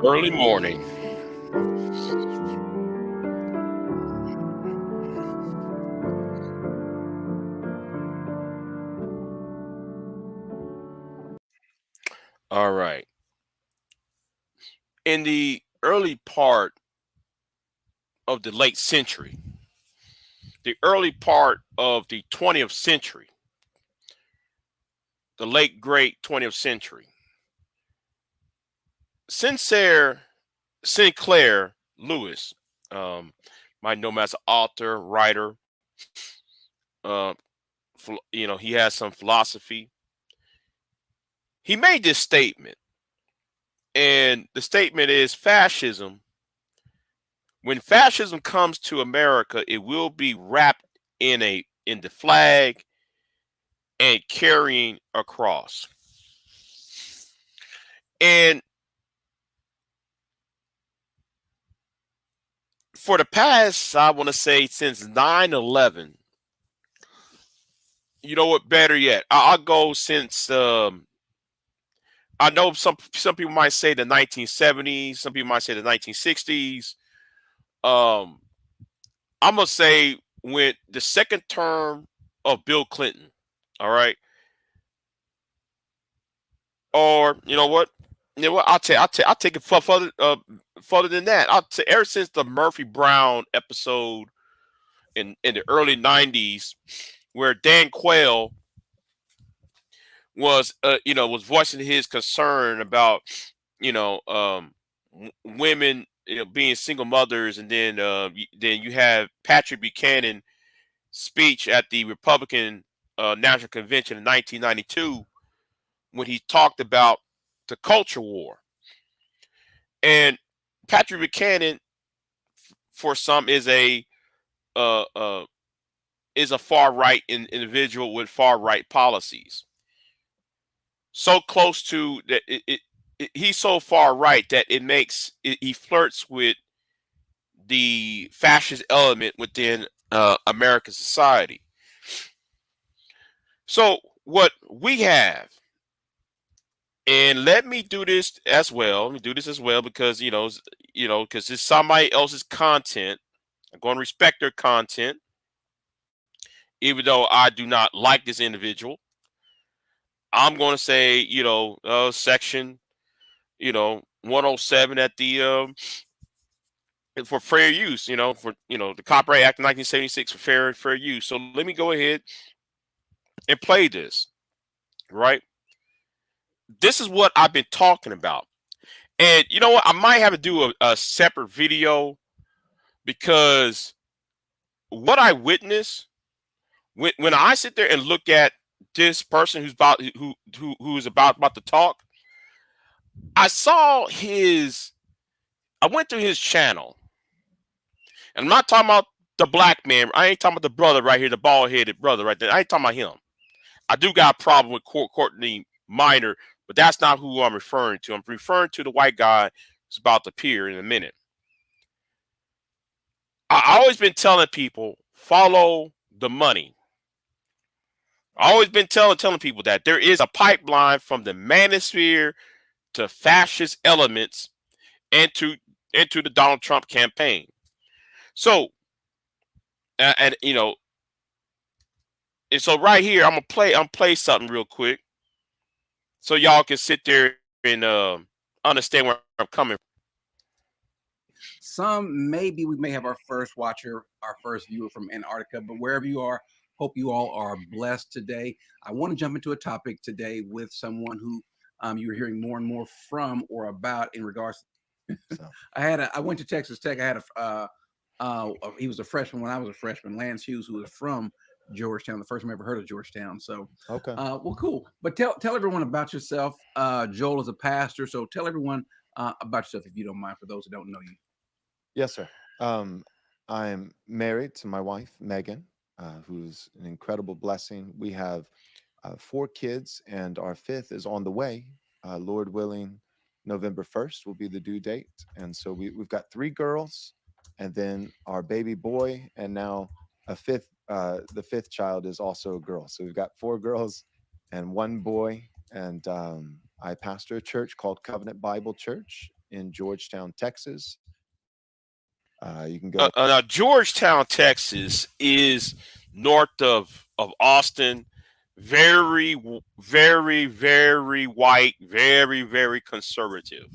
Early morning. All right. In the early part of the late century, the early part of the 20th century, the late great 20th century, Sinclair Sinclair Lewis, um, might know him as an author, writer. Uh, he has some philosophy. He made this statement, and the statement is fascism. When fascism comes to America, it will be wrapped in the flag and carrying a cross. And for the past, I want to say since 9/11, you know what? Better yet, I'll go since I know some people might say the 1970s, some people might say the 1960s. Um, I'm gonna say when the second term of Bill Clinton, all right, or you know what? You know what? I'll take it further than that. I'll say ever since the Murphy Brown episode in the early '90s, where Dan Quayle was voicing his concern about you know women being single mothers, and then then you have Patrick Buchanan speech at the Republican National Convention in 1992 when he talked about the culture war. And Patrick Buchanan, for some, uh, uh, is a far right individual with far right policies. So close to that, he's so far right that he flirts with the fascist element within American society. So what we have, and let me do this as well. Let me do this as well because because it's somebody else's content. I'm going to respect their content, even though I do not like this individual. I'm going to say, section, 107 at the for fair use, for the Copyright Act of 1976 for fair use. So let me go ahead and play this. Right, this is what I've been talking about, and you know what? I might have to do a separate video because what I witness when I sit there and look at this person who's about to talk, I saw his. I went through his channel, and I'm not talking about the black man. I ain't talking about the brother right here, the bald headed brother right there. I ain't talking about him. I do got a problem with Courtney Minor, but that's not who I'm referring to. I'm referring to the white guy who's about to appear in a minute. I always been telling people follow the money. I always been telling people that there is a pipeline from the manosphere to fascist elements into into the Donald Trump campaign. So and and so right here I'm play something real quick so y'all can sit there and understand where I'm coming from. Some maybe we may have our first watcher, our first viewer from Antarctica, but wherever you are, hope you all are blessed today. I want to jump into a topic today with someone who you're hearing more and more from or about in regards. So. I went to Texas Tech. I had he was a freshman when I was a freshman. Lance Hughes, who was from Georgetown, the first time I ever heard of Georgetown. So okay, well, cool. But tell everyone about yourself. Joel is a pastor, so tell everyone about yourself if you don't mind. For those who don't know you. yes, sir. I'm married to my wife Megan, who's an incredible blessing. We have 4 kids, and our fifth is on the way. Lord willing, November 1st will be the due date, and so we've got 3 girls, and then our baby boy, and now a fifth. The fifth child is also a girl, so we've got 4 girls and 1 boy. And I pastor a church called Covenant Bible Church in Georgetown, Texas. You can go. Now Georgetown, Texas, is north of Austin. Very, very, very white. Very, very conservative.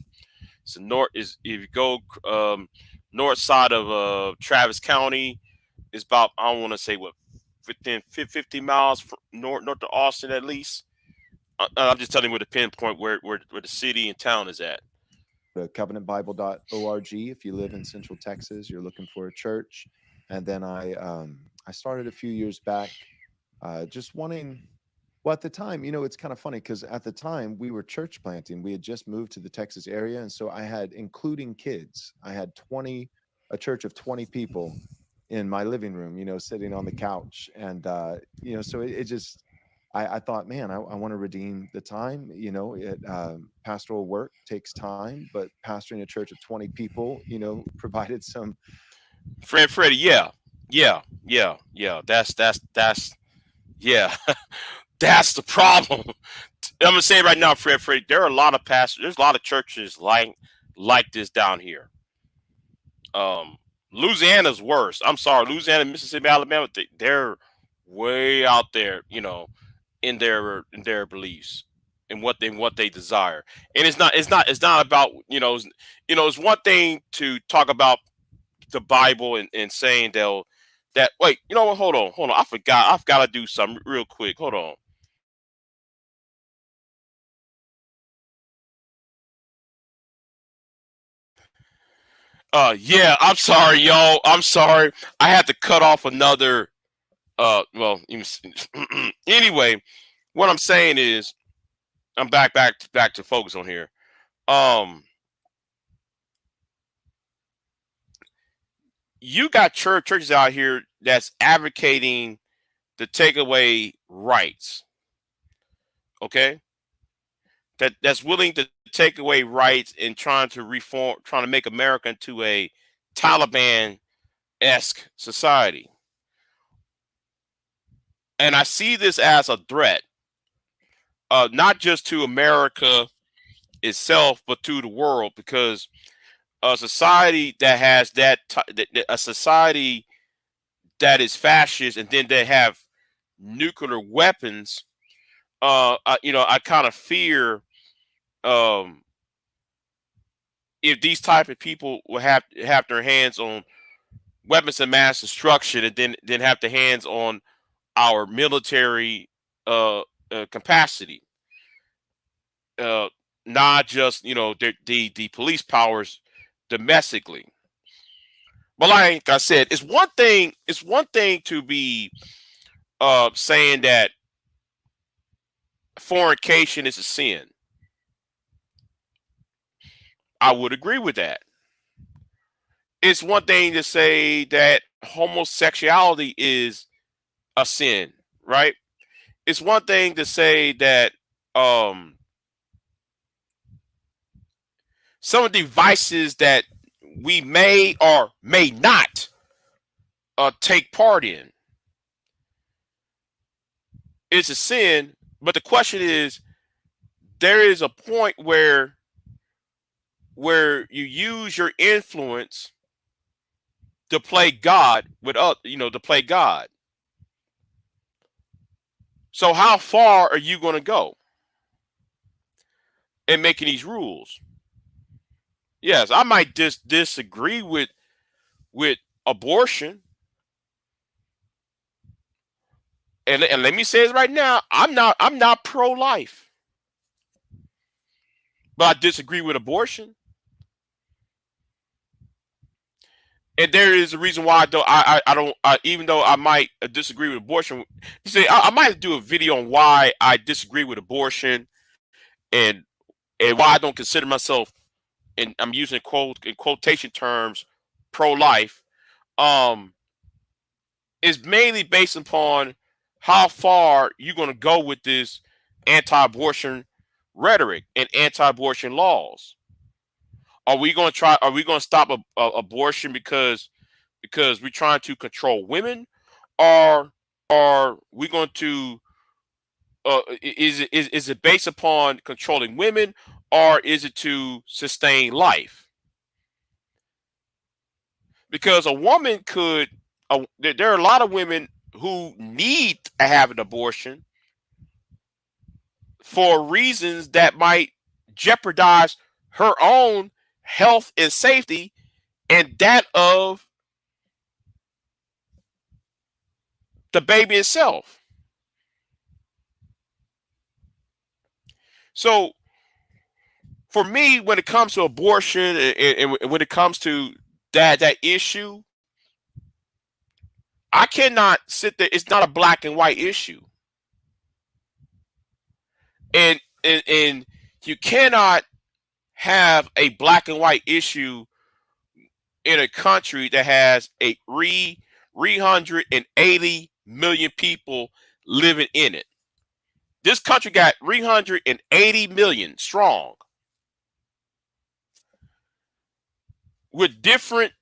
So north is if you go north side of Travis County, it's about I don't want to say what within 50 miles from north of Austin at least. I'm just telling you where the pinpoint where the city and town is at. covenantbible.org. If you live in Central Texas, you're looking for a church. And then I started a few years back, just wanting. Well, at the time, it's kind of funny because at the time we were church planting. We had just moved to the Texas area, and so I had, including kids, I had a church of 20 people in my living room, sitting on the couch, and so it just. I thought, man, I want to redeem the time. Pastoral work takes time, but pastoring a church of 20 people, provided some. Freddie, yeah. That's yeah. That's the problem. I'm gonna say it right now, Freddie. There are a lot of pastors. There's a lot of churches like this down here. Louisiana's worse. I'm sorry, Louisiana, Mississippi, Alabama. They're way out there. In their beliefs and what they desire. And it's not about it's one thing to talk about the Bible and saying that wait, you know what, hold on, I've got to do something real quick, hold on. Yeah, I'm sorry, y'all, I'm sorry, I had to cut off another well anyway, what I'm saying is I'm back to focus on here. You got churches out here that's advocating to take away rights. Okay, that's willing to take away rights and trying to reform, trying to make America into a Taliban-esque society. And I see this as a threat, not just to America itself, but to the world, because a society that has a society that is fascist, and then they have nuclear weapons. I kind of fear if these type of people will have their hands on weapons of mass destruction, and then have their hands on our military capacity, not just the police powers domestically. But like I said, it's one thing. It's one thing to be saying that fornication is a sin. I would agree with that. It's one thing to say that homosexuality is a sin, right? It's one thing to say that some of the vices that we may or may not take part in is a sin. But the question is, there is a point where you use your influence to play God to play God. So how far are you going to go in making these rules? Yes, I might disagree with abortion. And let me say this right now, I'm not pro-life. But I disagree with abortion. And there is a reason why I don't even though I might disagree with abortion. You see, I might do a video on why I disagree with abortion and why I don't consider myself, and I'm using quotation terms, pro-life. Is mainly based upon how far you're going to go with this anti-abortion rhetoric and anti-abortion laws. Are we going to try? Are we going to stop abortion because we're trying to control women, or are we going to is it based upon controlling women, or is it to sustain life? Because a woman could, there are a lot of women who need to have an abortion for reasons that might jeopardize her own health and safety and that of the baby itself. So for me, when it comes to abortion and when it comes to that issue, I cannot sit there. It's not a black and white issue, and you cannot have a black and white issue in a country that has a 380 million people living in it. This country got 380 million strong with different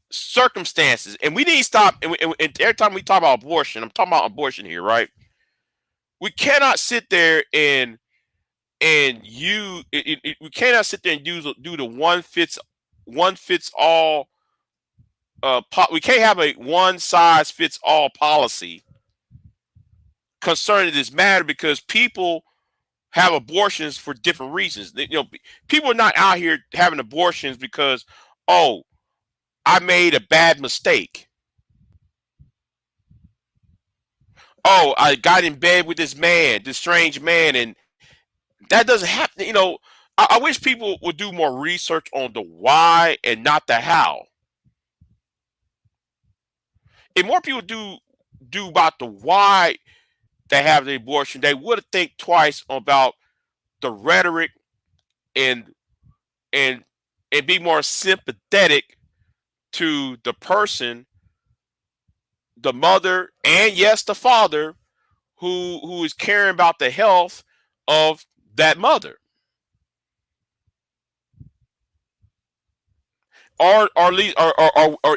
circumstances, and we need to stop. And every time we talk about abortion, I'm talking about abortion here, right? We cannot sit there and we cannot sit there and do the one fits all. We can't have a one size fits all policy concerning this matter because people have abortions for different reasons. People are not out here having abortions because, oh, I made a bad mistake. Oh, I got in bed with this man, this strange man, and that doesn't happen. I wish people would do more research on the why and not the how. If more people do about the why they have the abortion, they would think twice about the rhetoric and and and be more sympathetic to the person, the mother, and yes, the father who is caring about the health of that mother. Or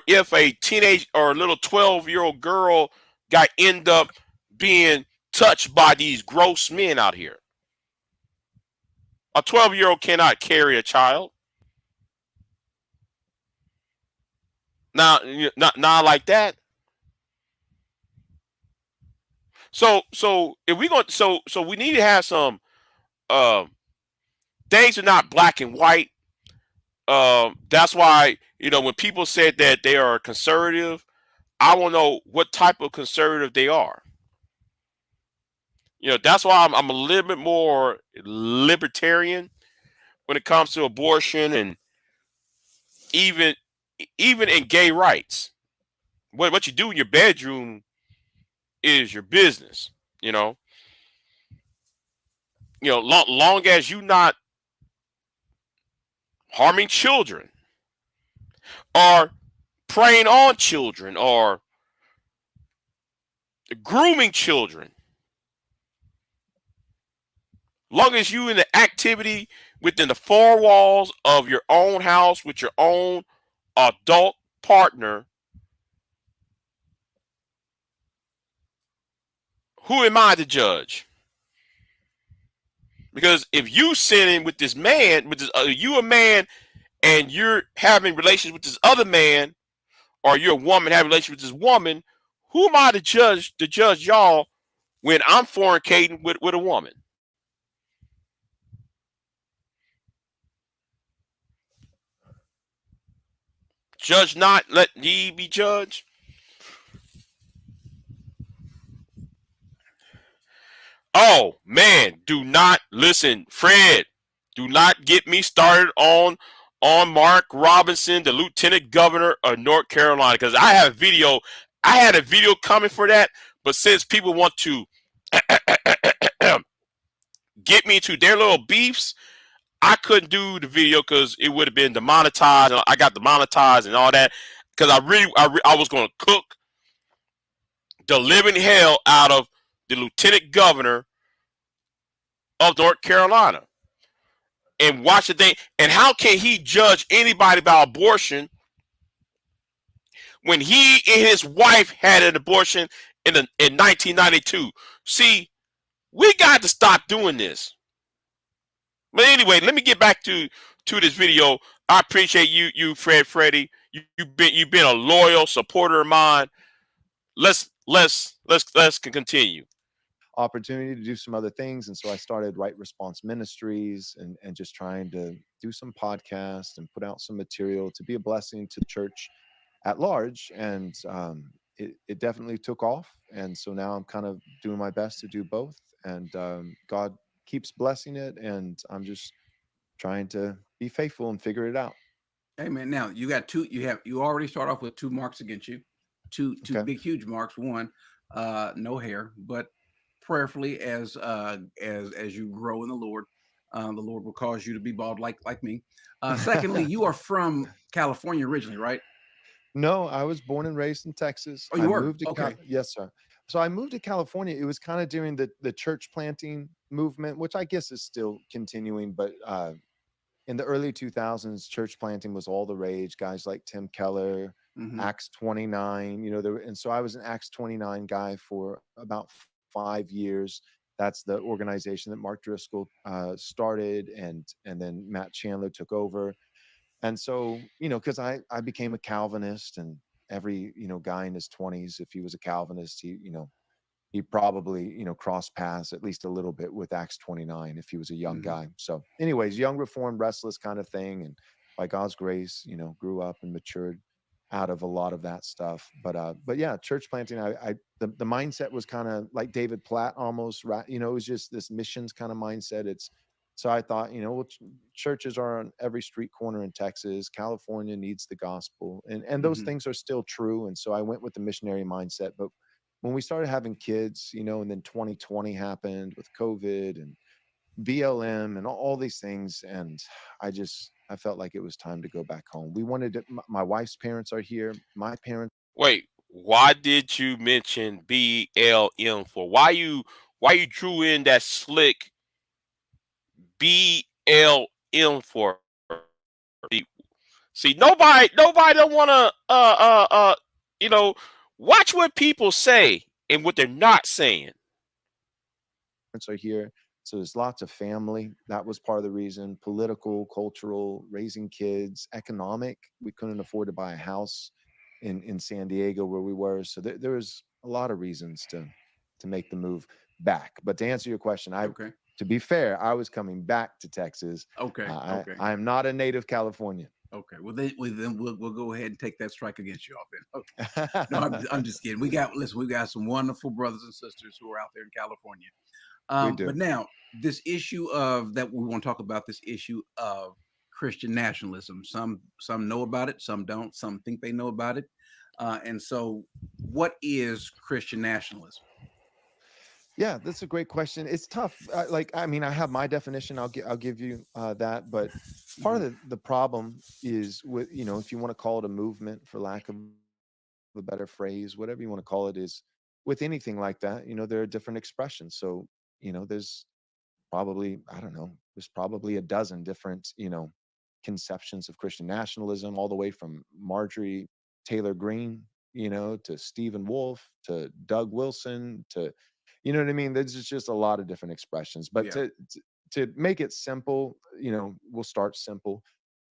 if a teenage or a little 12-year-old girl got end up being touched by these gross men out here. A 12-year-old cannot carry a child. Now, not like that. So if we going so we need to have some things are not black and white. That's why when people said that they are conservative, I want to know what type of conservative they are. That's why I'm a little bit more libertarian when it comes to abortion and even even in gay rights. What you do in your bedroom is your business. Long as you not harming children or preying on children or grooming children. Long as you in the activity within the four walls of your own house with your own adult partner, who am I to judge? Because if you sinning with this man, you a man, and you're having relations with this other man, or you're a woman having relations with this woman, who am I to judge y'all when I'm fornicating with a woman? Judge not, let ye be judged. Oh man, do not listen, Fred. Do not get me started on Mark Robinson, the Lieutenant Governor of North Carolina, because I have a video. I had a video coming for that, but since people want to get me to their little beefs, I couldn't do the video because it would have been demonetized. I got demonetized and all that because I was going to cook the living hell out of the Lieutenant Governor of North Carolina and watch the thing. And how can he judge anybody about abortion when he and his wife had an abortion in 1992? See, we got to stop doing this. But anyway, let me get back to this video. I appreciate Freddie. You've been a loyal supporter of mine. Let's continue. Opportunity to do some other things. And so I started Right Response Ministries and just trying to do some podcasts and put out some material to be a blessing to the church at large. And it definitely took off. And so now I'm kind of doing my best to do both. And God keeps blessing it. And I'm just trying to be faithful and figure it out. Hey man, now you got two. You already start off with two marks against you, two Okay. big huge marks. One, no hair, but prayerfully as you grow in the Lord will cause you to be bald like me. Secondly, you are from California originally, right? No, I was born and raised in Texas. Oh, I you were. moved to Okay. Yes, sir. So I moved to California. It was kind of during the church planting movement, which I guess is still continuing, but in the early 2000s, church planting was all the rage. Guys like Tim Keller, Hmm. Acts 29, and so I was an Acts 29 guy for about 5 years. That's the organization that Mark Driscoll started, and then Matt Chandler took over. And so, because I became a Calvinist, and every guy in his 20s, if he was a Calvinist, he probably crossed paths at least a little bit with Acts 29 if he was a young Hmm. guy. So anyways, young, reformed, restless kind of thing, and by God's grace, grew up and matured out of a lot of that stuff. But yeah, church planting, the mindset was kind of like David Platt almost, right? It was just this missions kind of mindset. It's So I thought, well, churches are on every street corner in Texas. California needs the gospel, and those Hmm. things are still true. And so I went with the missionary mindset. But when we started having kids, and then 2020 happened with COVID and BLM and all these things, and I felt like it was time to go back home. We wanted to, my wife's parents are here. My parents Wait, why did you mention BLM for? Why you drew in that slick BLM for? See, nobody don't want to you know watch what people say and what they're not saying. are here. So there's lots of family. That was part of the reason. Political, cultural, raising kids, economic. We couldn't afford to buy a house in San Diego where we were. So there was a lot of reasons to make the move back. But to answer your question, Okay. to be fair, I was coming back to Texas. Okay. Okay. I am not a native Californian. Okay. Well, then we'll go ahead and take that strike against you off then. Okay. No, I'm just kidding. We got some wonderful brothers and sisters who are out there in California. We But do. now this issue of that we want to talk about this issue of Christian nationalism. Some know about it, some don't. Some think they know about it. And so, what is Christian nationalism? Yeah, that's a great question. It's tough. I mean, I have my definition. I'll give you that. But part of Hmm. the problem is with if you want to call it a movement, for lack of a better phrase, whatever you want to call it, is with anything like that. There are different expressions. So there's probably, I don't know, there's probably a dozen different conceptions of Christian nationalism, all the way from Marjorie Taylor Greene, to Stephen Wolfe, to Doug Wilson, to what I mean. There's just a lot of different expressions. But Yeah. to make it simple, we'll start simple.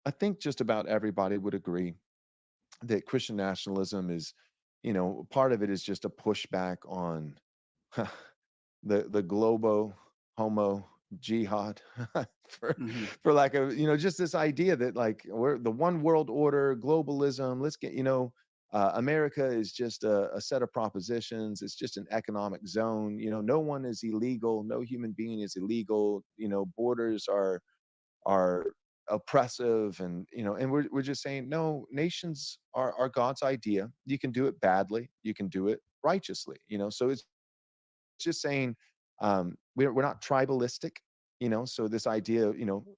I think just about everybody would agree that Christian nationalism is, part of it is just a pushback on the globo homo jihad, for Hmm. lack of just this idea that, like, we're the one world order, globalism. Let's get America is just a set of propositions. It's just an economic zone. No one is illegal. No human being is illegal. Borders are oppressive, and we're just saying, no, nations are God's idea. You can do it badly, you can do it righteously. So it's just saying, we're not tribalistic. So this idea,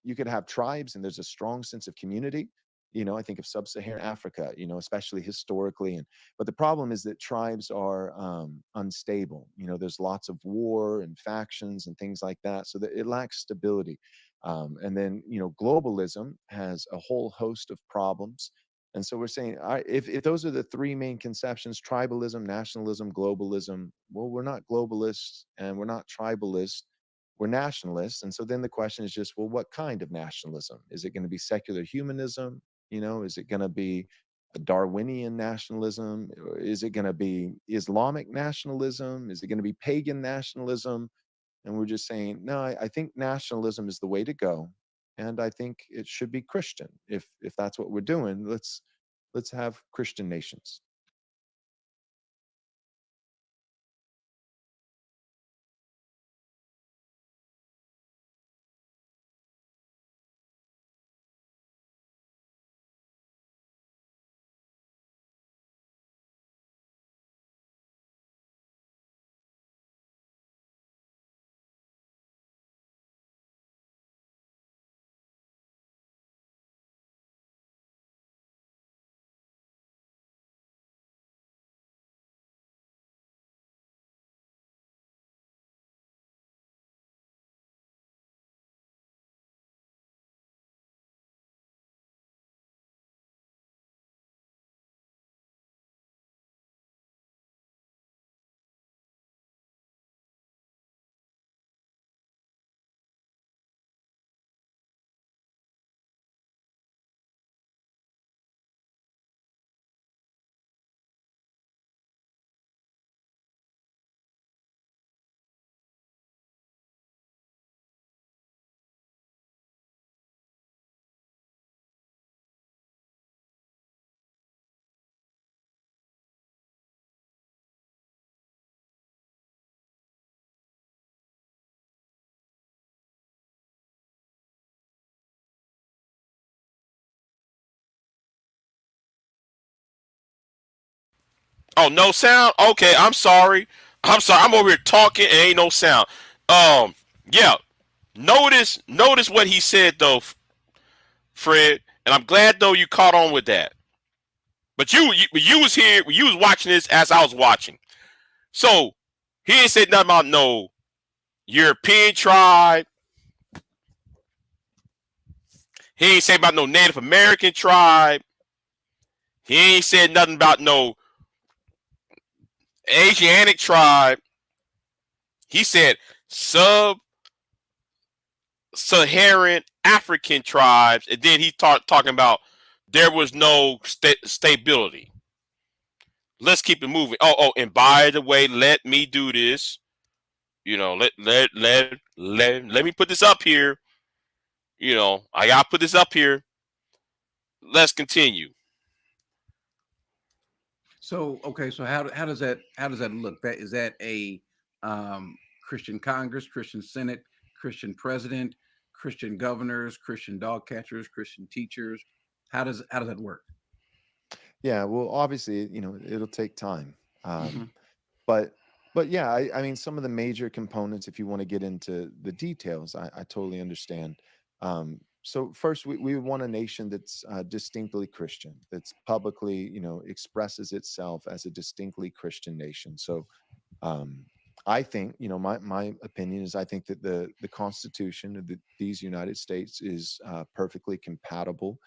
you could have tribes and there's a strong sense of community. I think of sub-Saharan Africa, especially historically. But the problem is that tribes are unstable. There's lots of war and factions and things like that, so that it lacks stability. And then globalism has a whole host of problems. And so we're saying, all right, if those are the three main conceptions: tribalism, nationalism, globalism, well, we're not globalists and we're not tribalists. we're nationalists. And so then the question is just, well, what kind of nationalism? Is it going to be secular humanism? Is it going to be a Darwinian nationalism? Or is it going to be Islamic nationalism? Is it going to be pagan nationalism? And we're just saying, no, I think nationalism is the way to go. And I think it should be Christian. If that's what we're doing, let's have Christian nations. Oh, no sound? Okay, I'm sorry. I'm sorry. I'm over here talking and ain't no sound. Yeah. Notice what he said though, Fred. And I'm glad though you caught on with that. But you was here. You was watching this as I was watching. So he ain't said nothing about no European tribe. He ain't said about no Native American tribe. He ain't said nothing about no Asiatic tribe. He said sub-Saharan African tribes, and then he talking about there was no stability. Let's keep it moving. And by the way, let me do this. Let me put this up here. I gotta put this up here. Let's continue. So okay, so how does that look? That is that a Christian Congress, Christian Senate, Christian president, Christian governors, Christian dog catchers, Christian teachers? How does that work? Yeah, well, obviously, it'll take time. Hmm. But but yeah, I mean, some of the major components, if you want to get into the details, I totally understand. So first, we want a nation that's distinctly Christian, that's publicly, expresses itself as a distinctly Christian nation. So um, I think, my opinion is I think that the Constitution of these United States is perfectly compatible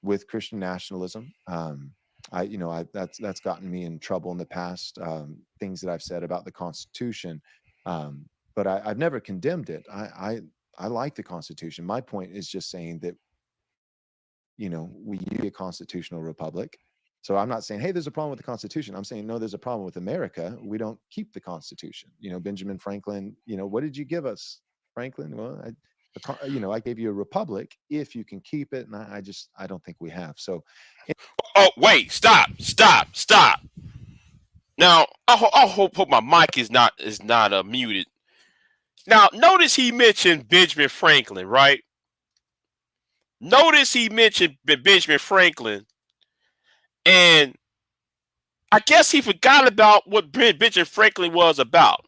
with Christian nationalism. That's gotten me in trouble in the past. Things that I've said about the Constitution, but I've never condemned it. I like the Constitution. My point is just saying that we use a constitutional republic. So I'm not saying, hey, there's a problem with the Constitution. I'm saying, no, there's a problem with America. We don't keep the Constitution. Benjamin Franklin, what did you give us, Franklin? Well, I gave you a republic if you can keep it. And I don't think we have. So, Oh, wait, stop. Now, I hope my mic is not muted. Now, notice he mentioned Benjamin Franklin, right? Notice he mentioned Benjamin Franklin, and I guess he forgot about what Benjamin Franklin was about.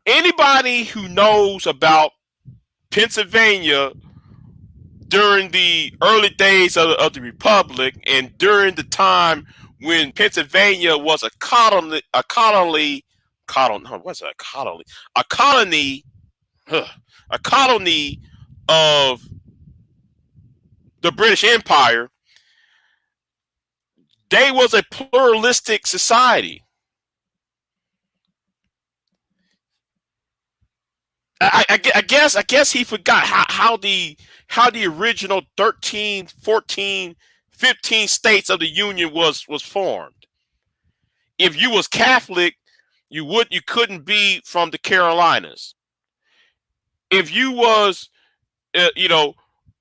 Anybody who knows about Pennsylvania during the early days of the Republic and during the time when Pennsylvania was a colony, a colony of the British Empire, they was a pluralistic society. I guess he forgot how the original 13, 14, 15 states of the Union was formed. If you was Catholic, you couldn't be from the Carolinas. If you was you know,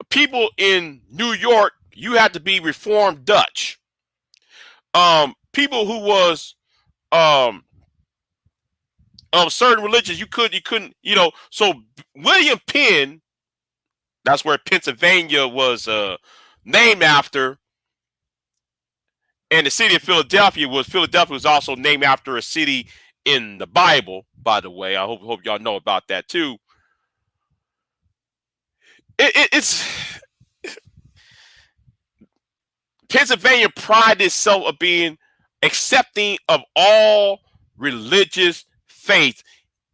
people in New York, you had to be Reformed Dutch. People who was um of certain religions, you couldn't, so William Penn, that's where Pennsylvania was named after, and the city of Philadelphia was also named after a city in the Bible, by the way. I hope y'all know about that too. It's Pennsylvania prided itself of being accepting of all religious faith,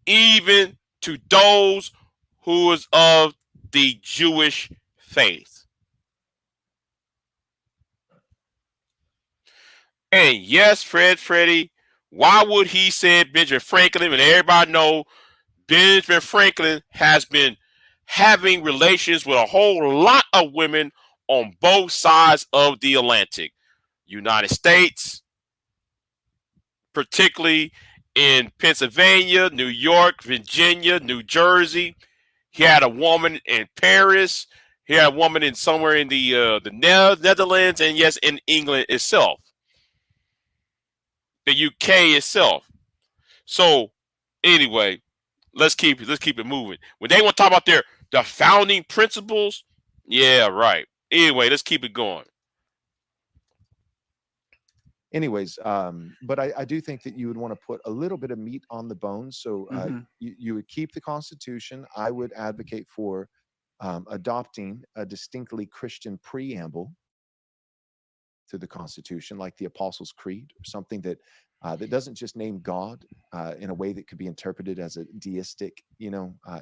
even to those who is of the Jewish faith. And yes, Freddie, why would he say Benjamin Franklin? And everybody know Benjamin Franklin has been having relations with a whole lot of women on both sides of the Atlantic. United States, particularly in Pennsylvania, New York, Virginia, New Jersey. He had a woman in Paris. He had a woman in somewhere in the Netherlands, and yes, in England itself, the UK itself. So anyway, let's keep it moving. When they want to talk about the founding principles, yeah, right. Anyway, let's keep it going. Anyways, but I do think that you would want to put a little bit of meat on the bones. So you would keep the Constitution. I would advocate for adopting a distinctly Christian preamble to the Constitution, like the Apostles' Creed, or something that doesn't just name God in a way that could be interpreted as a deistic,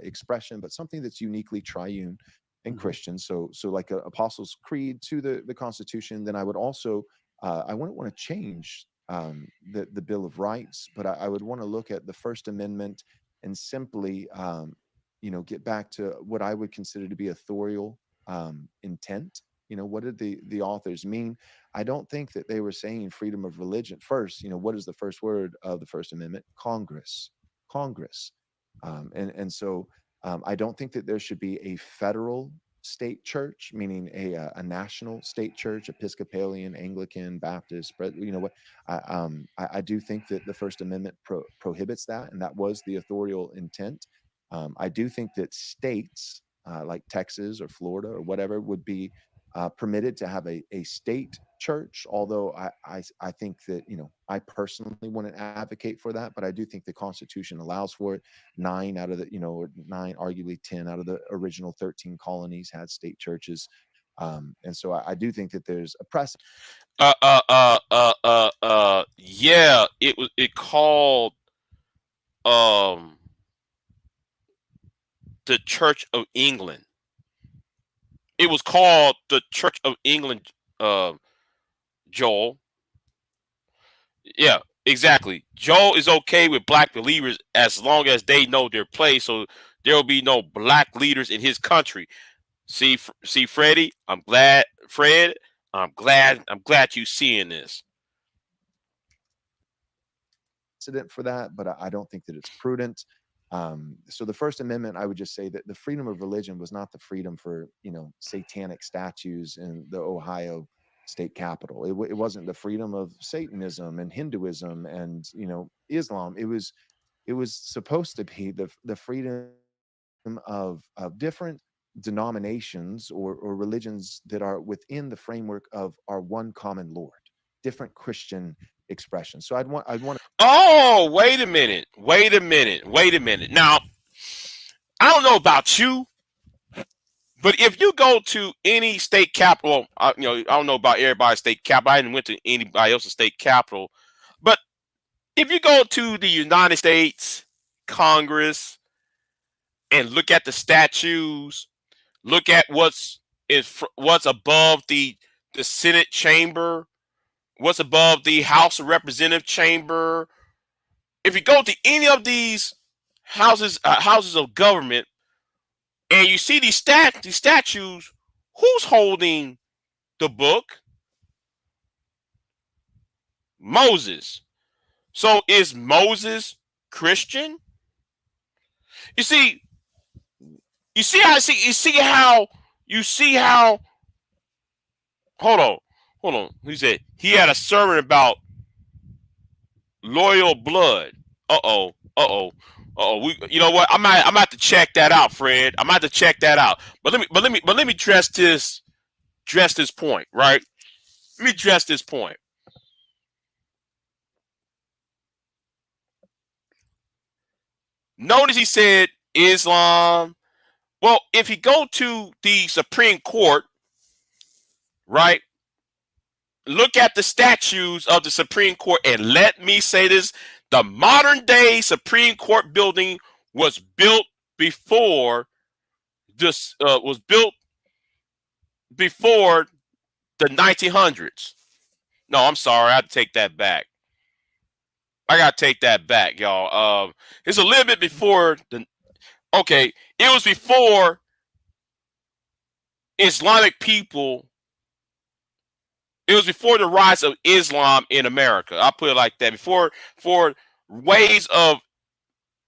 expression, but something that's uniquely triune and Christian. So like a Apostles' Creed to the Constitution. Then I would also I wouldn't want to change the Bill of Rights, but I would want to look at the First Amendment and simply get back to what I would consider to be authorial intent. What did the authors mean? I don't think that they were saying freedom of religion first. What is the first word of the First Amendment? Congress. And so I don't think that there should be a federal state church, meaning a national state church, Episcopalian, Anglican, Baptist. But what I do think that the First Amendment prohibits that, and that was the authorial intent. I do think that states like Texas or Florida or whatever would be permitted to have a state church, although I think that I personally wouldn't advocate for that, but I do think the Constitution allows for it. 9 out of the or 9, arguably 10 out of the original 13 colonies had state churches, and so I do think that there's a precedent. Yeah, it called um the Church of England. It was called the Church of England, Joel. Yeah, exactly. Joel is okay with black believers as long as they know their place. So there will be no black leaders in his country. See, Freddie. Fred. I'm glad you seeing this. For that, but I don't think that it's prudent. So the First Amendment, I would just say that the freedom of religion was not the freedom for satanic statues in the Ohio state capitol. It wasn't the freedom of Satanism and Hinduism and Islam. It was supposed to be the freedom of different denominations or religions that are within the framework of our one common Lord, different Christian expressions. So I'd want Oh, wait a minute. Now, I don't know about you, but if you go to any state capital, I don't know about everybody's state capital. I didn't went to anybody else's state capital, but if you go to the United States Congress and look at the statues, look at what's above the Senate chamber, what's above the House of Representative chamber. If you go to any of these houses of government, and you see these statues. Who's holding the book? Moses. So is Moses Christian? You see, you see how. Hold on, hold on. He said he had a sermon about loyal blood. We, you know what? I'm have to check that out, Fred. I'm have to check that out. But let me dress this point, right? Let me dress this point. Notice he said Islam. Well, if you go to the Supreme Court, right? Look at the statues of the Supreme Court, and let me say this: the modern day Supreme Court building was built before this was built before the 1900s. No, I'm sorry, I have to take that back. I gotta take that back, y'all. It's a little bit before the. Okay, it was before Islamic people. It was before the rise of Islam in America. I'll put it like that. Before for waves of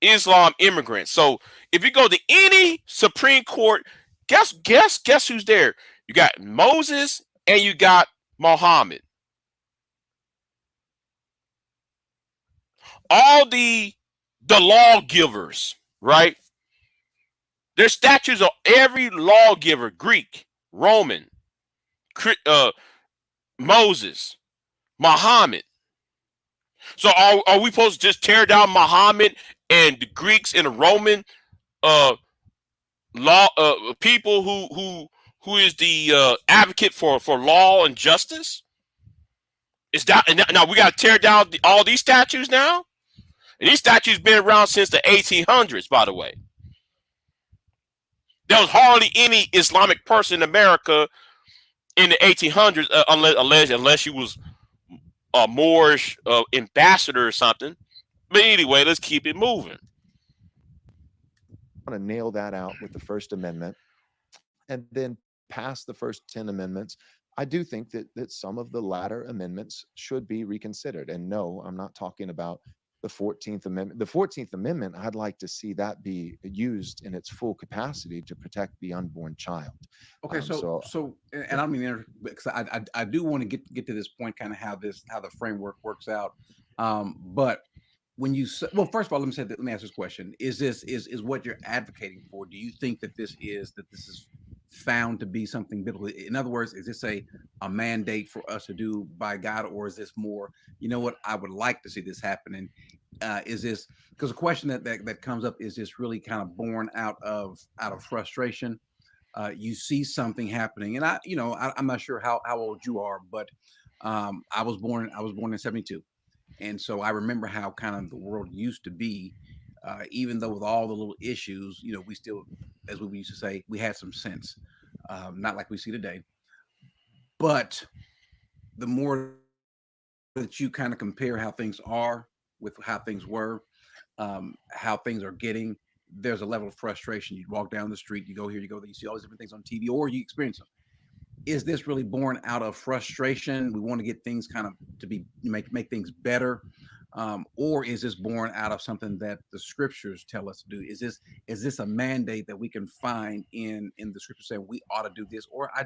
Islam immigrants. So if you go to any Supreme Court, guess who's there? You got Moses and you got Muhammad. All the lawgivers, right? There's statues of every lawgiver: Greek, Roman, uh, Moses, Muhammad. So are we supposed to just tear down Muhammad and the Greeks and the Roman uh, law people who is the advocate for law and justice? Is that now we got to tear down all these statues now? And these statues been around since the 1800s, by the way. There was hardly any Islamic person in America in the 1800s, unless you was a Moorish ambassador or something. But anyway, let's keep it moving. Want to nail that out with the First Amendment, and then pass the first 10 amendments. I do think that some of the latter amendments should be reconsidered. And no, I'm not talking about the 14th Amendment. The 14th Amendment, I'd like to see that be used in its full capacity to protect the unborn child. Okay, and I don't mean because I do want to get to this point, kind of how the framework works out. But when you say, well, first of all, let me ask this question: is what you're advocating for? Do you think that this is found to be something biblical? In other words, is this a mandate for us to do by God, or is this more, you know what, I would like to see this happen? And is this, because the question that comes up, is this really kind of born out of frustration? You see something happening, and I'm not sure how old you are, but I was born in 72. And so I remember how kind of the world used to be, even though with all the little issues, we still, as we used to say, we had some sense, not like we see today. But the more that you kind of compare how things are with how things were, how things are getting, there's a level of frustration. You walk down the street, you go here, you go there, you see all these different things on TV, or you experience them. Is this really born out of frustration? We want to get things kind of to be make things better, or is this born out of something that the scriptures tell us to do? Is this a mandate that we can find in the scripture saying we ought to do this, or I'm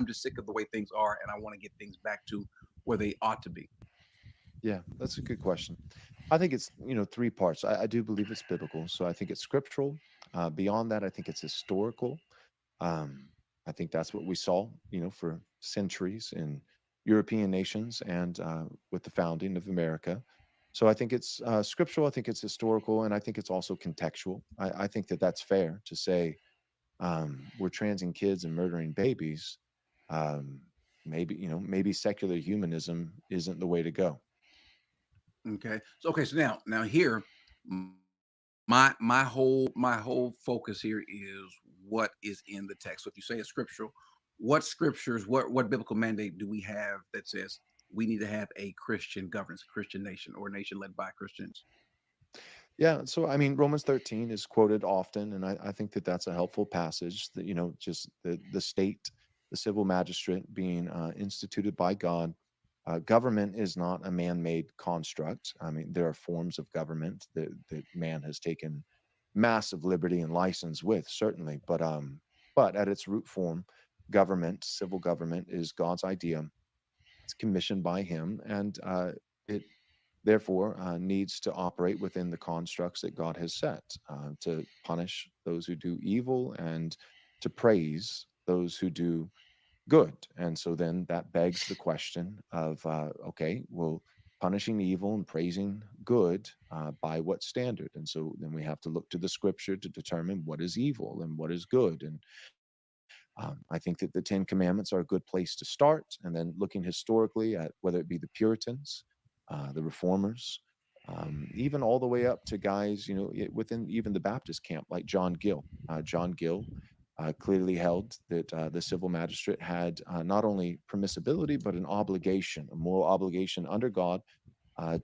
just sick of the way things are and I want to get things back to where they ought to be? Yeah, that's a good question. I think it's, three parts. I do believe it's biblical. So I think it's scriptural. Beyond that, I think it's historical. Um, I think that's what we saw, for centuries in European nations and with the founding of America. So I think it's scriptural. I think it's historical, and I think it's also contextual. I think that that's fair to say we're transing kids and murdering babies. Um, maybe secular humanism isn't the way to go. Okay. So now here, my whole focus here is what is in the text. So if you say it's scriptural, what scriptures, what biblical mandate do we have that says we need to have a Christian governance, a Christian nation, or a nation led by Christians? Yeah, so I mean, Romans 13 is quoted often, and I think that that's a helpful passage. That just the state, the civil magistrate being instituted by God. Government is not a man-made construct. I mean, there are forms of government that man has taken massive liberty and license with, certainly, but at its root form, government, civil government, is God's idea. It's commissioned by Him, and it therefore needs to operate within the constructs that God has set, to punish those who do evil and to praise those who do good. And so then that begs the question of, okay, well, punishing evil and praising good, by what standard? And so then we have to look to the scripture to determine what is evil and what is good. And I think that the Ten Commandments are a good place to start. And then looking historically at whether it be the Puritans, the Reformers, even all the way up to guys, within even the Baptist camp, like John Gill. John Gill clearly held that the civil magistrate had not only permissibility, but an obligation, a moral obligation under God,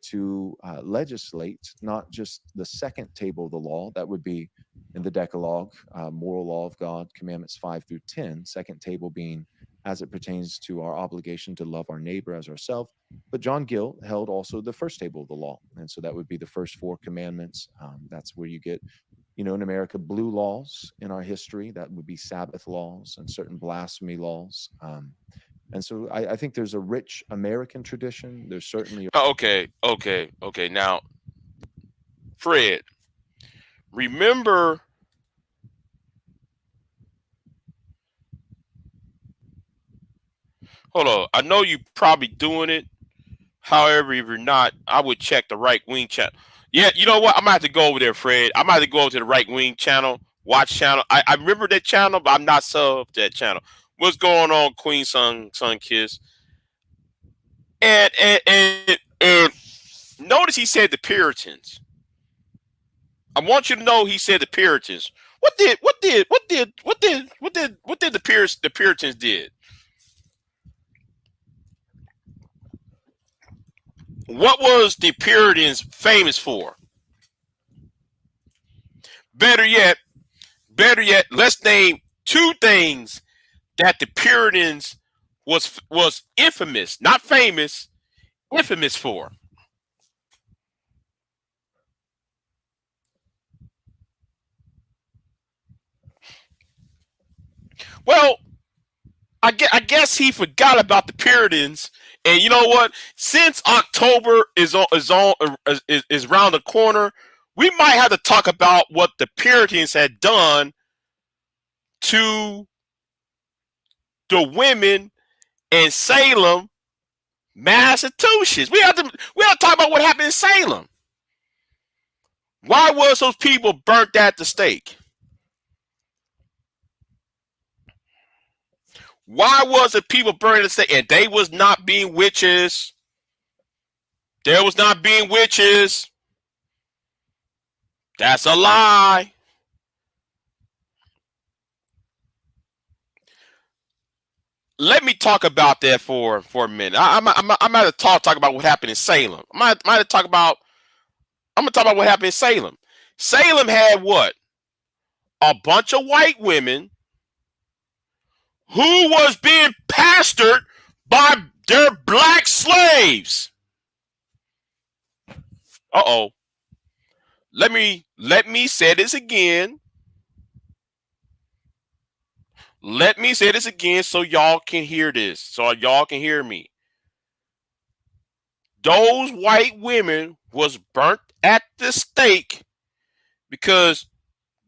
to legislate not just the second table of the law, that would be in the Decalogue, moral law of God, commandments 5 through 10, second table being as it pertains to our obligation to love our neighbor as ourselves. But John Gill held also the first table of the law. And so that would be the first four commandments. That's where you get, in America, blue laws in our history. That would be Sabbath laws and certain blasphemy laws. And so I think there's a rich American tradition. There's certainly Okay. Now, Fred, remember, hold on. I know you probably doing it. However, if you're not, I would check the right wing channel. Yeah, you know what? I'm gonna have to go over there, Fred. I'm gonna have to go over to the right wing channel, watch channel. I remember that channel, but I'm not sub to that channel. What's going on, Queen Sun Kiss? And notice he said the Puritans. I want you to know he said the Puritans. What did the Puritans did? What was the Puritans famous for? Better yet, let's name two things that the Puritans was infamous, not famous, infamous for. Well, I guess he forgot about the Puritans. And you know what? Since October is around the corner, we might have to talk about what the Puritans had done to the women in Salem, Massachusetts. We have to talk about what happened in Salem. Why was those people burnt at the stake? Why was the people burned at the stake? And they was not being witches. There was not being witches. That's a lie. Let me talk about that for a minute. I'm going to talk about what happened in Salem. I'm going to talk about what happened in Salem. Salem had what? A bunch of white women who was being pastored by their black slaves. Uh-oh. Let me say this again. Let me say this again so y'all can hear this. So y'all can hear me. Those white women was burnt at the stake because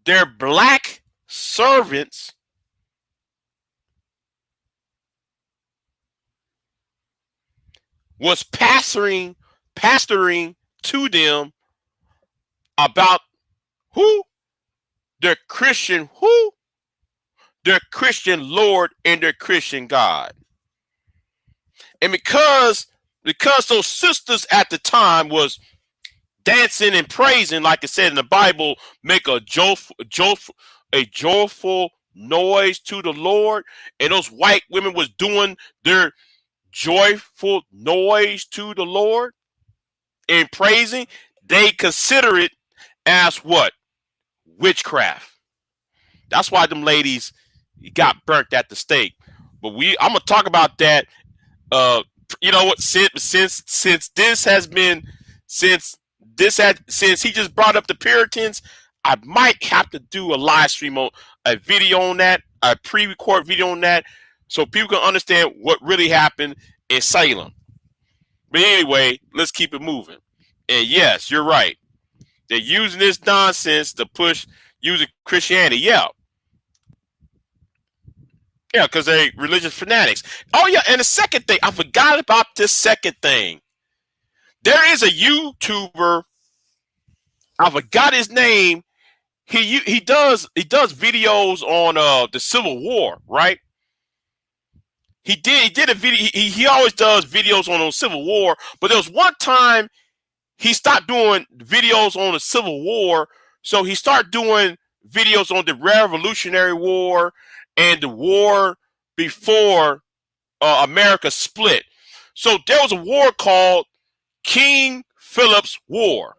their black servants was pastoring to them about who? Their Christian who? Their Christian Lord and their Christian God. And because those sisters at the time was dancing and praising, like it said in the Bible, make a joyful noise to the Lord, and those white women was doing their joyful noise to the Lord and praising, they consider it as what? Witchcraft. That's why them ladies got burnt at the stake. But I'm gonna talk about that. Uh, you know what? Since this has been since he just brought up the Puritans, I might have to do a live stream on a video on that, a pre-record video on that, so people can understand what really happened in Salem. But anyway, let's keep it moving. And yes, you're right. They're using this nonsense to push using Christianity. Yeah, yeah, because they're religious fanatics. Oh yeah, and the second thing, I forgot about this second thing. There is a YouTuber. I forgot his name. He does videos on the Civil War, right? He did a video. He always does videos on the Civil War, but there was one time he stopped doing videos on the Civil War, so he started doing videos on the Revolutionary War and the war before America split. So there was a war called King Philip's War.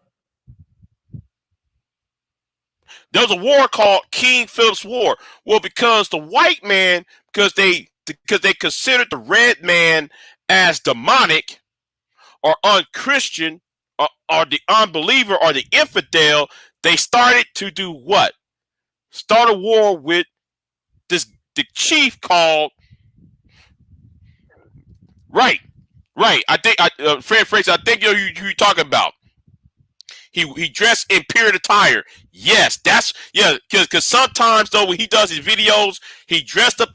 There was a war called King Philip's War. Well, because the white man, because they considered the red man as demonic or unchristian or the unbeliever or the infidel, they started to do what? Start a war with the chief called right, right. I think Fred Fraser. I think you know who you talking about. He dressed in period attire. Yes, that's yeah. Because sometimes though when he does his videos, he dressed up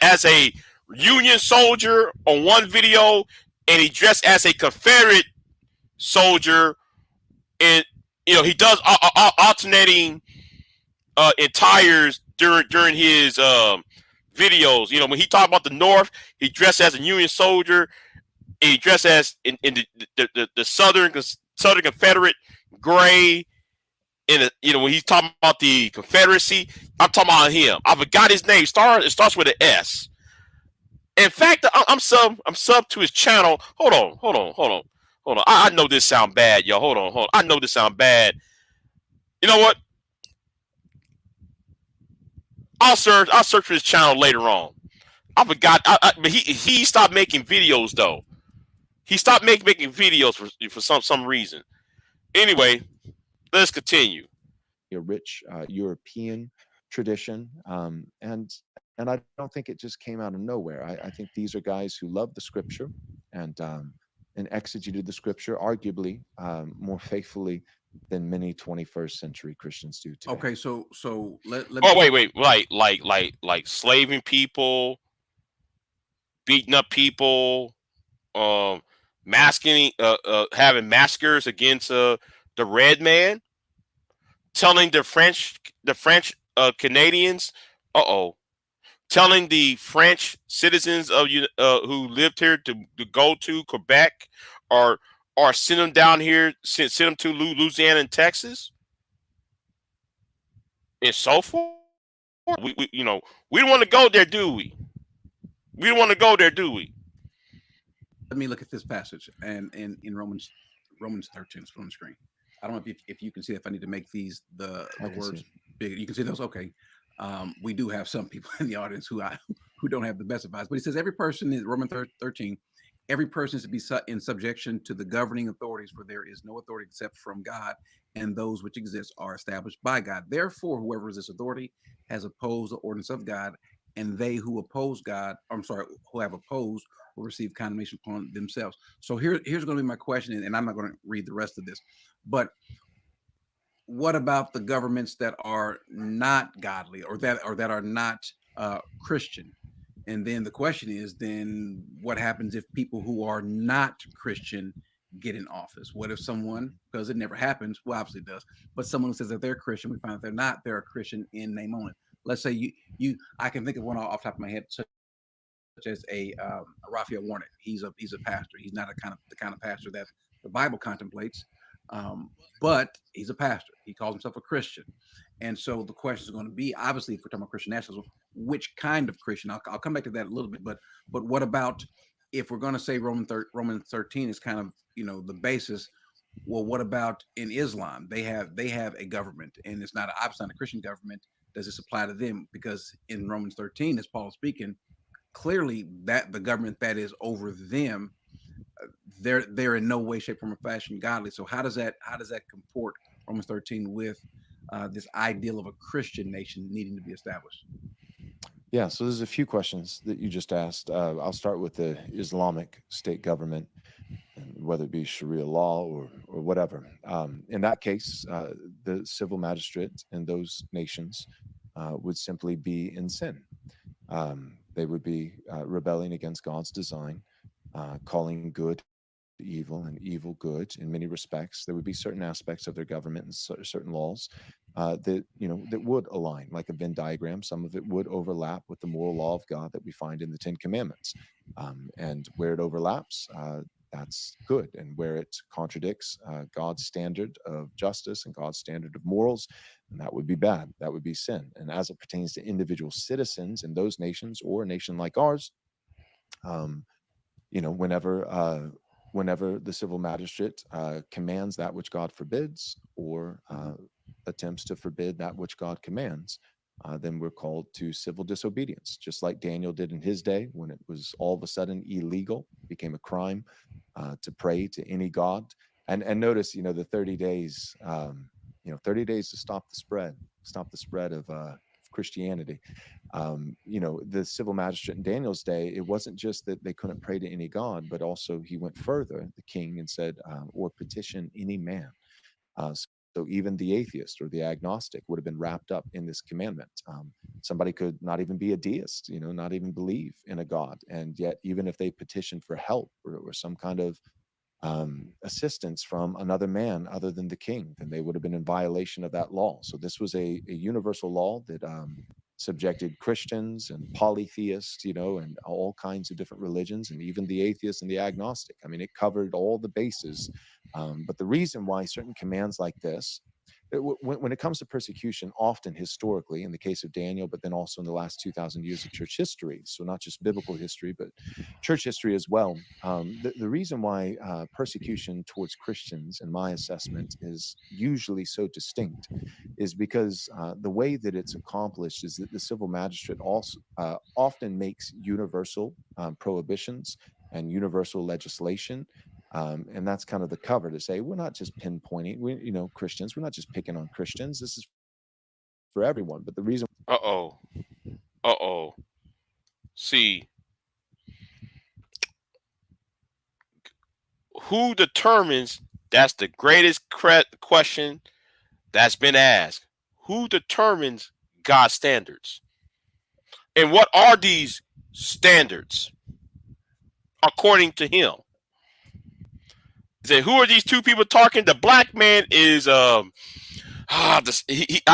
as a Union soldier on one video, and he dressed as a Confederate soldier. And you know he does alternating attires during his videos. You know when he talked about the North, he dressed as a Union soldier. And he dressed as in the Southern Confederate gray. You know when he's talking about the Confederacy, I'm talking about him. I forgot his name. It starts with an S. In fact, I'm sub to his channel. Hold on. I know this sound bad, yo. Hold on. I know this sound bad. You know what? I'll search for his channel later on. I forgot. But he stopped making videos though. He stopped making videos for some reason. Anyway, let's continue. A rich European tradition, and I don't think it just came out of nowhere. I think these are guys who love the scripture and exegeted the scripture arguably more faithfully than many 21st century Christians do today. Okay, so let Oh me. wait, like slaving people, beating up people, masking, having massacres against the red man, telling the French Canadians, telling the French citizens of who lived here to go to Quebec or send them down here, send them to Louisiana and Texas and so forth. We don't want to go there, do we? We don't want to go there, do we? Let me look at this passage and in Romans 13 is on the screen. I don't know if you can see if I need to make these the words big. You can see those. Okay. We do have some people in the audience who don't have the best advice, but he says every person in Romans 13, every person is to be in subjection to the governing authorities, for there is no authority except from God, and those which exist are established by God. Therefore, whoever is this authority has opposed the ordinance of God, and they who oppose God, who have opposed, will receive condemnation upon themselves. So here's going to be my question, and I'm not going to read the rest of this, but what about the governments that are not godly or that are not Christian? And then the question is, then what happens if people who are not Christian get in office? What if someone, because it never happens, well, obviously it does, but someone who says that they're Christian, we find that they're not, they're a Christian in name only. Let's say I can think of one off the top of my head, such as a Raphael Warnock. He's a pastor. He's not the kind of pastor that the Bible contemplates, but he's a pastor. He calls himself a Christian. And so the question is going to be, obviously, if we're talking about Christian nationalism, which kind of Christian? I'll come back to that a little bit, but what about if we're going to say Romans 13 is kind of the basis? Well, what about in Islam? They have a government, and it's not obviously not a Christian government. Does this apply to them? Because in Romans 13, as Paul is speaking, clearly that the government that is over them, they're in no way, shape, form, or fashion godly. So how does that comport Romans 13 with this ideal of a Christian nation needing to be established? Yeah, so there's a few questions that you just asked. I'll start with the Islamic state government, and whether it be Sharia law or whatever. In that case, the civil magistrate in those nations would simply be in sin. They would be rebelling against God's design, calling good evil and evil good in many respects. There would be certain aspects of their government and certain laws that would align like a Venn diagram. Some of it would overlap with the moral law of God that we find in the Ten Commandments, and where it overlaps, that's good, and where it contradicts God's standard of justice and God's standard of morals, and that would be bad. That would be sin. And as it pertains to individual citizens in those nations or a nation like ours, um, whenever the civil magistrate commands that which God forbids, or attempts to forbid that which God commands, then we're called to civil disobedience, just like Daniel did in his day when it was all of a sudden illegal, became a crime to pray to any god. And notice, the 30 days, 30 days to stop the spread of Christianity. The civil magistrate in Daniel's day, it wasn't just that they couldn't pray to any god, but also he went further, the king, and said, or petition any man. So even the atheist or the agnostic would have been wrapped up in this commandment. Somebody could not even be a deist, not even believe in a god, and yet even if they petitioned for help or some kind of assistance from another man other than the king, then they would have been in violation of that law. So this was a universal law that subjected Christians and polytheists, and all kinds of different religions, and even the atheist and the agnostic. I mean, it covered all the bases. But the reason why certain commands like this, when it comes to persecution, often historically, in the case of Daniel, but then also in the last 2,000 years of church history, so not just biblical history, but church history as well, the reason why persecution towards Christians, in my assessment, is usually so distinct is because the way that it's accomplished is that the civil magistrate also often makes universal prohibitions and universal legislation. And that's kind of the cover to say we're not just pinpointing, Christians. We're not just picking on Christians. This is for everyone. But the reason Uh-oh. Uh-oh. See, who determines? That's the greatest question that's been asked. Who determines God's standards? And what are these standards according to him? Who are these two people talking? The black man is I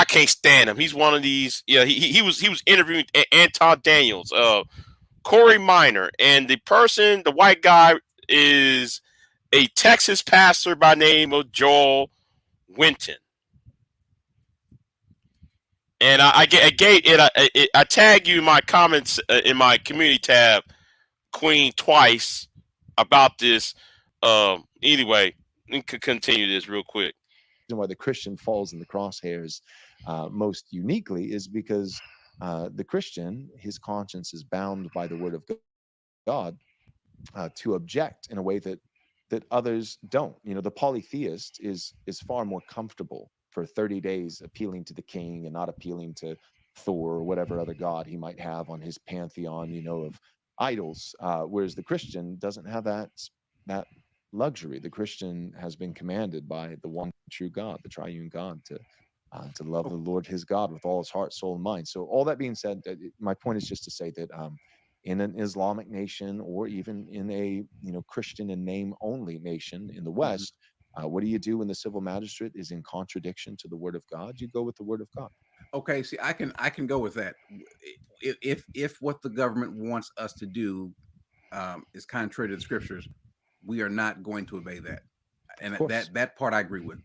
can't stand him. He's one of these. Yeah, he was interviewing Anton Daniels, Corey Minor, and the white guy is a Texas pastor by name of Joel Winton. And I tag you in my comments in my community tab, Queen, twice about this. Anyway, we could continue this real quick. why the Christian falls in the crosshairs most uniquely is because the Christian, his conscience is bound by the word of God to object in a way that others don't. The polytheist is far more comfortable for 30 days appealing to the king and not appealing to Thor or whatever other god he might have on his pantheon, of idols. Whereas the Christian doesn't have that luxury. The Christian has been commanded by the one true God, the triune God, to love the Lord his God with all his heart, soul, and mind. So all that being said, my point is just to say that in an Islamic nation, or even in a Christian in name only nation in the West, what do you do when the civil magistrate is in contradiction to the word of God? You go with the word of God. Okay, see, I can go with that. If what the government wants us to do is contrary to the scriptures, we are not going to obey that, and that part I agree with.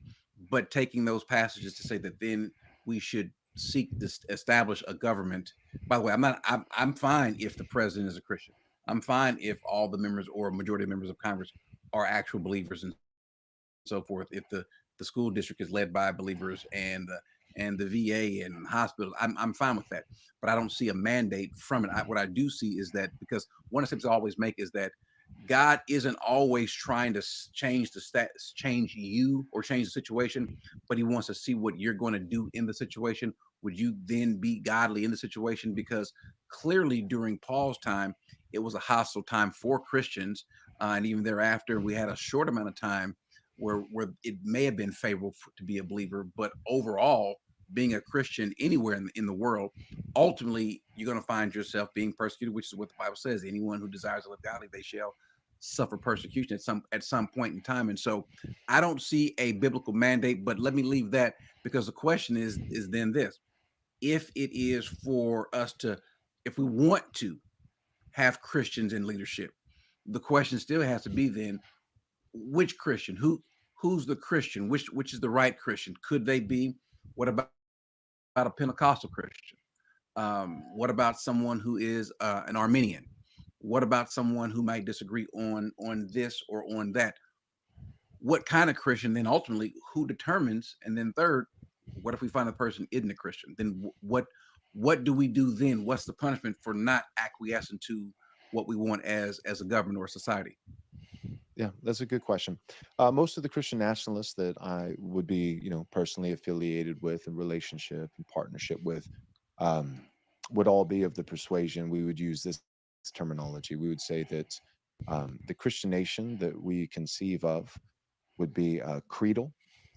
But taking those passages to say that then we should seek to establish a government. By the way, I'm fine if the president is a Christian. I'm fine if all the members or majority of members of Congress are actual believers in so forth. If the school district is led by believers and the VA and hospitals, I'm fine with that. But I don't see a mandate from it. What I do see is that, because one of the things I always make is that God isn't always trying to change the stats, change you, or change the situation, but He wants to see what you're going to do in the situation. Would you then be godly in the situation? Because clearly during Paul's time, it was a hostile time for Christians, and even thereafter, we had a short amount of time where it may have been favorable to be a believer, but overall, being a Christian anywhere in the world, ultimately you're going to find yourself being persecuted, which is what the Bible says. Anyone who desires to live godly, they shall suffer persecution at some point in time. And so I don't see a biblical mandate, but let me leave that, because the question is then this: if it is for us to, if we want to have Christians in leadership, the question still has to be then, which Christian, who's the Christian, which is the right Christian? Could they be? What about a Pentecostal Christian? What about someone who is an Arminian? What about someone who might disagree on this or on that? What kind of Christian? Then ultimately, who determines? And then third, what if we find the person isn't a Christian? Then what do we do then? What's the punishment for not acquiescing to what we want as a government or a society? Yeah, that's a good question. Most of the Christian nationalists that I would be, personally affiliated with, in relationship and partnership with, um, would all be of the persuasion. We would use this terminology. We would say that the Christian nation that we conceive of would be creedal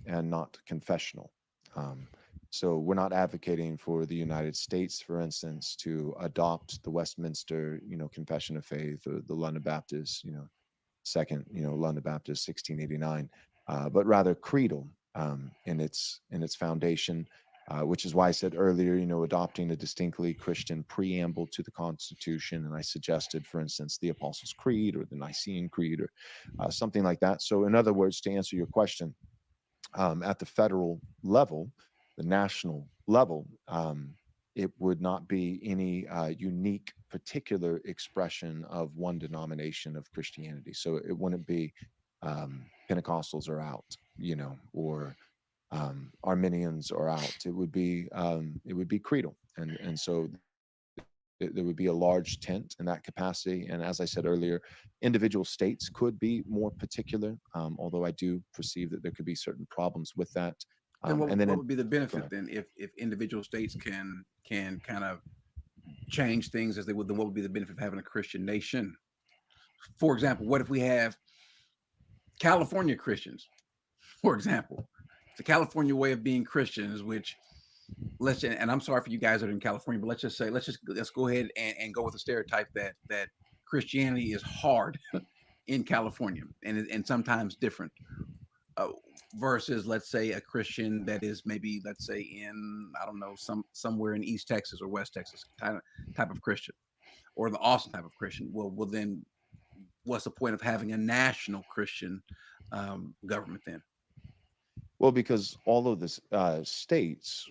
and not confessional. Um, so we're not advocating for the United States, for instance, to adopt the Westminster, Confession of Faith, or the London Baptist, second, London Baptist 1689, but rather creedal in its foundation, which is why I said earlier, adopting a distinctly Christian preamble to the Constitution. And I suggested, for instance, the Apostles' Creed or the Nicene Creed, or something like that. So, in other words, to answer your question, at the federal level, the national level, it would not be any unique particular expression of one denomination of Christianity. So it wouldn't be Pentecostals are out, or Arminians are out. It would be creedal, and so there would be a large tent in that capacity. And as I said earlier, individual states could be more particular, although I do perceive that there could be certain problems with that. Then And then, what would be the go benefit ahead. then, if individual states can kind of change things as they would? Then what would be the benefit of having a Christian nation? For example, what if we have California Christians? For example, the California way of being Christians, which, and I'm sorry for you guys that are in California, but let's go ahead and go with the stereotype that Christianity is hard in California, and sometimes different, uh, versus, let's say, a Christian that is maybe, let's say, in, I don't know, somewhere in East Texas or West Texas type of Christian, or the Austin type of Christian. Well, then what's the point of having a national Christian government then? Well, because all of the states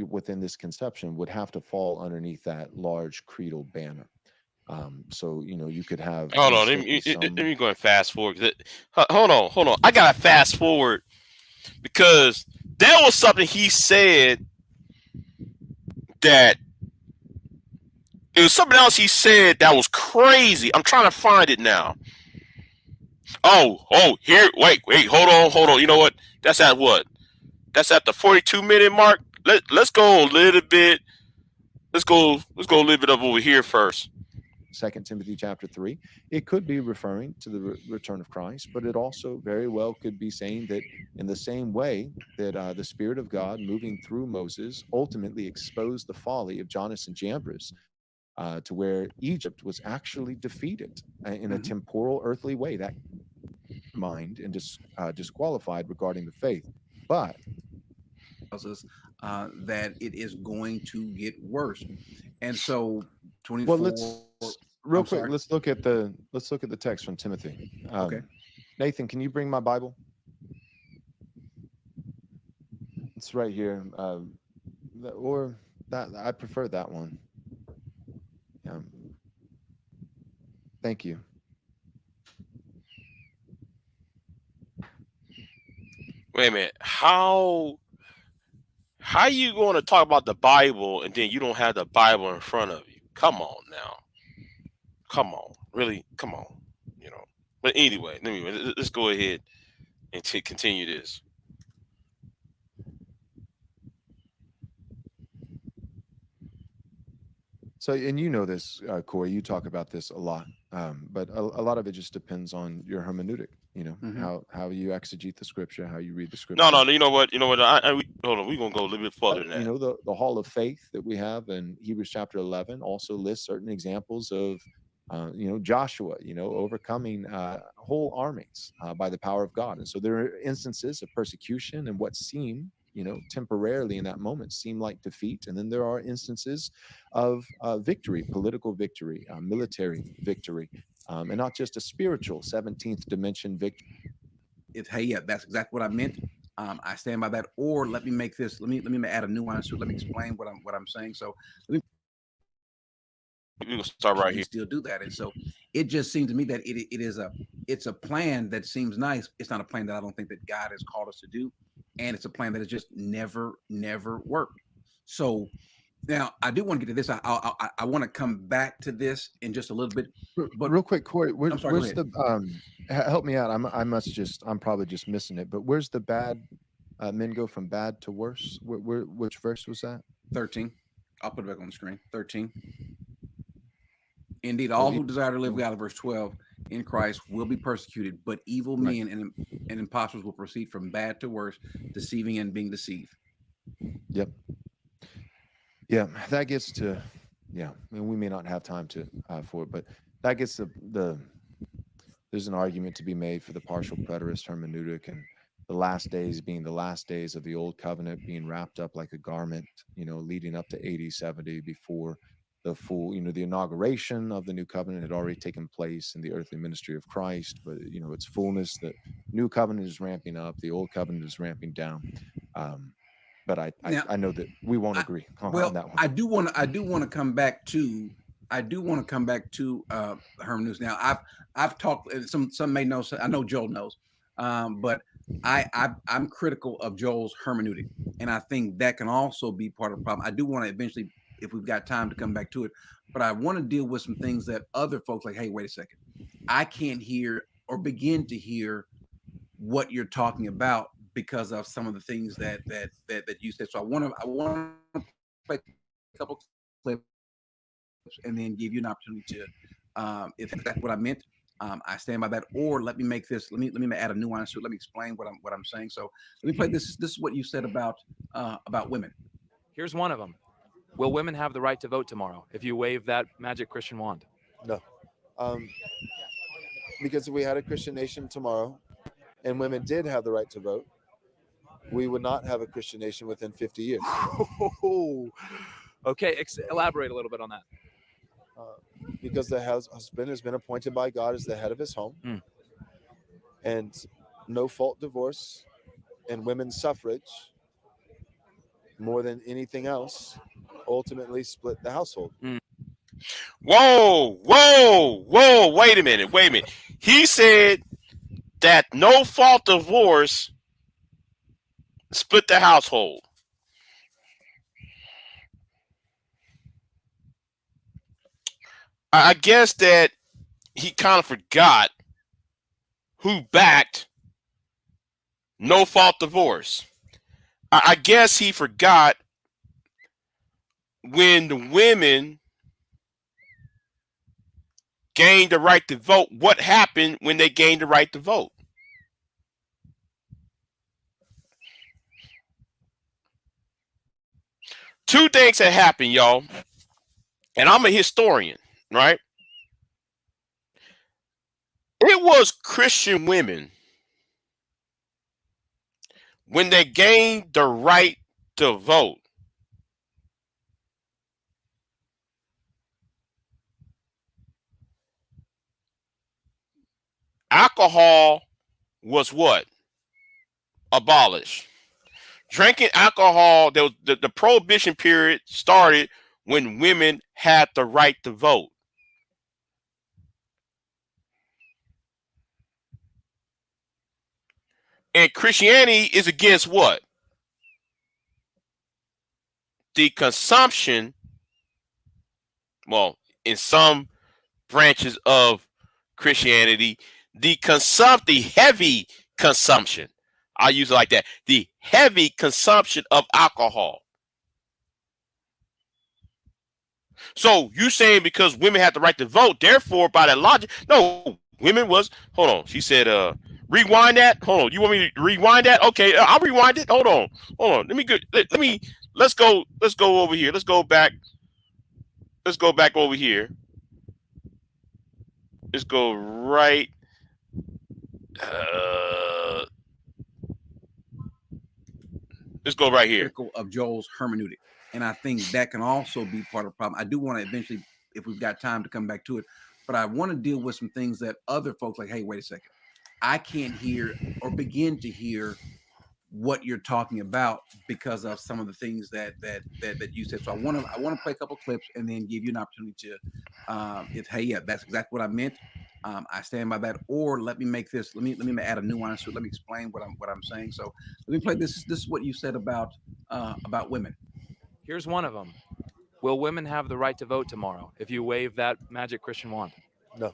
within this conception would have to fall underneath that large creedal banner. So you could have, Hold on, let's let say, me, let some. me go and fast forward. Hold on. I gotta fast forward because there was something he said that it was something else he said that was crazy. I'm trying to find it now. Here. Wait. Hold on. You know what? That's at what? That's at the 42-minute mark. Let's go a little bit. Let's go a little bit up over here first. Second Timothy chapter 3, it could be referring to the return of Christ, but it also very well could be saying that in the same way that the Spirit of God moving through Moses ultimately exposed the folly of Jannes and Jambres, to where Egypt was actually defeated in a Mm-hmm. temporal earthly way, that mind and disqualified regarding the faith. But Tells us that it is going to get worse, and so well, 24. let's I'm real sorry. quick, let's look at the text from Timothy. Okay. Nathan, can you bring my Bible? It's right here. Or that, I prefer that one. Yeah. Thank you. Wait a minute. How you going to talk about the Bible and then you don't have the Bible in front of you? Come on now. Come on. Really? Come on. You know. But anyway, let's go ahead and continue this. So, and you know this, Corey, you talk about this a lot, but a lot of it just depends on your hermeneutic, you know, how you exegete the scripture, how you read the scripture. No, you know what? Hold on. We're going to go a little bit further than that. You know, the hall of faith that we have in Hebrews chapter 11 also lists certain examples of, you know, Joshua, you know, overcoming whole armies by the power of God. And so there are instances of persecution and what seem, you know, temporarily in that moment seem like defeat. And then there are instances of victory, political victory, military victory, and not just a spiritual 17th dimension victory. Hey, yeah, that's exactly what I meant. I stand by that. Or let me make this. Let me add a nuance to it. Let me explain what I'm saying. So let me. We're gonna start right here. Still do that, and so it just seems to me that it's a plan that seems nice. It's not a plan that I don't think that God has called us to do, and it's a plan that has just never worked. So now I do want to get to this. I want to come back to this in just a little bit. But real quick, Corey, I'm sorry, where's the help me out? I'm probably just missing it. But where's the bad men go from bad to worse? Which verse was that? 13. I'll put it back on the screen. 13. Indeed, all who desire to live godly, verse 12, in Christ will be persecuted, but evil men and impostors will proceed from bad to worse, deceiving and being deceived. Yep. Yeah, that gets to, yeah, I mean, we may not have time to for it, but that gets there's an argument to be made for the partial preterist hermeneutic and the last days being the last days of the old covenant being wrapped up like a garment, you know, leading up to 80, 70 before the full, you know, the inauguration of the new covenant had already taken place in the earthly ministry of Christ, but, you know, its fullness, the new covenant is ramping up, the old covenant is ramping down. But I know that we won't agree on that one. I do want to come back to hermeneutics. Now I've talked, some may know, I know Joel knows, but I'm critical of Joel's hermeneutic, and I think that can also be part of the problem. I do want to eventually, if we've got time, to come back to it, but I want to deal with some things that other folks like, hey, wait a second, I can't hear or begin to hear what you're talking about because of some of the things that you said. So I want to play a couple clips and then give you an opportunity to, if that's what I meant, I stand by that. Or let me make this. Let me add a nuance to it. Let me explain what I'm saying. So let me play this. This is what you said about women. Here's one of them. Will women have the right to vote tomorrow if you wave that magic Christian wand? No. Because if we had a Christian nation tomorrow and women did have the right to vote, we would not have a Christian nation within 50 years. Okay, elaborate a little bit on that. Because the husband has been appointed by God as the head of his home, and no fault divorce and women's suffrage, more than anything else, ultimately split the household. Whoa, wait a minute. He said that no fault divorce split the household. I guess that he kind of forgot who backed no fault divorce. I guess he forgot when the women gained the right to vote, what happened when they gained the right to vote. Two things had happened, y'all. And I'm a historian, right? It was Christian women, when they gained the right to vote, alcohol was what? Abolished. Drinking alcohol, there was the prohibition period started when women had the right to vote. And Christianity is against what? The consumption, well, in some branches of Christianity, the heavy consumption. I'll use it like that. The heavy consumption of alcohol. So you saying because women have the right to vote, therefore by that logic, no, women was, hold on. She said, rewind that. Hold on. You want me to rewind that? Okay, I'll rewind it. Hold on. Let's go over here. Let's go back over here. Let's go right. Uh, let's go right here. Critical of Joel's hermeneutic, and I think that can also be part of the problem. I do want to eventually, if we've got time, to come back to it, but I want to deal with some things that other folks like. Hey, wait a second, I can't hear or begin to hear what you're talking about because of some of the things that you said. So I want to play a couple clips and then give you an opportunity to, hey, yeah, that's exactly what I meant. I stand by that. Or let me make this. Let me add a nuance to it. Let me explain what I'm saying. So let me play this. This is what you said about women. Here's one of them. Will women have the right to vote tomorrow if you wave that magic Christian wand? No.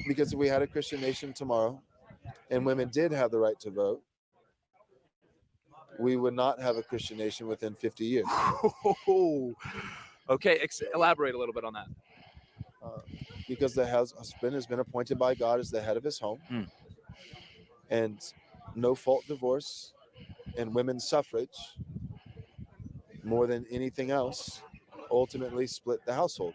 Because if we had a Christian nation tomorrow and women did have the right to vote, we would not have a Christian nation within 50 years. Okay, elaborate a little bit on that. Because the husband has been appointed by God as the head of his home, and no fault divorce and women's suffrage, more than anything else, ultimately split the household.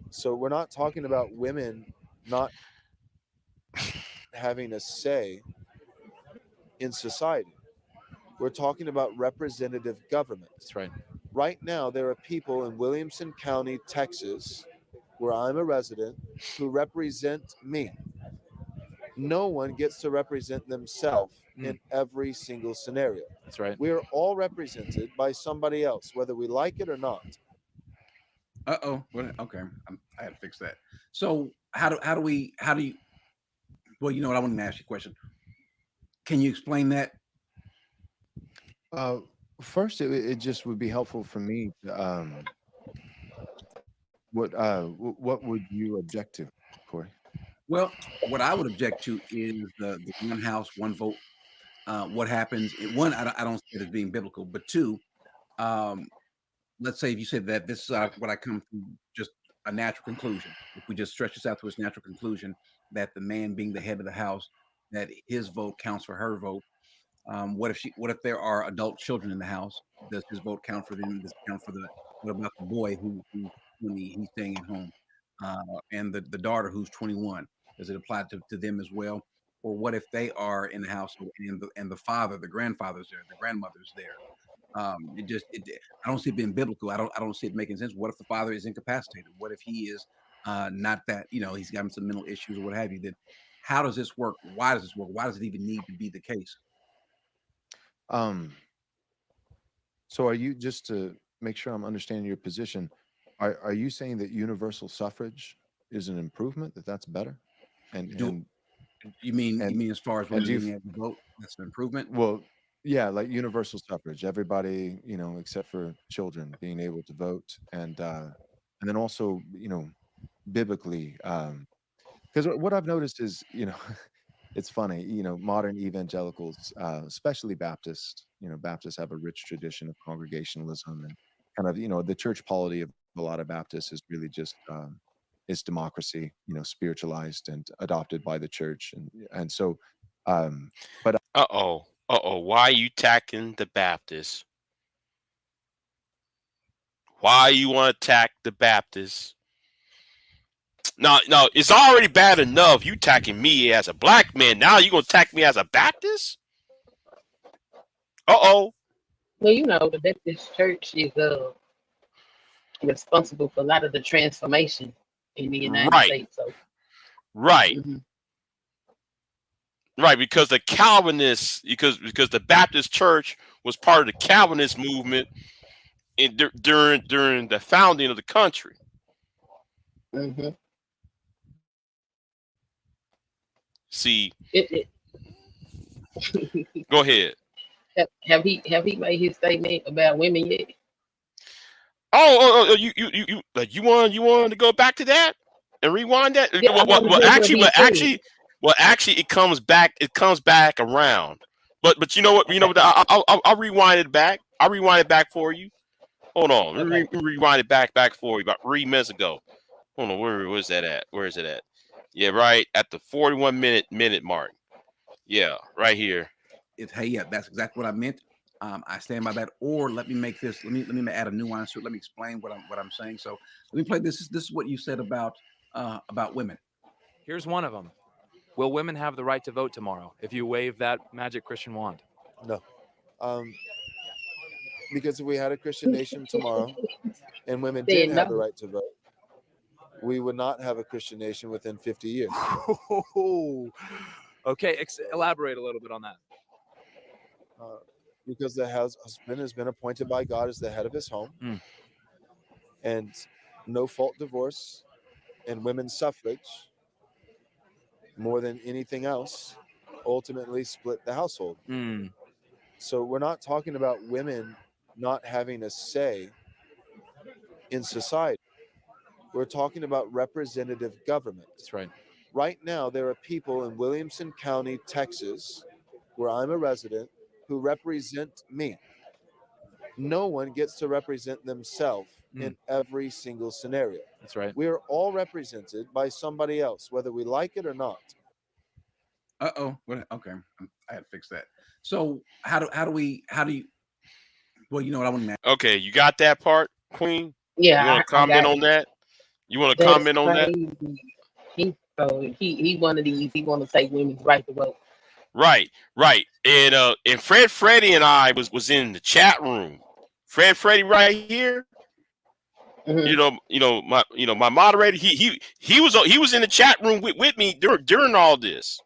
So we're not talking about women not having a say in society. We're talking about representative government. That's right. Right now, there are people in Williamson County, Texas, where I'm a resident, who represent me. No one gets to represent themselves in every single scenario. That's right. We are all represented by somebody else, whether we like it or not. Okay, I had to fix that. So how do you? Well, you know what? I want to ask you a question. Can you explain that? First, it just would be helpful for me. What would you object to, Corey? Well, what I would object to is the one house, one vote. What happens? One, I don't see it as being biblical, but two, let's say if you said that this is what I come to, just a natural conclusion. If we just stretch this out to its natural conclusion, that the man being the head of the house, that his vote counts for her vote. What if there are adult children in the house? Does his vote count for them? Does it count for the? What about the boy who's 20, he's staying at home, and the daughter who's 21? Does it apply to them as well? Or what if they are in the house and the father, the grandfather's there, the grandmother's there? I don't see it being biblical. I don't see it making sense. What if the father is incapacitated? What if he is not that, he's got some mental issues or what have you? Then how does this work? Why does this work? Why does it even need to be the case? So are you, just to make sure I'm understanding your position, are you saying that universal suffrage is an improvement, that's better? You mean as far as women being able to vote, that's an improvement? Well, yeah, like universal suffrage, everybody, except for children being able to vote, and then also, biblically, because what I've noticed is, it's funny, modern evangelicals, especially Baptists, Baptists have a rich tradition of congregationalism, and kind of, the church polity of a lot of Baptists is really just is democracy, spiritualized and adopted by the church, and so, but Why are you attacking the Baptists? Why you want to attack the Baptists? No, it's already bad enough you attacking me as a black man. Now you gonna attack me as a Baptist? Well, the Baptist Church is responsible for a lot of the transformation in the United States. So. Right. Right, because the Calvinists, because the Baptist Church was part of the Calvinist movement during the founding of the country. See, It, go ahead. have he made his statement about women yet? You like you want to go back to that and rewind that? Yeah, I want to hear what he said. Actually, it comes back. It comes back around. But you know what? You know Okay, what? I'll rewind it back. I'll rewind it back for you. Hold on. okay. Rewind it back for you about 3 minutes ago. Hold on. Where's that at? Where is it at? Yeah, right at the 41 minute mark. Yeah, right here. It's hey, yeah, that's exactly what I meant. I stand by that. Or let me make this. Let me add a nuance to it. Let me explain what I'm saying. So let me play this. This is what you said about women. Here's one of them. Will women have the right to vote tomorrow if you wave that magic Christian wand? No. Um, because if we had a Christian nation tomorrow and women did Saying have the no. right to vote, we would not have a Christian nation within 50 years. Okay, elaborate a little bit on that. Because the husband has been appointed by God as the head of his home, and no fault divorce and women's suffrage, more than anything else, ultimately split the household. So we're not talking about women not having a say in society. We're talking about representative government. That's right. Right now, there are people in Williamson County, Texas, where I'm a resident, who represent me. No one gets to represent themselves in every single scenario. That's right. We are all represented by somebody else, whether we like it or not. Okay, I had to fix that. So how do you? Well, you know what I want to. Okay, you got that part, Queen? You Yeah, want to I comment got on it. that? You want to That's comment on that? crazy. He one of these. He want to take women's right to vote. Right. And Freddie and I was in the chat room. Freddie right here. Hmm. My moderator. He was in the chat room with me during all this.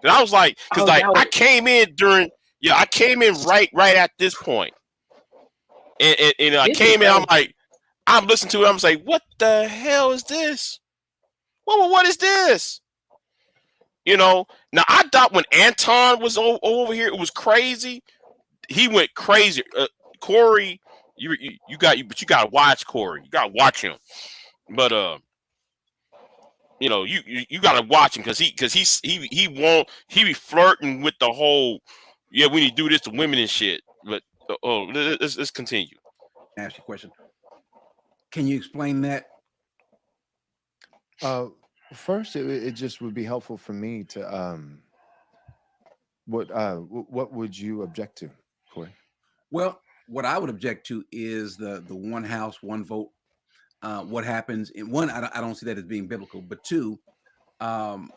And I was like, because Oh, like y'all. I came in during. Yeah, I came in right at this point. And I This is came in. I'm crazy. like, I'm listening to it. I'm like, what the hell is this? What is this? Now I thought when Anton was over here, it was crazy. He went crazy. Corey, but you gotta watch Corey. You gotta watch him. But you gotta watch him because he won't. He be flirting with the whole. Yeah, we need to do this to women and shit. But let's continue. Ask you a question. Can you explain that? First, it just would be helpful for me to what would you object to, Corey? Well, what I would object to is the one house, one vote. What happens in one? I don't see that as being biblical. But two, um,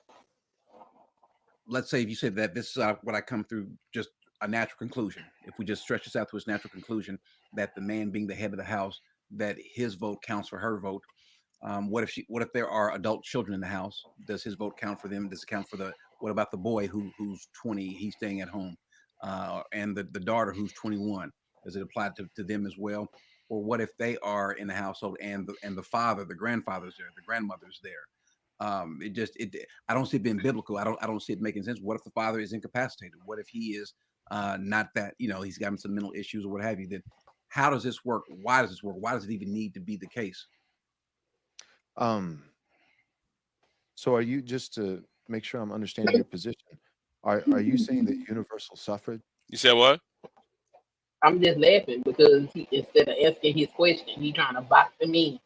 let's say if you said that this is what I come through, just a natural conclusion. If we just stretch this out to its natural conclusion, that the man being the head of the house, that his vote counts for her vote. What if there are adult children in the house? Does his vote count for them? Does it count for the? What about the boy who's 20? He's staying at home, and the daughter who's 21. Does it apply to them as well? Or what if they are in the household and the father, the grandfather's there, the grandmother's there? I don't see it being biblical. I don't see it making sense. What if the father is incapacitated? What if he is not that, he's got some mental issues or what have you? Then how does this work? Why does this work? Why does it even need to be the case? Um, so are you, just to make sure I'm understanding your position, are you saying that universal suffrage? You said what? I'm just laughing because instead of asking his question, he trying to box him in.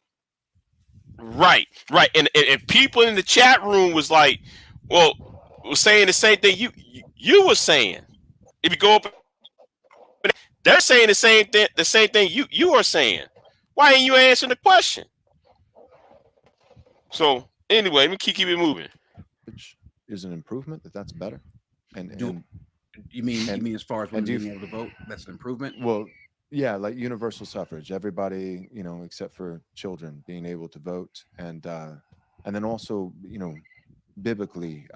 Right. And people in the chat room was like, well, was saying the same thing you were saying. If you go up, they're saying the same thing you are saying. Why ain't you answering the question? So anyway, let me keep it moving. Which is an improvement, that's better. Do And you mean and as far as and women do you being able to vote? That's an improvement. well, yeah, like universal suffrage, everybody, except for children being able to vote, and then also, biblically,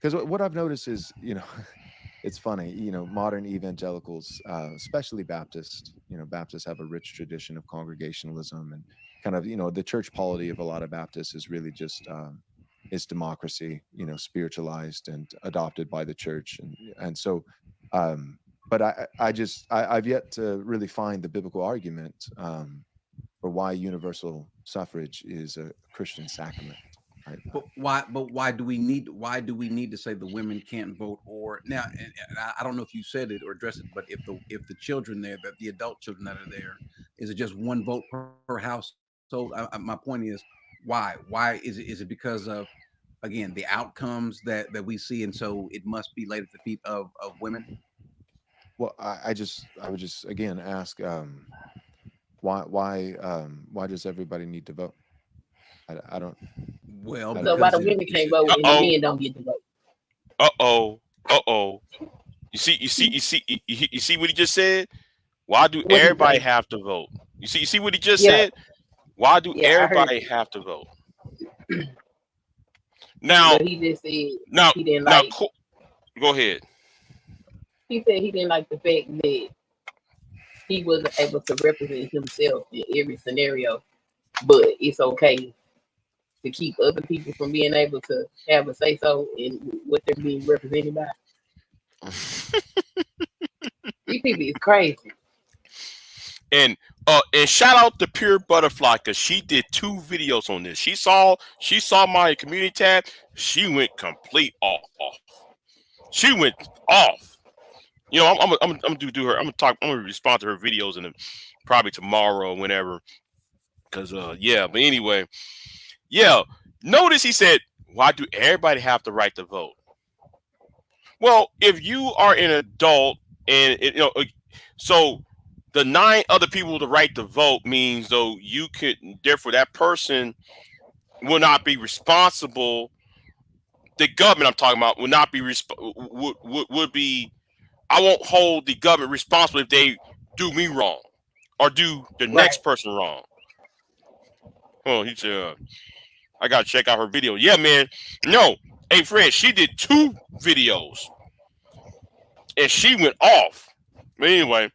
because what I've noticed is, it's funny, modern evangelicals, especially Baptists, Baptists have a rich tradition of congregationalism, and kind of, the church polity of a lot of Baptists is really just is democracy, spiritualized and adopted by the church, and so. But I've yet to really find the biblical argument for why universal suffrage is a Christian sacrament. Right? But why do we need to say the women can't vote? Or now, and I don't know if you said it or addressed it, but if the children there, the adult children that are there, is it just one vote per household? My point is, why is it because of, again, the outcomes that we see, and so it must be laid at the feet of women? Well, I would just again ask, why does everybody need to vote? I don't. Well, So why because the women can't vote and Uh-oh. the men don't get to vote? Uh-oh. You see what he just said? Why do What he everybody say? have to vote? You see what he just Yeah. said? Why do Yeah, I heard everybody it. have to vote? Now, But he just said now, he didn't now, like. go ahead. He said he didn't like the fact that he wasn't able to represent himself in every scenario. But it's okay to keep other people from being able to have a say so in what they're being represented by. These people is crazy. And shout out to Pure Butterfly, because she did 2 videos on this. She saw my community tab. She went complete off. She went off. I'm gonna do her. I'm gonna respond to her videos and probably tomorrow or whenever. Cause yeah. But anyway, yeah. Notice he said, "Why do everybody have the right to vote?" Well, if you are an adult and so the 9 other people with the right to vote means though you could, therefore that person will not be responsible. The government I'm talking about will not be would be. I won't hold the government responsible if they do me wrong or do the Right. next person wrong. Oh, he said, I gotta check out her video. Yeah, man. No, hey Fred, she did 2 videos and she went off. But anyway,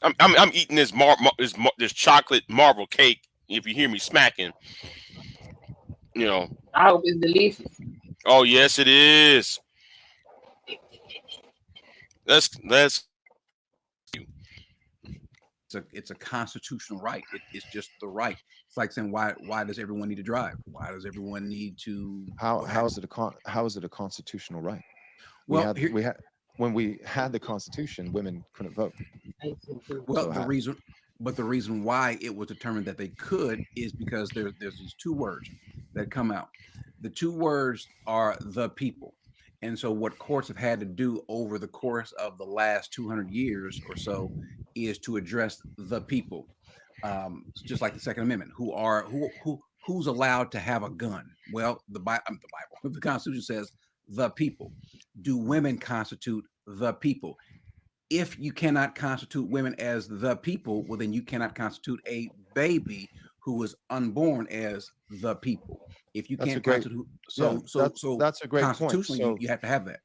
I'm eating this chocolate marble cake. If you hear me smacking, I hope it's delicious. Oh yes, it is. Let's. It's a constitutional right. It's just the right. It's like saying, why does everyone need to drive? Why does everyone need to? How is it a constitutional right? Well, when we had the Constitution, women couldn't vote. Well, So the reason why it was determined that they could is because there's these 2 words that come out. The 2 words are the people. And so what courts have had to do over the course of the last 200 years or so is to address the people. Just like the Second Amendment, who's allowed to have a gun? Well, the Bible, the Constitution says the people. Do women constitute the people? If you cannot constitute women as the people, well, then you cannot constitute a baby who was unborn as the people. If you can't constitute, that's a great constitutionally, point. So you have to have that.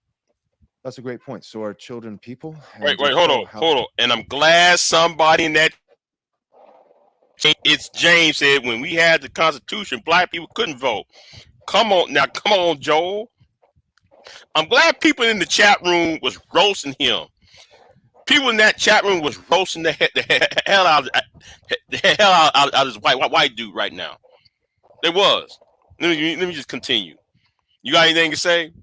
That's a great point. So are children people? Wait, hold on. And I'm glad somebody in that. It's James said when we had the Constitution, black people couldn't vote. Come on, Joel. I'm glad people in the chat room was roasting him. People in that chat room was roasting the hell out of this white dude right now. They was. Let me just continue. You got anything to say,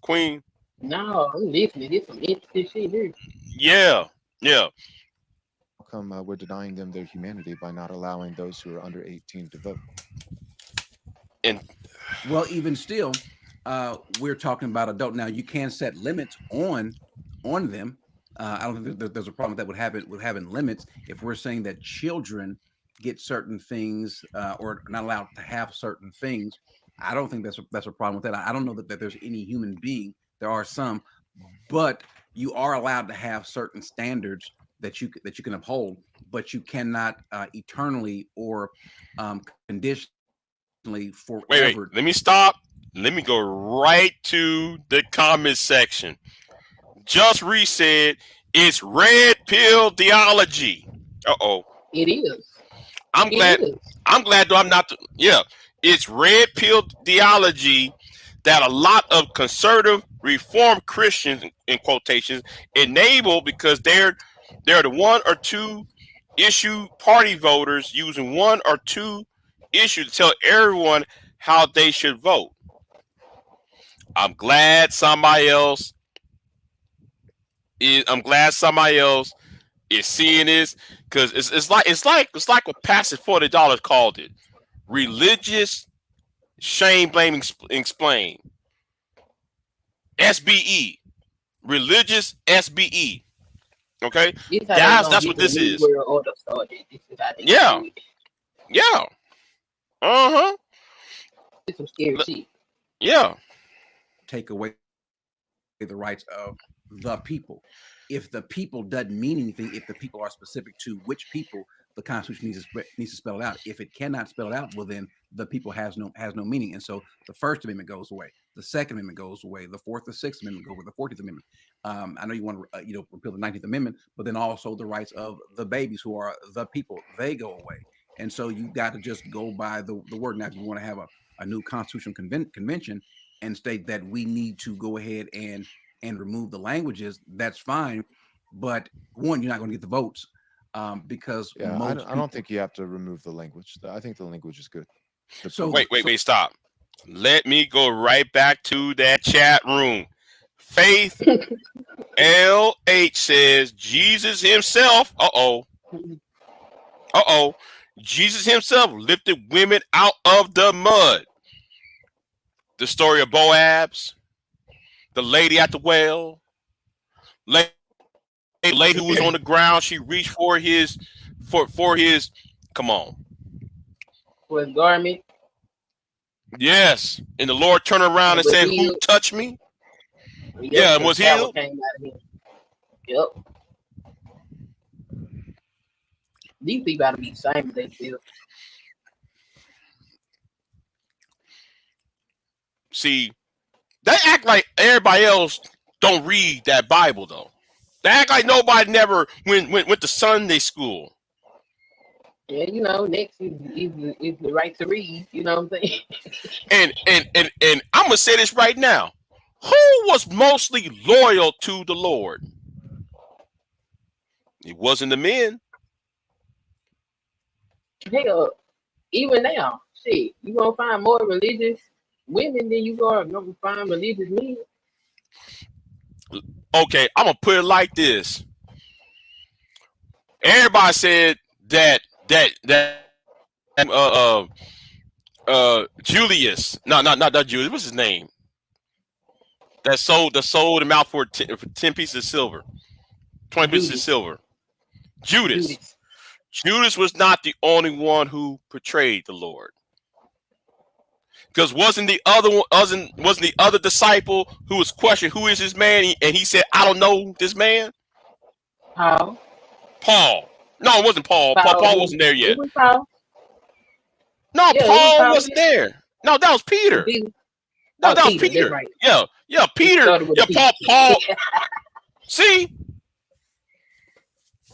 Queen? No, I'm listening. There's some interesting shit here. Yeah. How come we're denying them their humanity by not allowing those who are under 18 to vote? And well, even still, we're talking about adult. Now you can set limits on them. I don't think there's a problem with that with having limits. If we're saying that children get certain things or not allowed to have certain things, I don't think that's a problem with that. I don't know that there's any human being. There are some, but you are allowed to have certain standards that you can uphold, but you cannot eternally or conditionally forever. Wait, let me stop. Let me go right to the comment section. Just Reese said it's red pill theology. It is. I'm glad though I'm not. Yeah, It's red pill theology that a lot of conservative reformed Christians, in quotations, enable because they're the one or two issue party voters using one or two issues to tell everyone how they should vote. I'm glad somebody else is seeing this, because it's like what Pastor $40 called it: religious shame, blaming, explain. SBE, religious SBE. Okay, This how they gonna that's get what the this new is. world order started. This is how they Yeah, do it. yeah, uh-huh, It's some scary shit. yeah. Take away the rights of the people. If the people doesn't mean anything, if the people are specific to which people, the Constitution needs to spell it out. If it cannot spell it out, well, then the people has no meaning. And so the First Amendment goes away, the Second Amendment goes away, the Fourth, the Sixth Amendment go away, the 14th Amendment. I know you want to repeal the 19th Amendment, but then also the rights of the babies who are the people, they go away. And so you got to just go by the word. Now, if you want to have a new constitutional convention and state that we need to go ahead and remove the languages, that's fine. But one, you're not going to get the votes because Yeah, I don't think you have to remove the language. I think the language is good. So Wait, stop. Let me go right back to that chat room. Faith LH says Jesus himself. Jesus himself lifted women out of the mud. The story of Boaz, the lady at the well, lady who was on the ground. She reached for his come on. For his garment. Yes. And the Lord turned around and said, healed. "Who touched me?" Yep, yeah, and was healed. Came out of him. Yep. These people gotta be the same as they feel. See, they act like everybody else don't read that Bible though. They act like nobody never went to Sunday school. Yeah, next is the right to read. You know what I'm saying? and I'm gonna say this right now. Who was mostly loyal to the Lord? It wasn't the men. Hell, even now, shit, you gonna find more religious women than you gonna find religious men. Okay, I'm gonna put it like this. Everybody said that Julius, not Julius. What's his name? That sold him out for 10 pieces of silver, 20 pieces of silver. Judas was not the only one who betrayed the Lord. Because wasn't the other disciple who was questioned, who is this man? And he said, I don't know this man. Paul. No, it wasn't Paul. Paul wasn't there yet. It was Paul. No, yeah, Paul wasn't there. No, that was Peter. No, that was Peter. Right. Yeah, Peter. Yeah, Paul. See?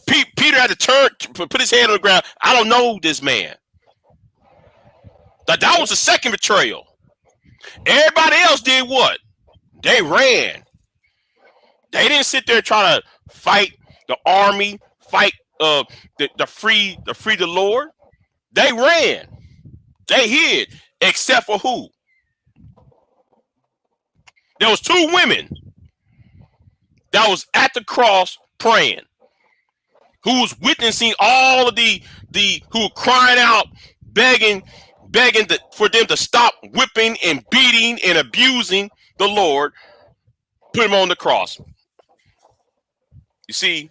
Peter had to put his hand on the ground. I don't know this man. That was the second betrayal. Everybody else did what? They ran. They didn't sit there trying to fight the army, fight the free the Lord. They ran. They hid, except for who? There was two women that was at the cross praying, who was witnessing all of the who were crying out, begging for them to stop whipping and beating and abusing the Lord, put him on the cross. You see,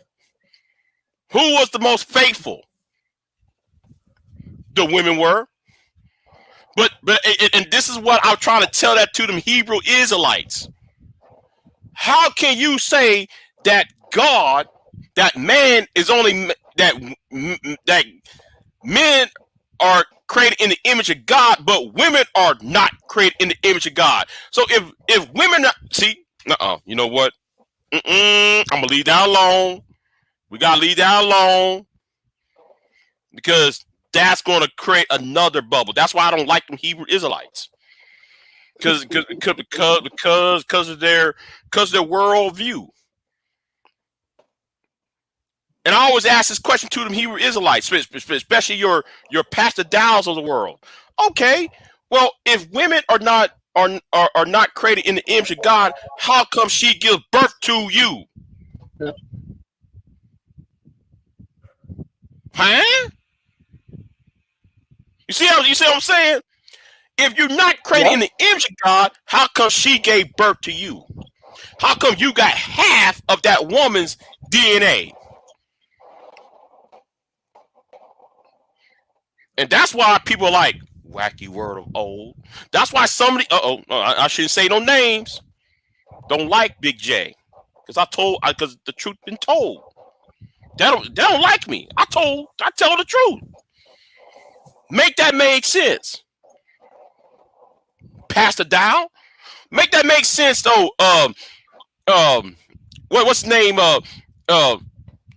who was the most faithful? The women were. But and this is what I'm trying to tell that to them Hebrew Israelites. How can you say that God, that man is only that men are created in the image of God, but women are not created in the image of God? So if women are, you know what? I'm gonna leave that alone. We gotta leave that alone because that's going to create another bubble. That's why I don't like them Hebrew Israelites, because of their worldview. And I always ask this question to them Hebrew Israelites, especially your Pastor Dows of the world. Okay, well, if women are not created in the image of God, how come she gives birth to you? Huh? You see what I'm saying? If you're not created in the image of God, how come she gave birth to you? How come you got half of that woman's DNA? And that's why people are like, wacky word of old. That's why somebody, I shouldn't say no names, don't like Big J. Because the truth been told. They don't like me. I tell the truth. Make that make sense. Pastor Dow. Make that make sense though. What's the name?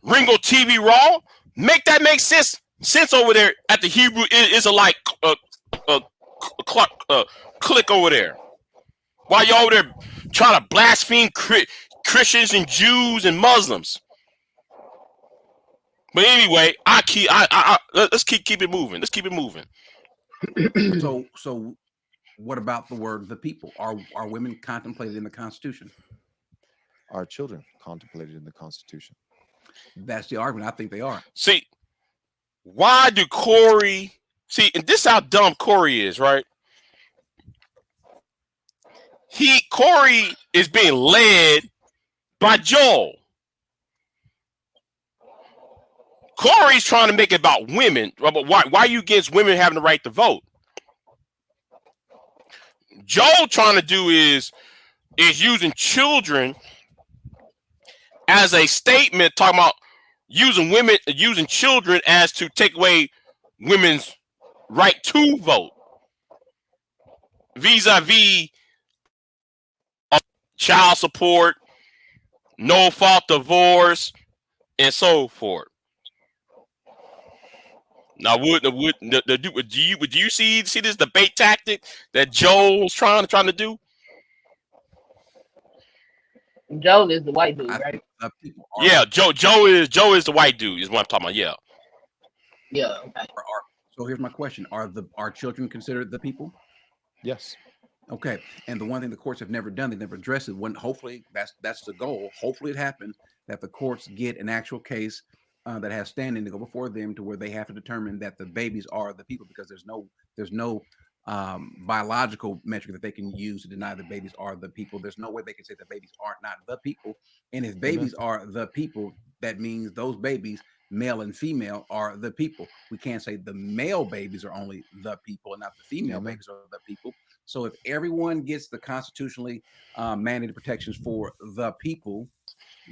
Ringo TV Raw. Make that make sense over there at the Hebrew Israelite click over there. While y'all over there trying to blaspheme Christians and Jews and Muslims. But anyway, let's keep it moving. Let's keep it moving. So what about the word "the people"? Are women contemplated in the Constitution? Are children contemplated in the Constitution? That's the argument. I think they are. See, why do Corey? See, and this is how dumb Corey is, right? Corey is being led by Joel. Corey's trying to make it about women. But why are you against women having the right to vote? Joel trying to do is using children as a statement, talking about using children as to take away women's right to vote, vis-a-vis child support, no fault divorce, and so forth. Now, do you see this debate tactic that Joel's trying to do? Joel is the white dude, right? Yeah, Joe is the white dude. Is what I'm talking about. Yeah. Yeah. Okay. So here's my question: Are children considered the people? Yes. Okay. And the one thing the courts have never done, they never addressed it. When hopefully that's the goal. Hopefully it happens that the courts get an actual case that has standing to go before them to where they have to determine that the babies are the people, because there's no biological metric that they can use to deny the babies are the people. There's no way they can say the babies are not the people. And if babies are the people, that means those babies, male and female, are the people. We can't say the male babies are only the people and not the female babies are the people. So if everyone gets the constitutionally mandated protections for the people,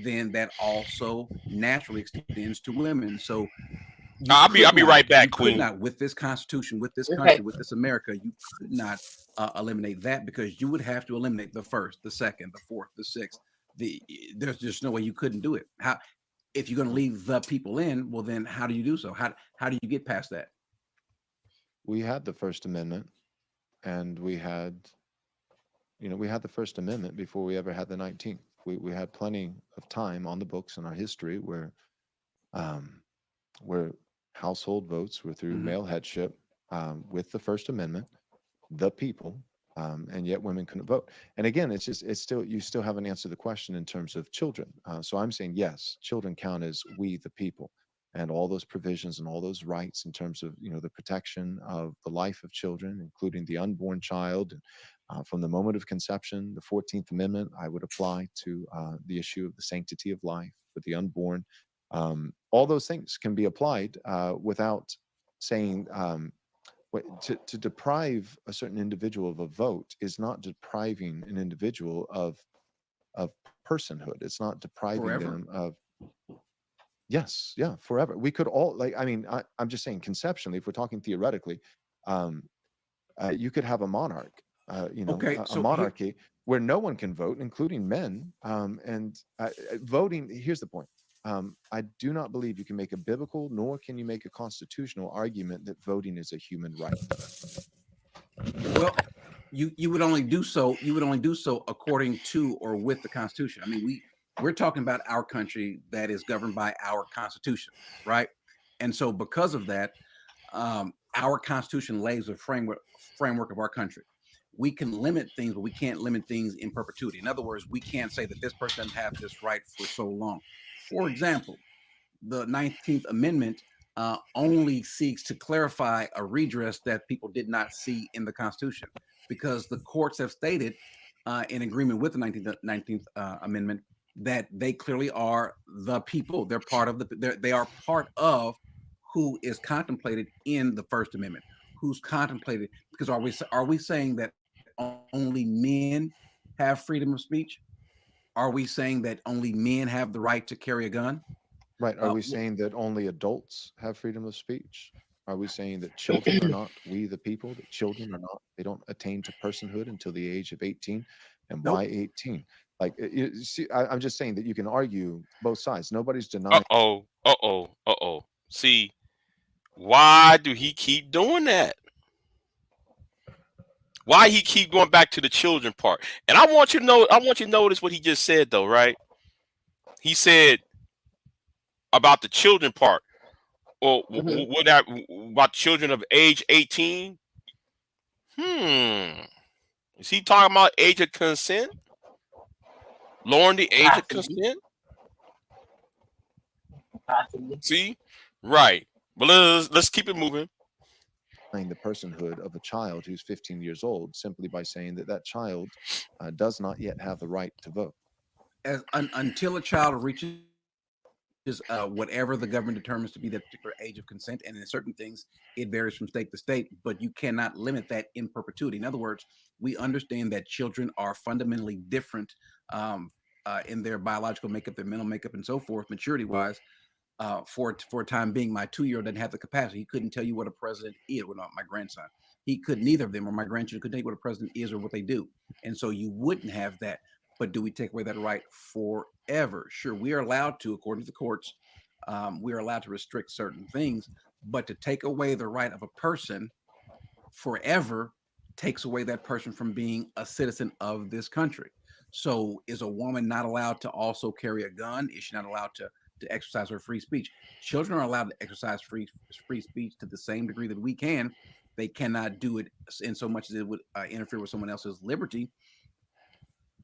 then that also naturally extends to women. So I'll be right back, Queen. Not with this Constitution, with this country, with this America, you could not eliminate that, because you would have to eliminate the first, the second, the fourth, the sixth. There's just no way you couldn't do it. How, if you're going to leave the people in, well, then how do you do so? How do you get past that? We had the First Amendment, and we had the First Amendment before we ever had the 19th. We had plenty of time on the books in our history where household votes were through male headship with the First Amendment, the people, and yet women couldn't vote. And again, you still haven't answered the question in terms of children. So I'm saying, yes, children count as we the people, and all those provisions and all those rights in terms of the protection of the life of children, including the unborn child. And from the moment of conception, the 14th Amendment, I would apply to the issue of the sanctity of life for the unborn. All those things can be applied without saying to deprive a certain individual of a vote is not depriving an individual of personhood. It's not depriving them of. Yes, yeah, forever. We could all I'm just saying conceptually, if we're talking theoretically, you could have a monarch, a monarchy where no one can vote, including men. And voting. Here's the point: I do not believe you can make a biblical, nor can you make a constitutional argument that voting is a human right. Well, you would only do so. You would only do so according to or with the Constitution. I mean, we're talking about our country that is governed by our Constitution, right? And so, because of that, our Constitution lays a framework of our country. We can limit things, but we can't limit things in perpetuity. In other words, we can't say that this person doesn't have this right for so long. For example, the 19th Amendment only seeks to clarify a redress that people did not see in the Constitution, because the courts have stated, in agreement with the 19th Amendment, that they clearly are the people. They're part of they are part of who is contemplated in the First Amendment. Who's contemplated? Because are we saying that only men have freedom of speech? Are we saying that only men have the right to carry a gun? Right. Are we saying that only adults have freedom of speech? Are we saying that children are not we the people, that children are not, they don't attain to personhood until the age of 18? And why Nope. 18? Like, see, I'm just saying that you can argue both sides. Nobody's Uh denying. oh. Uh oh. Uh oh. See, why do he keep doing that? Why he keep going back to the children part? And I want you to know. I want you to notice what he just said, though, right? He said about the children part, or Mhm. what that about children of age 18? Is he talking about age of consent? Lowering the age of Possibly. consent? Possibly. See, right. But let's keep it moving. The personhood of a child who's 15 years old simply by saying that that child does not yet have the right to vote. Until a child reaches whatever the government determines to be that particular age of consent, and in certain things it varies from state to state, but you cannot limit that in perpetuity. In other words, we understand that children are fundamentally different in their biological makeup, their mental makeup, and so forth, maturity wise. For a time being, my 2-year-old didn't have the capacity. He couldn't tell you what a president is. Well, not my grandson. He could, neither of them or my grandchildren could tell you what a president is or what they do. And so you wouldn't have that. But do we take away that right forever? Sure, we are allowed to, according to the courts, we are allowed to restrict certain things. But to take away the right of a person forever takes away that person from being a citizen of this country. So is a woman not allowed to also carry a gun? Is she not allowed to exercise her free speech? Children are allowed to exercise free speech to the same degree that we can. They cannot do it in so much as it would interfere with someone else's liberty.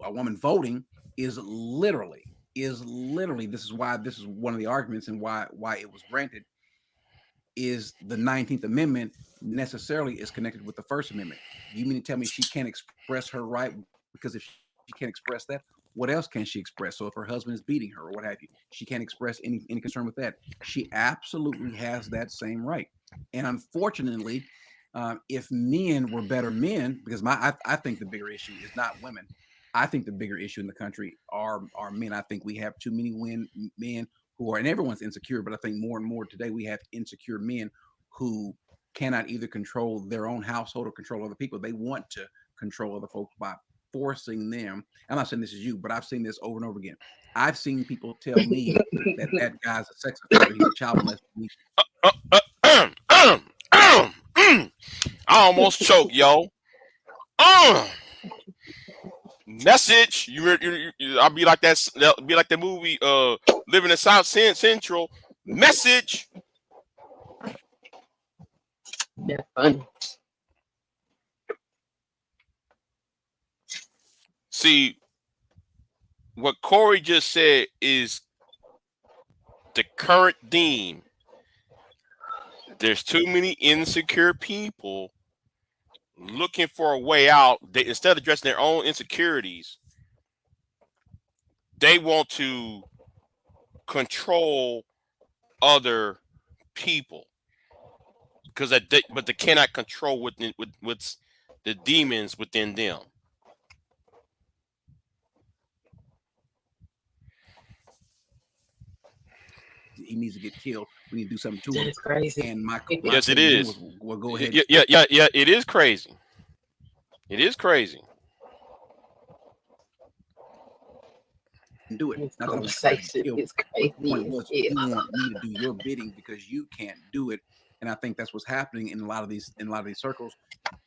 A woman voting is literally this is why this is one of the arguments and why it was granted, is the 19th Amendment necessarily is connected with the First Amendment. You mean to tell me she can't express her right? Because if she can't express that, what else can she express? So if her husband is beating her or what have you, she can't express any concern with that. She absolutely has that same right. And unfortunately, if men were better men, because I think the bigger issue is not women. I think the bigger issue in the country are men. I think we have too many men who are, and everyone's insecure, but I think more and more today we have insecure men who cannot either control their own household or control other people. They want to control other folks by forcing them. I'm not saying this is you, but I've seen this over and over again. I've seen people tell me that that guy's a sex offender, he's a child molester. I almost choked, yo. Message. I'll be like that. Be like the movie. Living in South Central. Message. That's funny. See, what Corey just said is the current theme. There's too many insecure people looking for a way out. Instead of addressing their own insecurities, they want to control other people because but they cannot control what's the demons within them. He needs to get killed. We need to do something to him. That's crazy. And my Yes, it is. Well, go ahead. Yeah. It is crazy. It is crazy. do it. This Not that I want anybody to conversation kill, is but the crazy point as was, hell. you want me to do your bidding because you can't do it. And I think that's what's happening in a lot of these circles.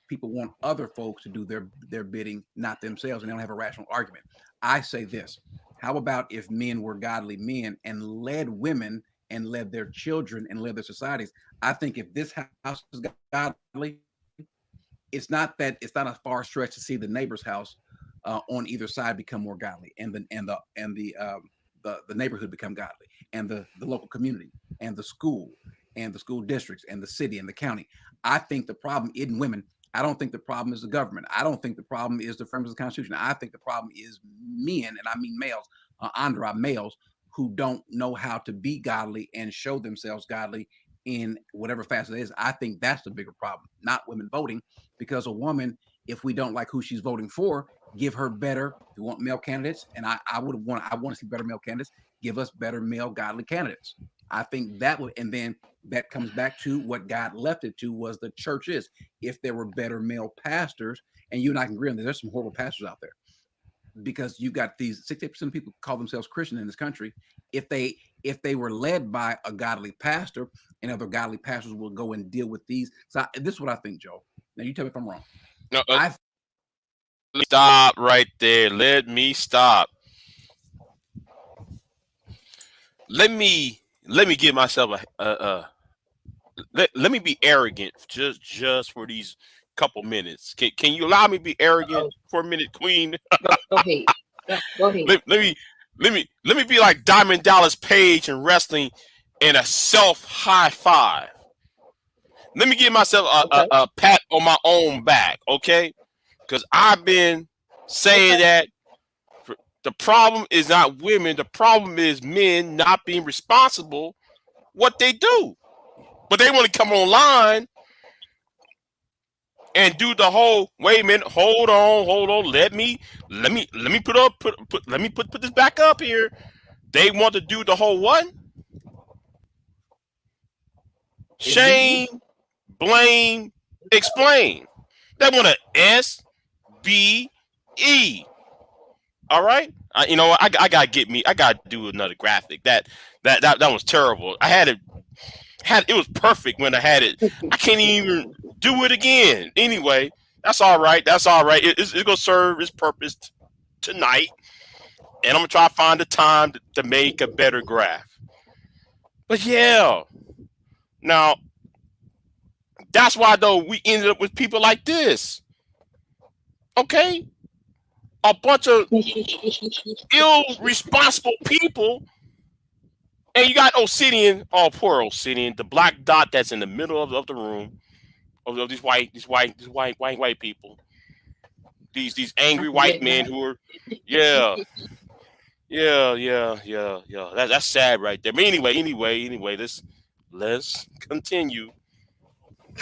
People want other folks to do their bidding, not themselves, and they don't have a rational argument. I say this: how about if men were godly men and led women and led their children and led their societies? I think if this house is godly, it's not a far stretch to see the neighbor's house on either side become more godly, and the neighborhood become godly, and the local community, and the school districts, and the city and the county. I think the problem isn't women. I don't think the problem is the government. I don't think the problem is the framers of the Constitution. I think the problem is men, and I mean males, andra males, who don't know how to be godly and show themselves godly in whatever facet it is. I think that's the bigger problem, not women voting, because a woman, if we don't like who she's voting for, give her better. If you want male candidates, and I want to see better male candidates, give us better male godly candidates. I think that would, and then that comes back to what God left it to was the churches. If there were better male pastors, and you and I can agree on that, there's some horrible pastors out there, because you got these 60% of people call themselves Christian in this country. If they were led by a godly pastor, and other godly pastors will go and deal with these. So this is what I think, Joe. Now you tell me if I'm wrong. No, I stop right there. Let me stop. Let me give myself let me be arrogant just for these couple minutes. Can you allow me to be arrogant Oh, for a minute, Queen? go ahead. Go ahead. Let me be like Diamond Dallas Page in wrestling and a self high five. Let me give myself Okay. a pat on my own back, okay? Because I've been saying Okay. that the problem is not women. The problem is men not being responsible what they do. But they want to come online and do the whole wait a minute, hold on, let me put this back up here. They want to do the whole what? Admit. Shame, blame, explain. They want to SBE. All right. You know what? I gotta get me. I gotta do another graphic. That was terrible. I had it was perfect when I had it. I can't even do it again. Anyway, that's all right. That's all right. It's gonna serve its purpose tonight, and I'm gonna try to find the time to make a better graph. But yeah, now that's why though we ended up with people like this. Okay, a bunch of irresponsible people. And you got Obsidian, oh poor Obsidian, the black dot that's in the middle of the room of these white people, these angry white Red men dot. who are, yeah, yeah. That's sad right there. But anyway, let's continue.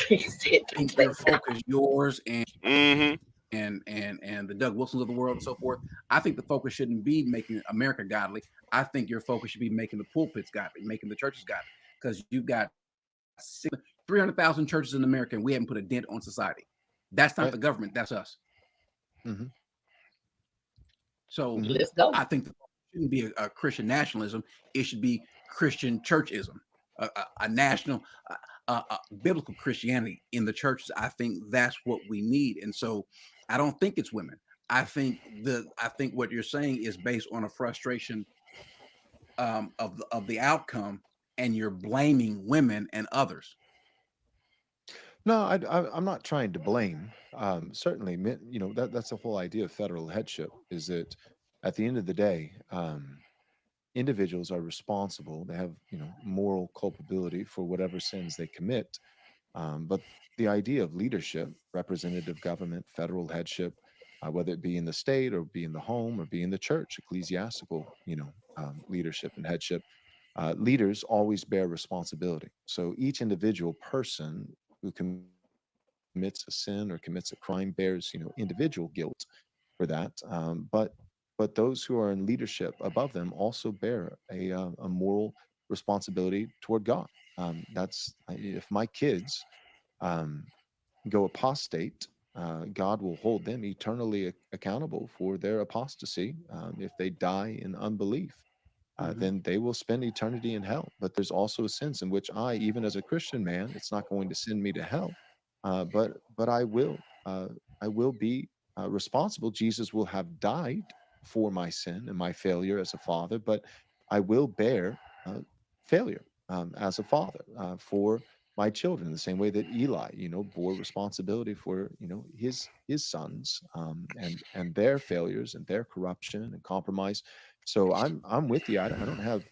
He said the think black your dot. focus, yours Mm-hmm. and the Doug Wilsons of the world and so forth. I think the focus shouldn't be making America godly. I think your focus should be making the pulpits godly, making the churches godly, because you've got 300,000 churches in America, and we haven't put a dent on society. That's not Right. the government. That's us. Hmm. So Hmm. Let's go. I think the shouldn't be a Christian nationalism. It should be Christian churchism, a national, biblical Christianity in the churches. I think that's what we need. And so I don't think it's women. I think what you're saying is based on a frustration of the outcome, and you're blaming women and others. No, I'm not trying to blame. Certainly, that's the whole idea of federal headship. Is that at the end of the day, individuals are responsible. They have moral culpability for whatever sins they commit. But the idea of leadership, representative government, federal headship, whether it be in the state or be in the home or be in the church, ecclesiastical, leadership and headship, leaders always bear responsibility. So each individual person who commits a sin or commits a crime bears, individual guilt for that. But those who are in leadership above them also bear a moral responsibility toward God. That's if my kids um, go apostate, God will hold them eternally accountable for their apostasy. If they die in unbelief, then they will spend eternity in hell. But there's also a sense in which I, even as a Christian man, it's not going to send me to hell, but I will be responsible. Jesus will have died for my sin and my failure as a father, but I will bear failure as a father for my children, the same way that Eli, bore responsibility for, his sons and their failures and their corruption and compromise. So I'm with you. I don't have.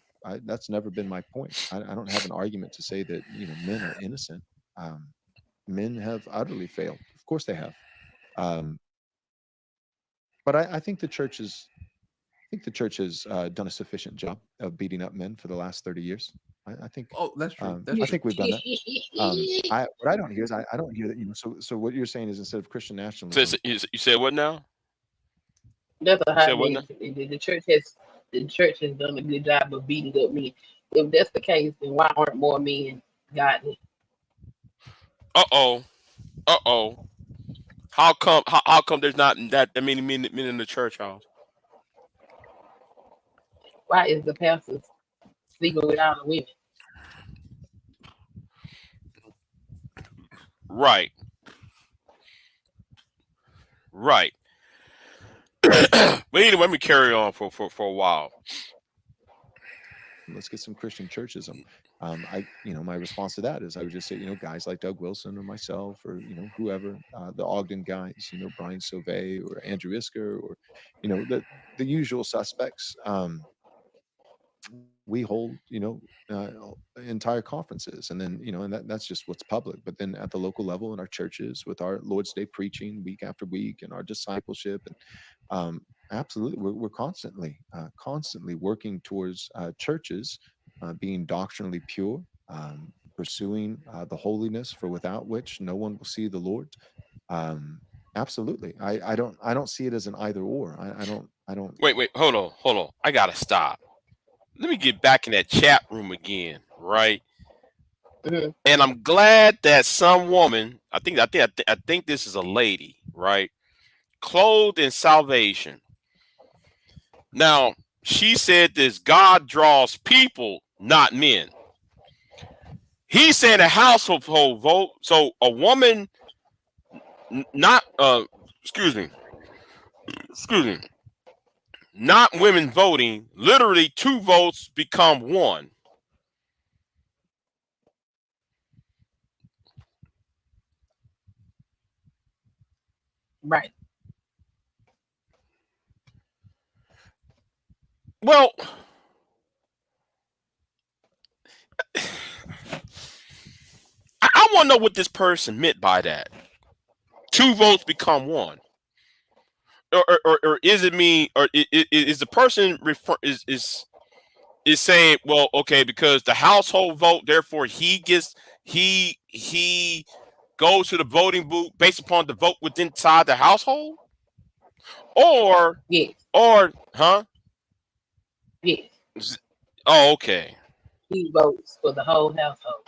That's never been my point. I don't have an argument to say that men are innocent. Um, Men have utterly failed. Of course they have. Um, but I think the church has done a sufficient job of beating up men for the last 30 years. I think Oh, that's true. That's I true. think we've done that. What I don't hear is I don't hear that. So what you're saying is instead of Christian So nationalism, you said what now? That's a You said hot what now? mess. The church has done a good job of beating up men. If that's the case, then why aren't more men godly? Uh-oh. Uh-oh. How come there's not that many men in the church house? Why is the pastor sleeping with all the women? Right. Right. But anyway, let me carry on for a while. let's get some Christian churchism. My response to that is I would just say, guys like Doug Wilson or myself or, whoever, the Ogden guys, Brian Sauvé or Andrew Isker or, the usual suspects. We hold, entire conferences, and then, and that's just what's public. But then at the local level in our churches with our Lord's Day preaching week after week and our discipleship, and absolutely, we're constantly working towards churches being doctrinally pure, pursuing the holiness for without which no one will see the Lord. Absolutely, I don't see it as an either or. I don't. Wait, hold on. I gotta stop. Let me get back in that chat room again, right? Mhm. And I'm glad that some woman, I think this is a lady, right? Clothed in salvation. Now, she said this: God draws people, not men. He said a household vote. So a woman, not excuse me, not women voting. Literally, two votes become one. Right. Well, I want to know what this person meant by that. Two votes become one, or is it me, or is the person is saying, well, okay, because the household vote, therefore he goes to the voting booth based upon the vote within inside the household, or Yes. huh? Yes. Oh, okay. He votes for the whole household.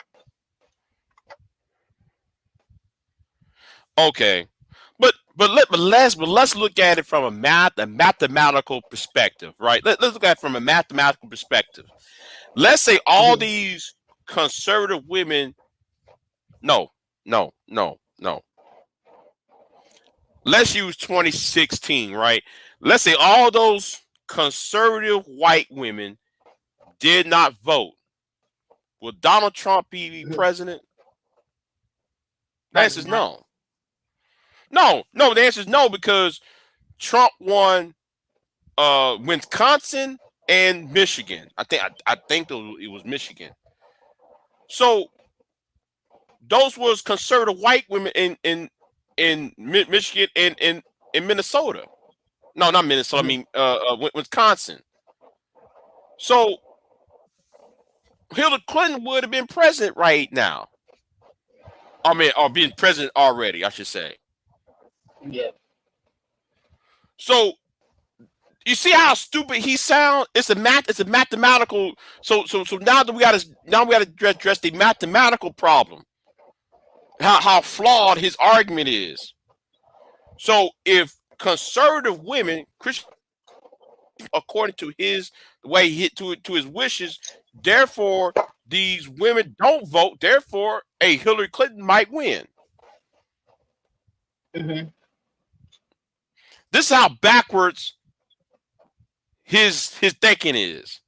Okay, but let's look at it from a mathematical perspective, right? Let's look at it from a mathematical perspective. Let's say all Mhm. these conservative women. No, no, no, no. Let's use 2016, right? Let's say all those conservative white women did not vote. Will Donald Trump be Mhm. president? The answer Probably is not. no. No. The answer is no because Trump won Wisconsin and Michigan. I think it was Michigan. So those was conservative white women in Michigan and in Minnesota. No, not Minnesota. I Mhm. mean Wisconsin. So Hillary Clinton would have been president right now. I mean, or being president already, I should say. Yeah. So you see how stupid he sounds? It's a mathematical. So now we gotta address the mathematical problem. How flawed his argument is. So if conservative women, Christian, according to his the way he hit to his wishes, therefore these women don't vote. Therefore, a Hillary Clinton might win. Mm-hmm. This is how backwards his thinking is.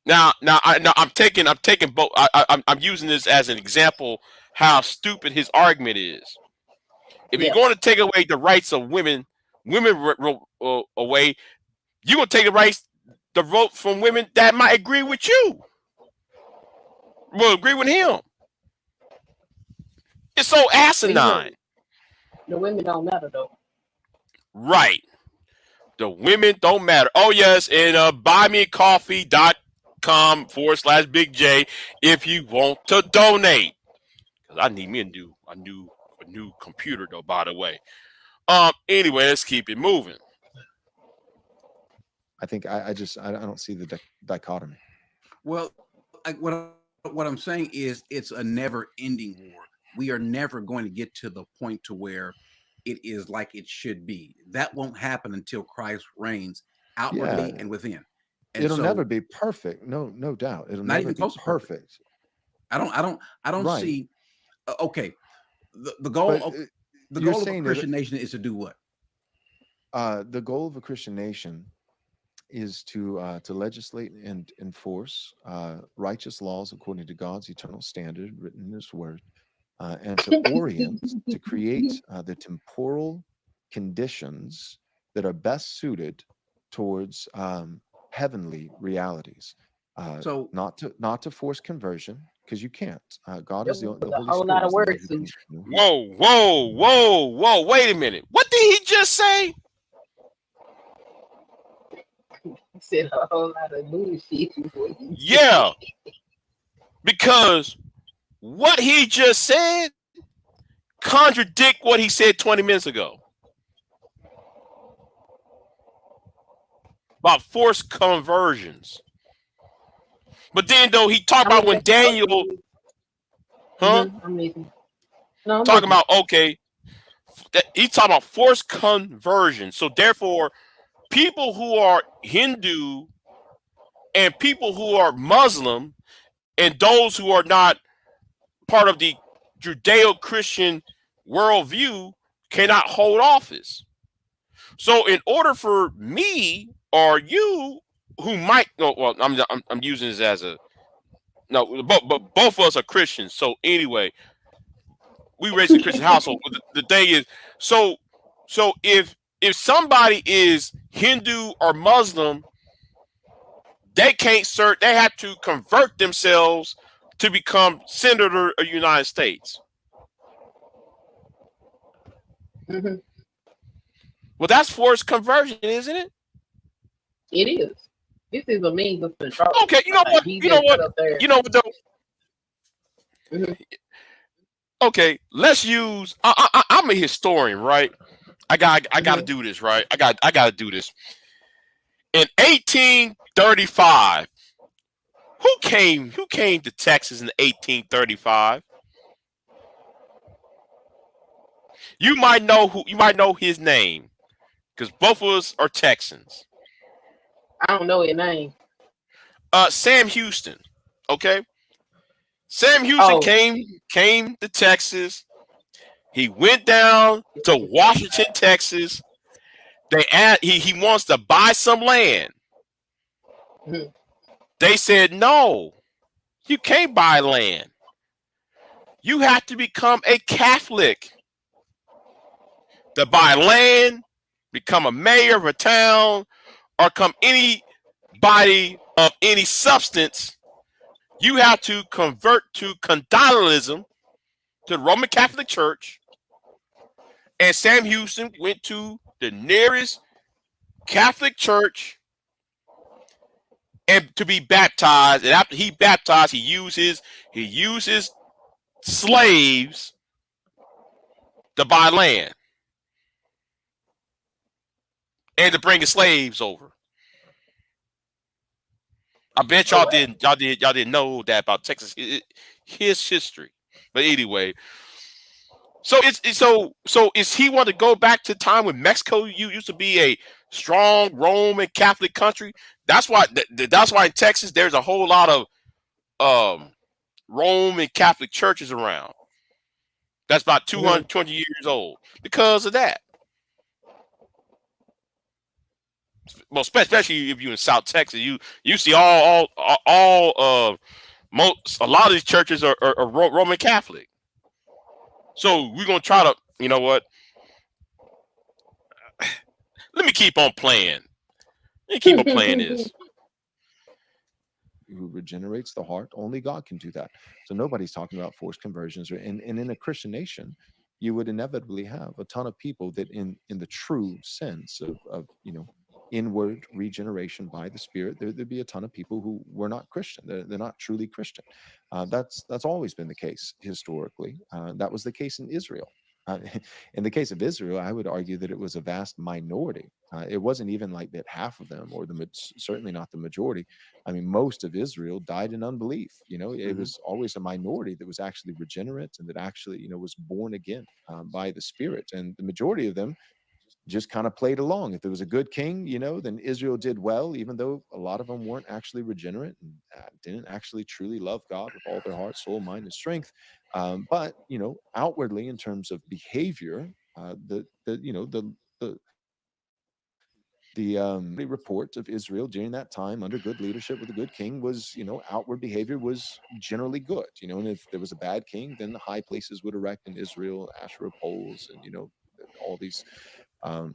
Now I'm taking both. I'm using this as an example how stupid his argument is. If you're Yeah. going to take away the rights of women away, you're going to take the vote from women that might agree with you. Will agree with him. It's so asinine. The women don't matter though. Right. The women don't matter. Oh yes, and buymeacoffee.com/BigJ if you want to donate. Cause I need me a new computer though, by the way. Anyway, let's keep it moving. I think I don't see the dichotomy. Well, what I'm saying is it's a never-ending war. We are never going to get to the point to where it is like it should be. That won't happen until Christ reigns outwardly and within. And It'll so, never be perfect. No doubt. It'll not never even be close to perfect. perfect. I don't Right. see. Okay, the goal But of the you're goal of a saying that Christian nation is to do what? the goal of a Christian nation is to legislate and enforce righteous laws according to God's eternal standard written in His Word, and to orient, to create the temporal conditions that are best suited towards heavenly realities. So Not to force conversion, because you can't. God That is the was Holy a whole Spirit lot of is the one words. who can. Whoa! Wait a minute. What did he just say? He said a whole lot of bullshit. Yeah, because what he just said contradict what he said 20 minutes ago about forced conversions. But then though he talked about when Daniel, huh? I'm listening. No, I'm Talking listening. about okay, he's talking about forced conversion. So therefore, people who are Hindu and people who are Muslim and those who are not part of the Judeo-Christian worldview cannot hold office. So in order for me or you who might well I'm using this as a no, but both of us are Christians. So anyway, we raised in a Christian household. But the thing is, so if somebody is Hindu or Muslim, they can't serve. They have to convert themselves to become senator of the United States. Mm-hmm. Well, that's forced conversion, isn't it? It is. This is a means of control. Okay, you know Like what? he You know just put what? up there. You know what though? Mhm. Okay, let's use. I'm a historian, right? I got to do this, right? I got to do this. In 1835, who came to Texas in 1835? You might know his name because both of us are Texans. I don't know his name. Sam Houston. Okay, Sam Houston Oh, came to Texas. He went down to Washington, Texas. He wants to buy some land. Mhm. They said no, you can't buy land. You have to become a Catholic to buy land, become a mayor of a town, or become anybody of any substance. You have to convert to Catholicism, to the Roman Catholic Church. And Sam Houston went to the nearest Catholic church and to be baptized. And after he baptized, he uses slaves to buy land and to bring the slaves over. I bet oh what? y'all didn't know that about Texas his history. But anyway, So is he want to go back to time when Mexico used to be a strong Roman Catholic country? That's why that's why in Texas there's a whole lot of Roman Catholic churches around. That's about 220 years old because of that. Well, especially if you're in South Texas, you see most a lot of these churches are Roman Catholic. So we're gonna try to, you know what? Let me keep on playing. Let me keep on playing this. Who regenerates the heart? Only God can do that. So nobody's talking about forced conversions. And in a Christian nation, you would inevitably have a ton of people that, in the true sense of inward regeneration by the Spirit, there'd be a ton of people who were not Christian. They're not truly Christian. That's always been the case historically. That was the case in Israel. In the case of Israel, I would argue that it was a vast minority. It wasn't even like that half of them, or certainly not the majority. I mean, most of Israel died in unbelief. It was always a minority that was actually regenerate and that actually, was born again by the Spirit. And the majority of them just kind of played along. If there was a good king, then Israel did well, even though a lot of them weren't actually regenerate and didn't actually truly love God with all their heart, soul, mind, and strength. But outwardly, in terms of behavior, the report of Israel during that time under good leadership with a good king was, outward behavior was generally good. And if there was a bad king, then the high places would erect in Israel Asherah poles and all these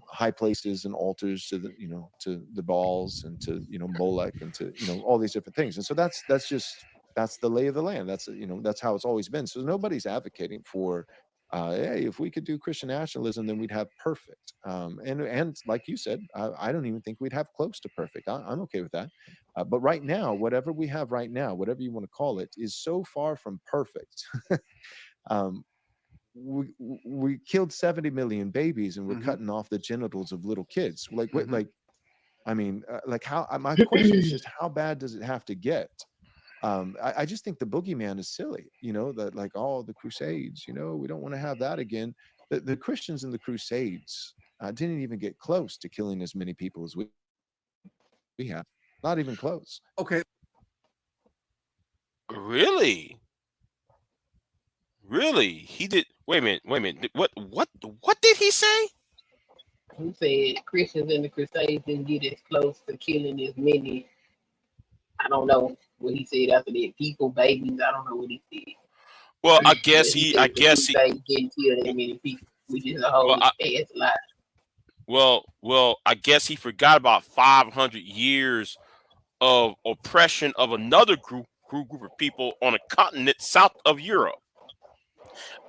high places and altars to the Baals and to Molech and to all these different things. And so that's the lay of the land. That's how it's always been. So nobody's advocating for hey, if we could do Christian nationalism, then we'd have perfect. And like you said, I don't even think we'd have close to perfect. I'm okay with that. But right now, whatever we have right now, whatever you want to call it, is so far from perfect. We killed 70 million babies and we're cutting off the genitals of little kids. I mean, how? My question is just how bad does it have to get? I just think the boogeyman is silly. That the Crusades. We don't want to have that again. The Christians in the Crusades didn't even get close to killing as many people as we have. Not even close. Okay. Really? He did. Wait a minute. What did he say? He said Christians in the Crusades didn't get as close to killing as many. I don't know what he said after that. People, babies. I don't know what he said. Well, I But guess he he. said I the guess he. Crusades didn't kill that many people, which is a whole ass lie. Well, I guess he forgot about 500 years of oppression of another group of people on a continent south of Europe.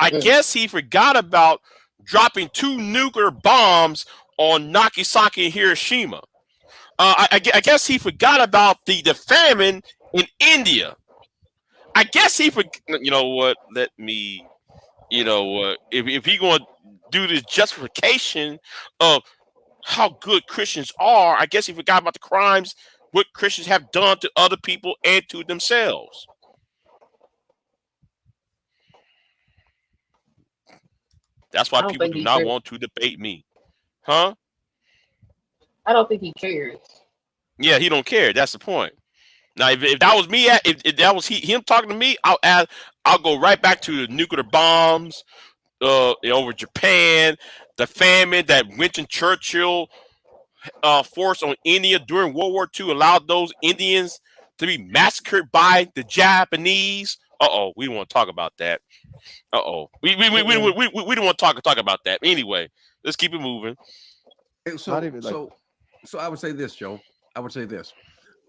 I guess he forgot about dropping 2 nuclear bombs on Nagasaki and Hiroshima. I guess he forgot about the famine in India. I guess he forgot. You know what? Let me. You know what? If he going to do this justification of how good Christians are, I guess he forgot about the crimes what Christians have done to other people and to themselves. That's why I don't people think do he not cares. want to debate me. Huh? I don't think he cares. Yeah, he don't care. That's the point. Now, if that was me, if that was him talking to me, I'll go right back to the nuclear bombs over Japan, the famine that Winston Churchill forced on India during World War II, allowed those Indians to be massacred by the Japanese. We don't want to talk about that. We don't want to talk about that. Anyway, let's keep it moving. So I would say this, Joe. I would say this.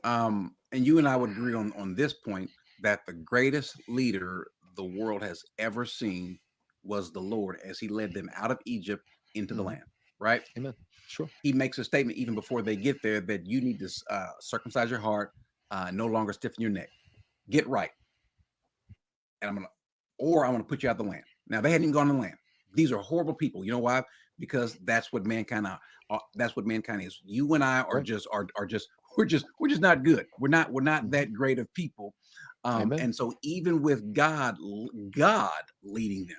And you and I would agree on this point that the greatest leader the world has ever seen was the Lord as he led them out of Egypt into the land, right? Amen. Sure. He makes a statement even before they get there that you need to circumcise your heart, no longer stiffen your neck, get right. And I'm going to put you out the land. Now, they hadn't even gone to the land. These are horrible people. You know why? Because that's what mankind is. You and I are just we're just not good. We're not that great of people. And so even with God leading them,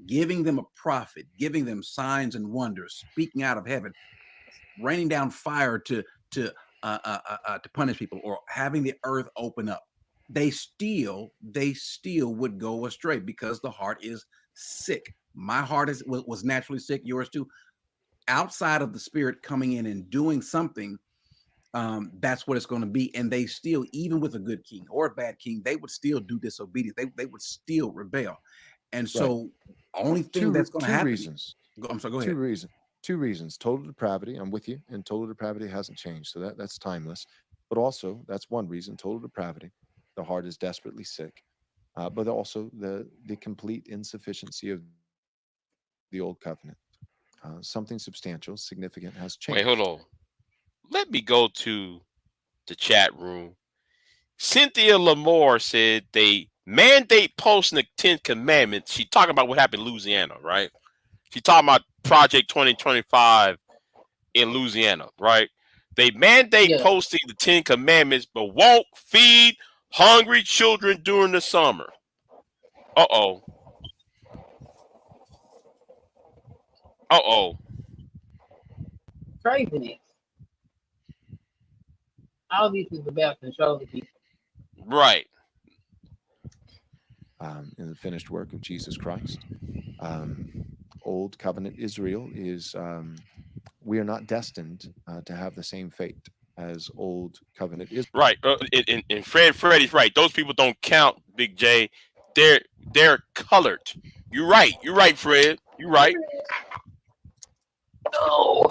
giving them a prophet, giving them signs and wonders, speaking out of heaven, raining down fire to punish people, or having the earth open up, they still would go astray because the heart is sick. My heart was naturally sick, yours too. Outside of the Spirit coming in and doing something, that's what it's going to be. And they still, even with a good king or a bad king, they would still do disobedience. They would still rebel. And so, only thing that's going to happen. Reasons. I'm sorry. Go ahead. Two reasons. Total depravity. I'm with you. And total depravity hasn't changed. So that's timeless. But also, that's one reason. Total depravity. The heart is desperately sick. But also the complete insufficiency of the old covenant. Something substantial, significant has changed. Wait, hold on. Let me go to the chat room. Cynthia Lamore said they mandate posting the 10 Commandments. She talking about what happened in Louisiana, right? She talking about Project 2025 in Louisiana, right? They mandate posting the 10 Commandments, but won't feed hungry children during the summer. Uh-oh. Uh-oh. Craziness. All this is about controlling people. Right. In the finished work of Jesus Christ. Old covenant Israel is, we are not destined to have the same fate as old covenant Israel. Right. And Freddie's right. Those people don't count, Big J. They're colored. You're right. You're right, Fred. You're right. No.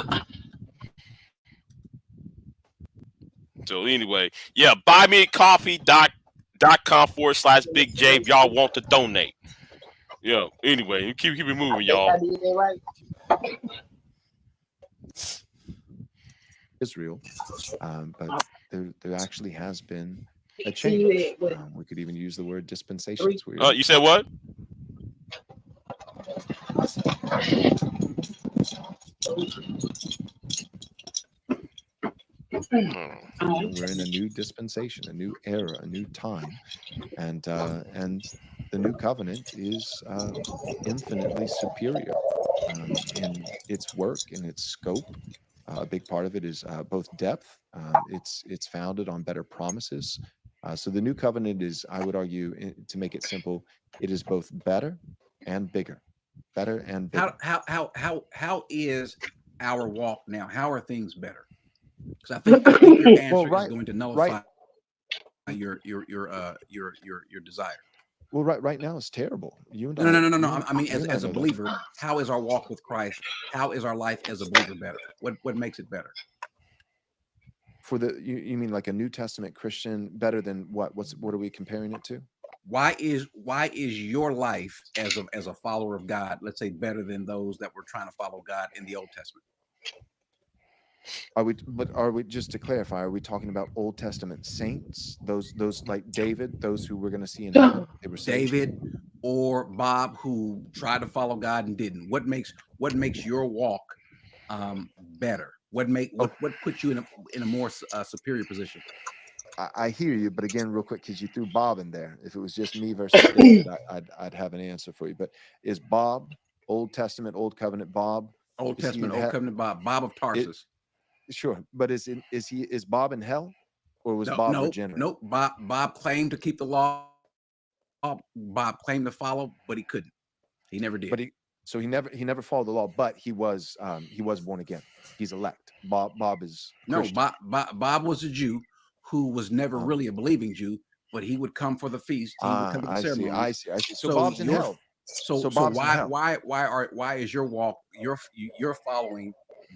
So anyway, yeah, BuymeaCoffee.com/Big J if y'all want to donate. Yeah. Anyway, keep it moving, y'all. I did that right. Israel, but there actually has been a change. We could even use the word dispensations. You said what? We're in a new dispensation, a new era, a new time, and the new covenant is infinitely superior in its work, in its scope. A big part of it is both depth. It's founded on better promises. So the new covenant is, I would argue, to make it simple, it is both better and bigger. Better and bigger. How is our walk now? How are things better? Because I think your answer is going to nullify your desire. Well, right now it's terrible. You and No. I mean, as a believer, how is our walk with Christ? How is our life as a believer better? What makes it better? For the you mean like a New Testament Christian better than what? What are we comparing it to? Why is your life as a follower of God, let's say, better than those that were trying to follow God in the Old Testament? Are we just to clarify? Are we talking about Old Testament saints? Those like David, those who we're going to see in heaven? They were David or Bob, who tried to follow God and didn't. What makes your walk better? What puts you in a more superior position? I hear you, but again, real quick, because you threw Bob in there. If it was just me versus David, I'd have an answer for you. But is Bob Old Testament, Old Covenant Bob? Old Testament, Old Covenant Bob of Tarsus. Sure, but is Bob in hell, or was Bob regenerate? No. Bob claimed to keep the law. Bob claimed to follow, but he couldn't. He never did. But he never followed the law. But he was born again. He's elect. Bob is Christian. No. Bob was a Jew who was never really a believing Jew, but he would come for the feast. He would come to the ceremony. I see. So Bob's in hell. So why is your walk, your following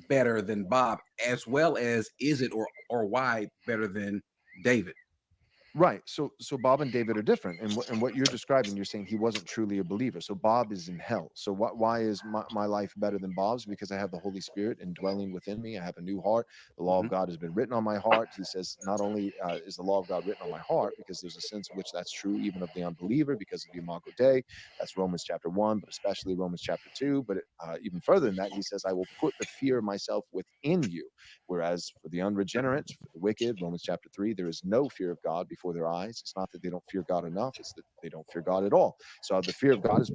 better than Bob, as well as is it or why better than David? Right. So Bob and David are different. And what you're describing, you're saying he wasn't truly a believer. So Bob is in hell. So why is my life better than Bob's? Because I have the Holy Spirit indwelling within me. I have a new heart. The law of God has been written on my heart. He says not only is the law of God written on my heart, because there's a sense in which that's true even of the unbeliever because of the Imago Dei. That's Romans chapter 1, but especially Romans chapter 2. But even further than that, he says, I will put the fear of myself within you. Whereas for the unregenerate, for the wicked, Romans chapter 3, there is no fear of God before their eyes. It's not that they don't fear God enough, it's that they don't fear God at all. So the fear of God is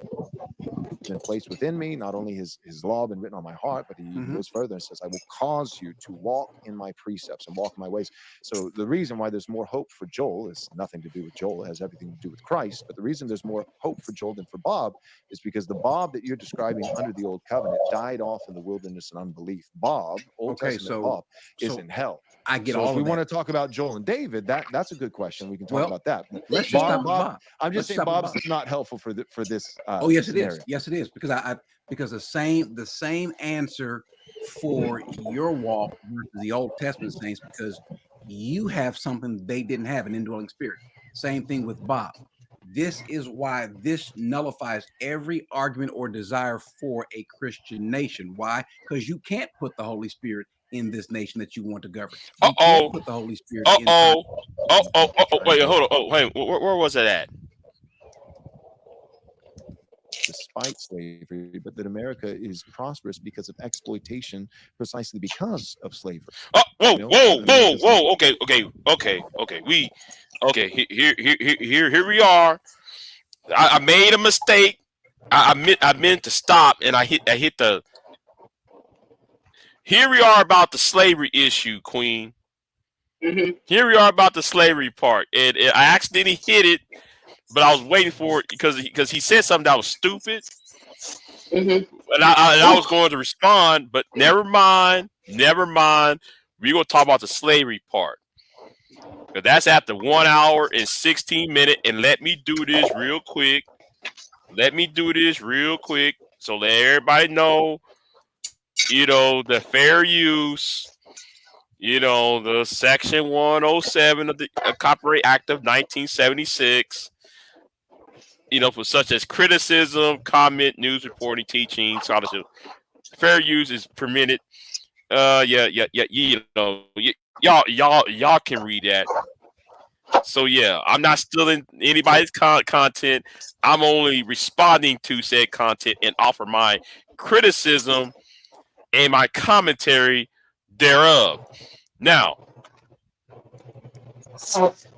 been placed within me. Not only his law been written on my heart, but he even goes further and says, I will cause you to walk in my precepts and walk in my ways. So the reason why there's more hope for Joel is nothing to do with Joel. It has everything to do with Christ. But the reason there's more hope for Joel than for Bob is because the Bob that you're describing under the old covenant died off in the wilderness and unbelief. Bob, Old Testament Bob, is in hell. I get so all if we of want that. to talk about Joel and David, that's a good question. We can talk Well, about that. let's just stop with Bob. Bob. I'm just Let's saying stop with Bob's Bob. not helpful for this. Oh, yes, scenario. it is. Yes, it is. Because the same answer for your walk versus the Old Testament saints, because you have something they didn't have, an indwelling spirit. Same thing with Bob. This is why this nullifies every argument or desire for a Christian nation. Why? Because you can't put the Holy Spirit in this nation that you want to govern. You can't put the Holy Spirit inside. Wait, hold on. Oh, wait, where was it at? Despite slavery, but that America is prosperous because of exploitation, precisely because of slavery. Whoa. Okay. Here we are. I made a mistake. I meant to stop, and I hit the. Here we are about the slavery issue, Queen. Here we are about the slavery part, and I accidentally hit it, but I was waiting for it because he said something that was stupid, and I was going to respond, but never mind. We're gonna talk about the slavery part. But that's after 1 hour and 16 minutes, and let me do this real quick. So let everybody know, the fair use, the Section 107 of the Copyright Act of 1976, for such as criticism, comment, news reporting, teaching, scholarship. Fair use is permitted. Y'all can read that. So yeah, I'm not stealing anybody's content. I'm only responding to said content and offer my criticism and my commentary thereof. Now,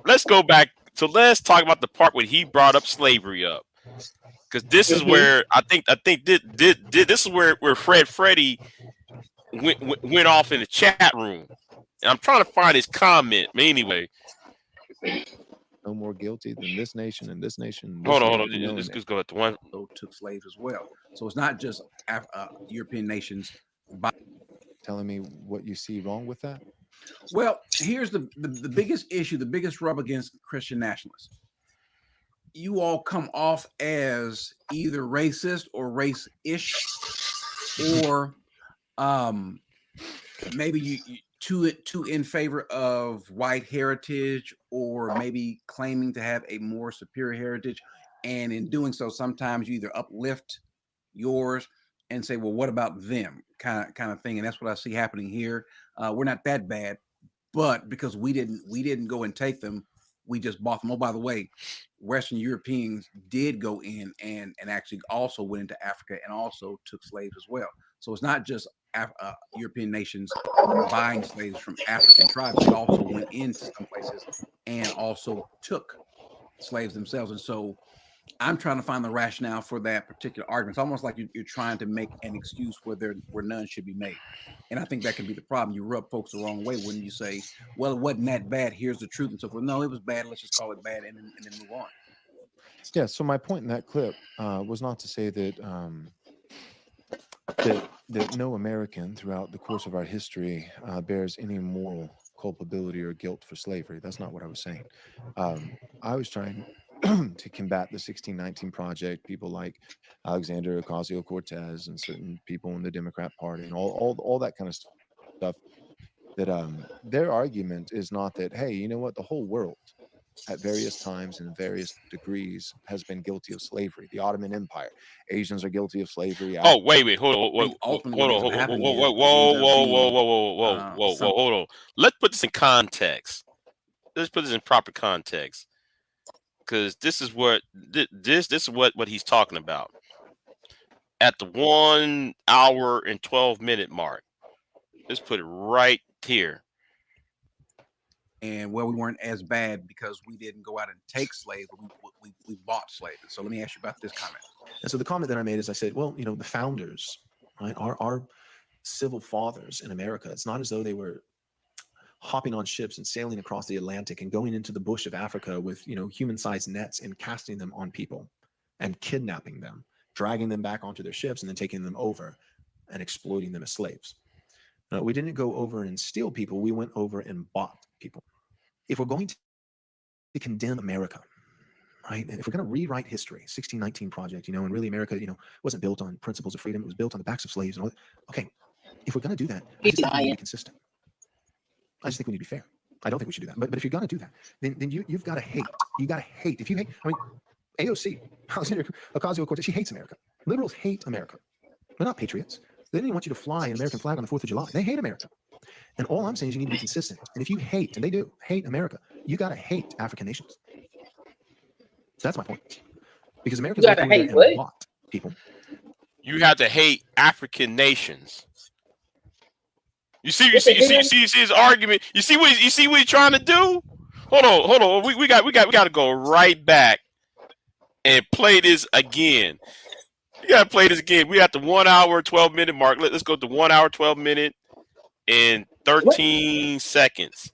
let's go back. So let's talk about the part where he brought up slavery up, because this is where I think this is where Freddie went off in the chat room, and I'm trying to find his comment. But anyway, no more guilty than this nation and this nation. Hold on. Let's go to one. Took slaves as well. So it's not just European nations. Telling me what you see wrong with that? Well, here's the biggest issue, the biggest rub against Christian nationalists. You all come off as either racist or race-ish, or maybe you too in favor of white heritage, or maybe claiming to have a more superior heritage. And in doing so, sometimes you either uplift yours and say, well, what about them, kind of thing. And that's what I see happening here. We're not that bad, but because we didn't go and take them, we just bought them. Oh, by the way, Western Europeans did go in and actually also went into Africa and also took slaves as well. So it's not just European nations buying slaves from African tribes. They also went into some places and also took slaves themselves. And so I'm trying to find the rationale for that particular argument. It's almost like you're trying to make an excuse where none should be made. And I think that can be the problem. You rub folks the wrong way when you say, well, it wasn't that bad. Here's the truth. And so forth. No, it was bad. Let's just call it bad and then move on. Yeah. So my point in that clip was not to say that that no American throughout the course of our history bears any moral culpability or guilt for slavery. That's not what I was saying. I was trying to combat the 1619 Project, people like Alexander Ocasio-Cortez and certain people in the Democrat Party and all that kind of stuff, that their argument is not that, hey, you know what, the whole world at various times and various degrees has been guilty of slavery. The Ottoman Empire, Asians are guilty of slavery. Oh, wait, hold on. Hold on. Let's put this in context. Let's put this in proper context, because this is what he's talking about. At the 1 hour and 12 minute mark, let's put it right here. and well, we weren't as bad because we didn't go out and take slaves, but we bought slaves. So let me ask you about this comment. And so the comment that I made is I said, well, you know, the founders, right, our civil fathers in America, it's not as though they were hopping on ships and sailing across the Atlantic and going into the bush of Africa with, you know, human-sized nets and casting them on people and kidnapping them, dragging them back onto their ships and then taking them over and exploiting them as slaves. We didn't go over and steal people. We went over and bought people. If we're going to condemn America, right, and if we're going to rewrite history, 1619 Project, you know, and really America, you know, wasn't built on principles of freedom. It was built on the backs of slaves and all that. Okay, if we're going to do that, I just think we need to be consistent. I just think we need to be fair. I don't think we should do that. But if you're going to do that, then you've got to hate. You got to hate. If you hate, I mean, AOC, Alexandria Ocasio-Cortez, she hates America. Liberals hate America. They're not patriots. They didn't even want you to fly an American flag on the 4th of July. They hate America. And all I'm saying is you need to be consistent. And if you hate, and they do, hate America, you got to hate African nations. That's my point. Because Americans You gotta hate what? Bought people. You have to hate African nations. You see his argument. You see what he's trying to do? Hold on. We got to go right back and play this again. You got to play this again. We at the 1 hour 12-minute mark. Let's go to 1 hour 12 minute and 13 seconds.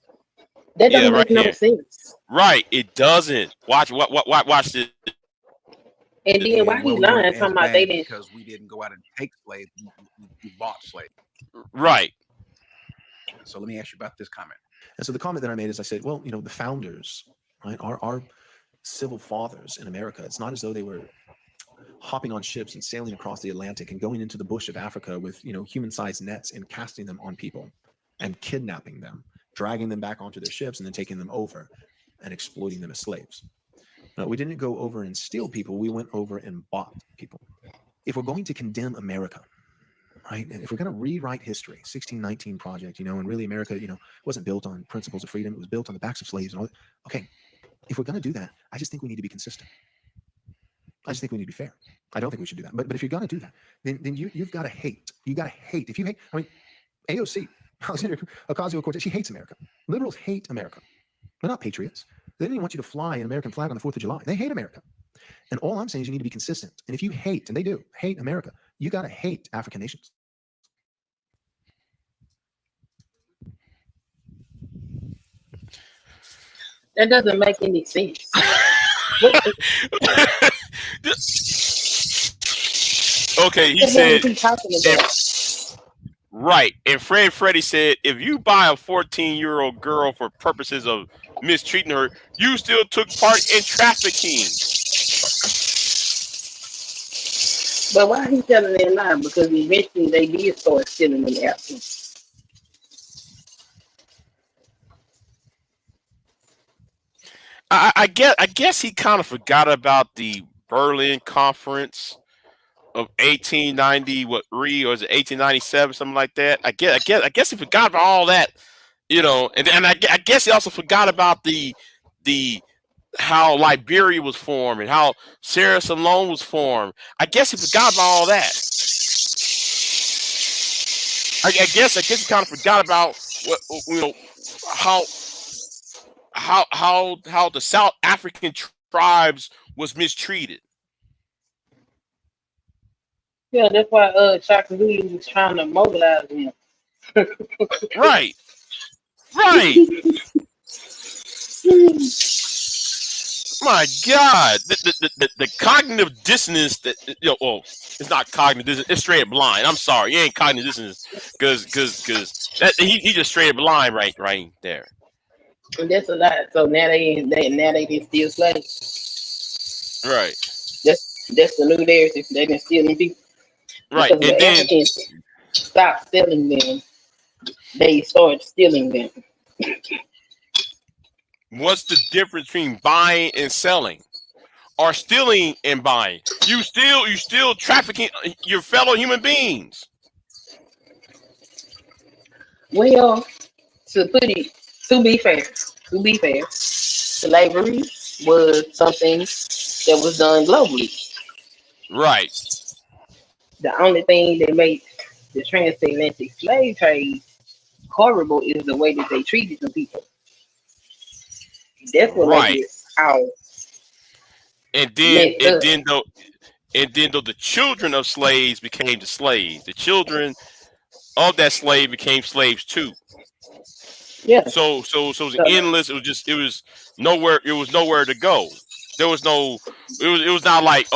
That doesn't make no sense. Right, it doesn't. Watch this. And then why he lying talking about they didn't? Because we didn't go out and take slaves. We bought slaves. Right. So let me ask you about this comment. And so the comment that I made is I said, well, you know, the founders, right, our civil fathers in America, it's not as though they were hopping on ships and sailing across the Atlantic and going into the bush of Africa with, you know, human-sized nets and casting them on people and kidnapping them, dragging them back onto their ships and then taking them over and exploiting them as slaves. We didn't go over and steal people. We went over and bought people. If we're going to condemn America, right, and if we're going to rewrite history, 1619 Project, you know, and really America, you know, wasn't built on principles of freedom. It was built on the backs of slaves and all that. Okay, if we're going to do that, I just think we need to be consistent. I just think we need to be fair. I don't think we should do that. But if you're going to do that, then you've got to hate. You got to hate. If you hate, I mean, AOC, Alexandria Ocasio-Cortez, she hates America. Liberals hate America. They're not patriots. They didn't even want you to fly an American flag on the 4th of July. They hate America. And all I'm saying is you need to be consistent. And if you hate, and they do, hate America, you got to hate African nations. That doesn't make any sense. Okay, he said, right. And Freddie said, if you buy a 14-year-old girl for purposes of mistreating her, you still took part in trafficking. But why he telling that lie? Because eventually they did start stealing them apples. I guess he kind of forgot about the Berlin Conference of 1890, or is it 1897, something like that? I guess he forgot about all that, you know, and I guess he also forgot about the how Liberia was formed and how Sierra Leone was formed. I guess he forgot about all that. I guess he kind of forgot about what, you know, how the South African tribes was mistreated. Yeah, that's why Shaka Zulu was trying to mobilize him. Right. My God, the cognitive dissonance that, you know, well, it's not cognitive dissonance, it's straight blind. I'm sorry, it ain't cognitive dissonance because he just straight blind right there. And that's a lot. So now they didn't steal slaves. Right. That's the new narrative. They didn't steal them people. Right. Because and the Africans stopped stealing them, they started stealing them. What's the difference between buying and selling, or stealing and buying? You still trafficking your fellow human beings. Well, to be fair, slavery was something that was done globally. Right. The only thing that made the transatlantic slave trade horrible is the way that they treated the people. That's what makes Right. it all And then messed and up. then though the children of slaves became the slaves. The children of that slave became slaves too. Yeah. So it was endless. It was nowhere to go. There was no. It was not like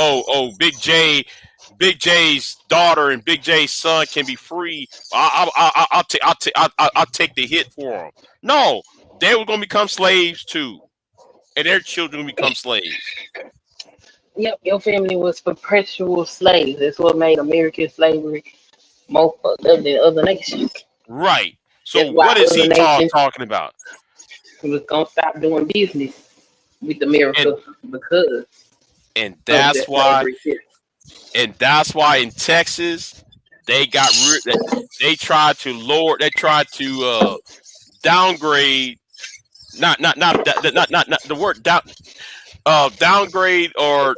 Big J's daughter and Big J's son can be free. I'll take the hit for them. No, they were gonna become slaves too, and their children would become slaves. Yep, your family was perpetual slaves. That's what made American slavery more fucked up than other nations. Right. That's So why what is other he nations talking about? was gonna stop doing business with And America because and of that's that why slavery system. in Texas they got rid. They tried to lower. They tried to downgrade. Not the word downgrade or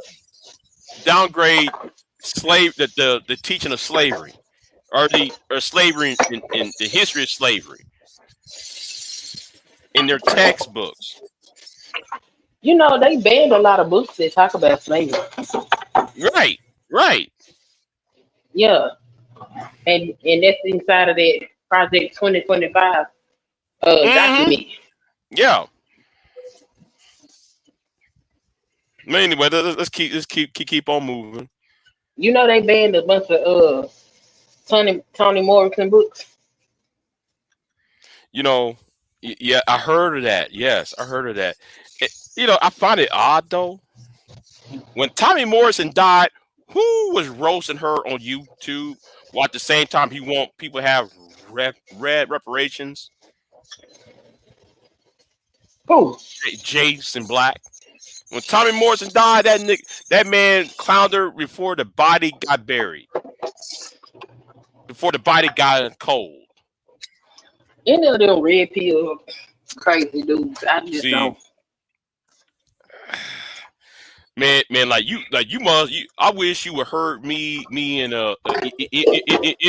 downgrade the teaching of slavery or slavery in the history of slavery in their textbooks. You know, they banned a lot of books that talk about slavery. Right, right. Yeah, and that's inside of that Project 2025 Hmm. document. Yeah. But anyway, let's keep on moving. You know, they banned a bunch of Toni Morrison books. You know, yeah, I heard of that. Yes, I heard of that. I find it odd though. When Tommy Morrison died, who was roasting her on YouTube? While at the same time he want people to have red reparations. Who? Jason Black. When Tommy Morrison died, that man clowned her before the body got buried, before the body got cold. Any of them red pill crazy dudes? I just See, don't. man, I wish you would heard me and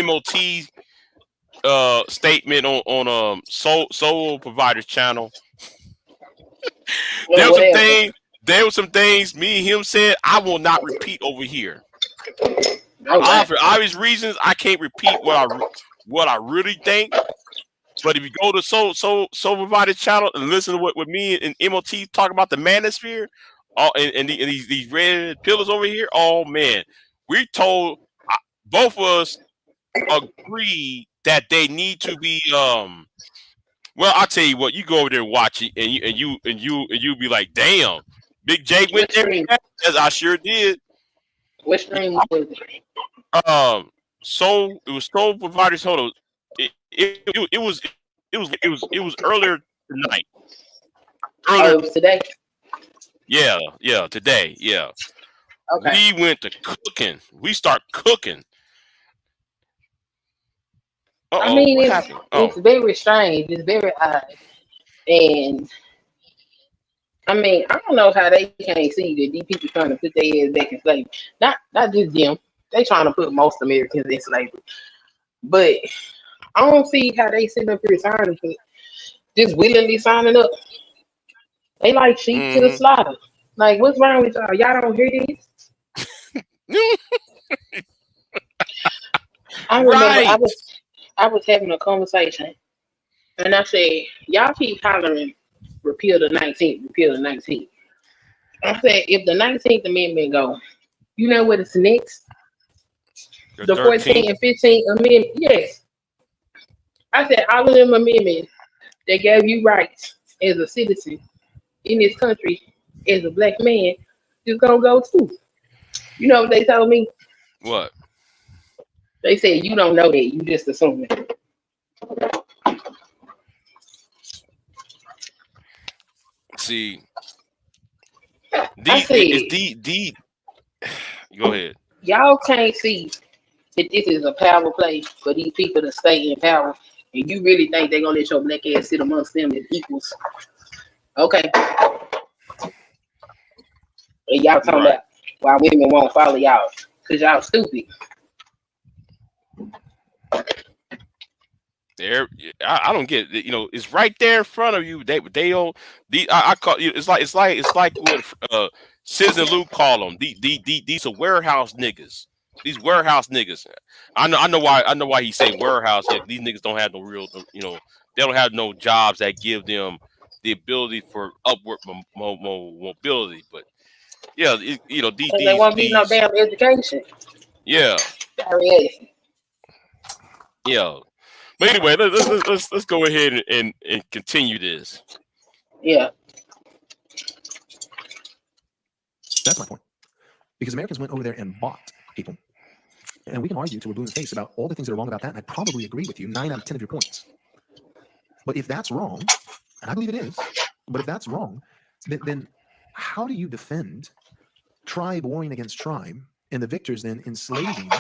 MOT statement on Soul Providers channel. There Well, was some whatever. things. There were some things me and him said I will not repeat over here. All right. For obvious reasons, I can't repeat what I really think. But if you go to Soul Provider channel and listen to what me and MOT talk about the manosphere, and these red pillars over here, oh man, we told both of us agree that they need to be well, I'll tell you what, you go over there and watch it and you be like, damn, Big J went What there. stream? Yes, I sure did. What stream was it? It was Soul Providers. Hold on. It was earlier tonight. Oh, Earlier, it was today. yeah, today, yeah. Okay. We went to cooking. We start cooking. I What mean, happened? it's Oh, very strange. It's very odd, and I mean, I don't know how they can't see that these people trying to put their ass back in slavery. Not just them. They trying to put most Americans in slavery. But I don't see how they sit up here signing for just willingly signing up. They like sheep to the mm-hmm. slaughter. Like, what's wrong with y'all? Y'all don't hear this? I remember Right. I was having a conversation and I said, y'all keep hollering repeal the 19th, repeal the 19th. I said, if the 19th Amendment go, you know what is next? The The 13th. 14th and 15th Amendment. Yes. I said, all of them amendments that gave you rights as a citizen in this country as a black man is gonna go too. You know what they told me? What? They said you don't know that, you just assuming. See, I it's said, the. Go ahead. y'all can't see that this is a power play for these people to stay in power, and you really think they're gonna let your black ass sit amongst them as equals. Okay. And y'all talking Right. about why women won't follow y'all. Cause y'all stupid. There, I don't get it. You know, it's right there in front of you. They don't. I call you. It's like what Sis and Luke call them. These are warehouse niggas. These warehouse niggas. I know why he say warehouse. Yeah, these niggas don't have no real. They don't have no jobs that give them the ability for upward mobility. But yeah, Cause they won't be no damn education. yeah, Variation. yeah. But anyway, let's go ahead and continue this. Yeah. That's my point. Because Americans went over there and bought people. And we can argue till we're blue in the face about all the things that are wrong about that. And I probably agree with you 9 out of 10 of your points. But if that's wrong, and I believe it is, but if that's wrong, then how do you defend tribe warring against tribe and the victors then enslaving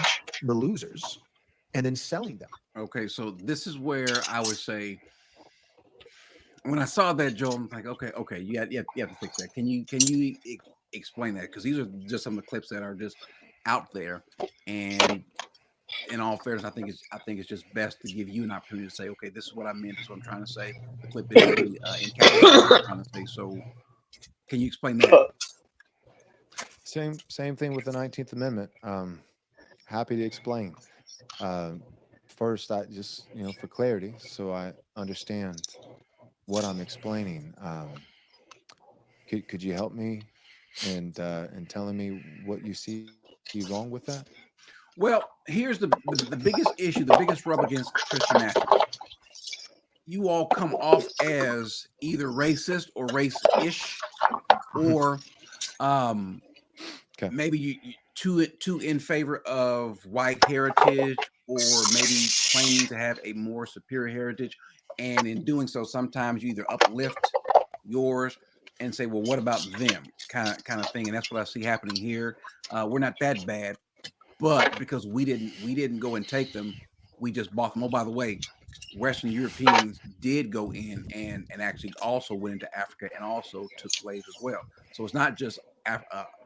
the losers and then selling them? Okay, so this is where I would say, when I saw that, Joel, I'm like, okay, you have to fix that. Can you explain that? Because these are just some of the clips that are just out there, and in all fairness, I think it's just best to give you an opportunity to say, okay, this is what I meant. This is what I'm trying to say. The clip is really encapsulates what I'm trying to say. So, can you explain that? Same thing with the 19th Amendment. Happy to explain. First, I just for clarity, so I understand what I'm explaining. Could you help me in telling me what you see wrong with that? Well, here's the biggest issue, the biggest rub against Christian nationalism. You all come off as either racist or race-ish, or Okay. maybe you too in favor of white heritage, or maybe claiming to have a more superior heritage, and in doing so, sometimes you either uplift yours and say, "Well, what about them?" kind of thing, and that's what I see happening here. We're not that bad, but because we didn't go and take them, we just bought them. Oh, by the way, Western Europeans did go in and actually also went into Africa and also took slaves as well. So it's not just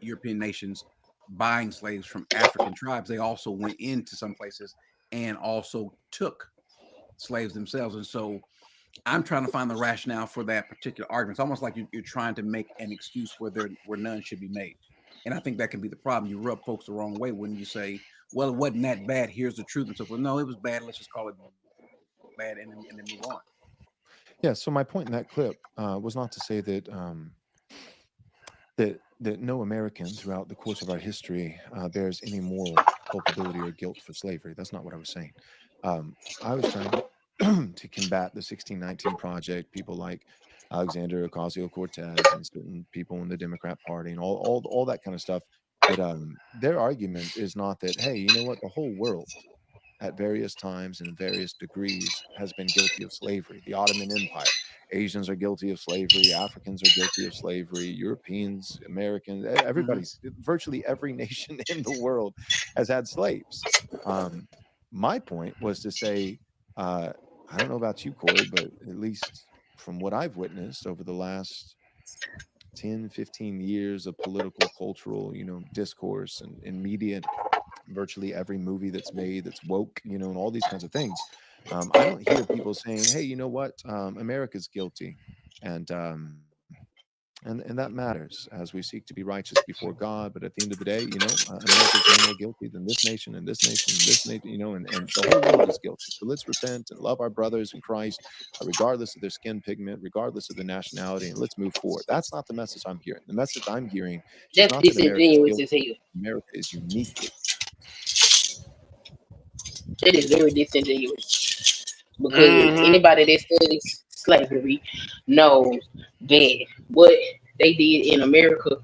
European nations buying slaves from African tribes. They also went into some places and also took slaves themselves. And so I'm trying to find the rationale for that particular argument. It's almost like you're trying to make an excuse where none should be made. And I think that can be the problem. You rub folks the wrong way when you say, well, it wasn't that bad. Here's the truth. And so forth. No, it was bad. Let's just call it bad and then move on. Yeah. So my point in that clip was not to say that that no American throughout the course of our history bears any moral culpability or guilt for slavery. That's not what I was saying. I was trying to combat the 1619 Project, people like Alexander Ocasio-Cortez and certain people in the Democrat Party and all that kind of stuff. That their argument is not that, hey, you know what, the whole world at various times and in various degrees has been guilty of slavery. The Ottoman Empire, Asians are guilty of slavery, Africans are guilty of slavery, Europeans, Americans, everybody's, virtually every nation in the world has had slaves. My point was to say, I don't know about you, Corey, but at least from what I've witnessed over the last 10, 15 years of political, cultural, discourse and media, virtually every movie that's made that's woke, and all these kinds of things. I don't hear people saying, "Hey, you know what? America's guilty," and and that matters as we seek to be righteous before God. But at the end of the day, America's no more guilty than this nation and this nation and this nation, and the whole world is guilty. So let's repent and love our brothers in Christ, regardless of their skin pigment, regardless of their nationality, and let's move forward. That's not the message I'm hearing. The message I'm hearing is That's not that America's disingenuous guilty. as hell. America is uniquely. That is very disingenuous. Because Hmm. anybody that studies slavery knows that what they did in America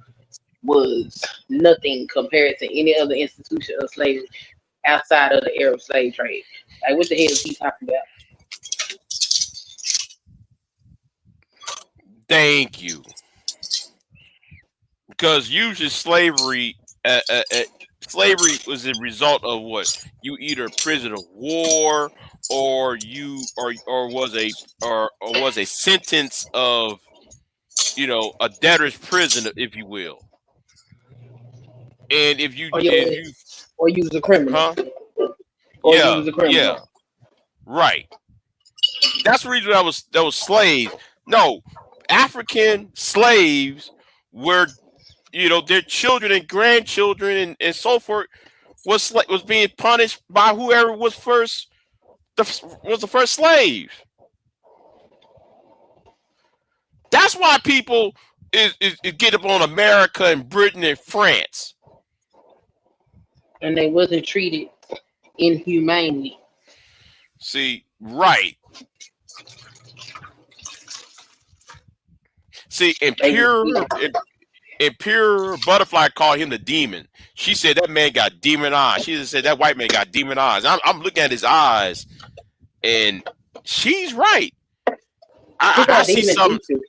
was nothing compared to any other institution of slavery outside of the Arab slave trade. Like, what the hell is he talking about? Thank you. Because usually slavery was a result of what, you either prisoner of war, or you or was a sentence of, a debtor's prison, if you will. And if you Or if you, you or you was a criminal. huh Or you yeah, was a criminal. yeah, right. That's the reason that was slaves. No, African slaves were, their children and grandchildren and so forth was being punished by whoever was the first slave. That's why people is get up on America and Britain and France. And they wasn't treated inhumanely. See, right. See, Pure Butterfly called him the demon. She said that man got demon eyes. She just said that white man got demon eyes. I'm looking at his eyes, and she's right. I see something.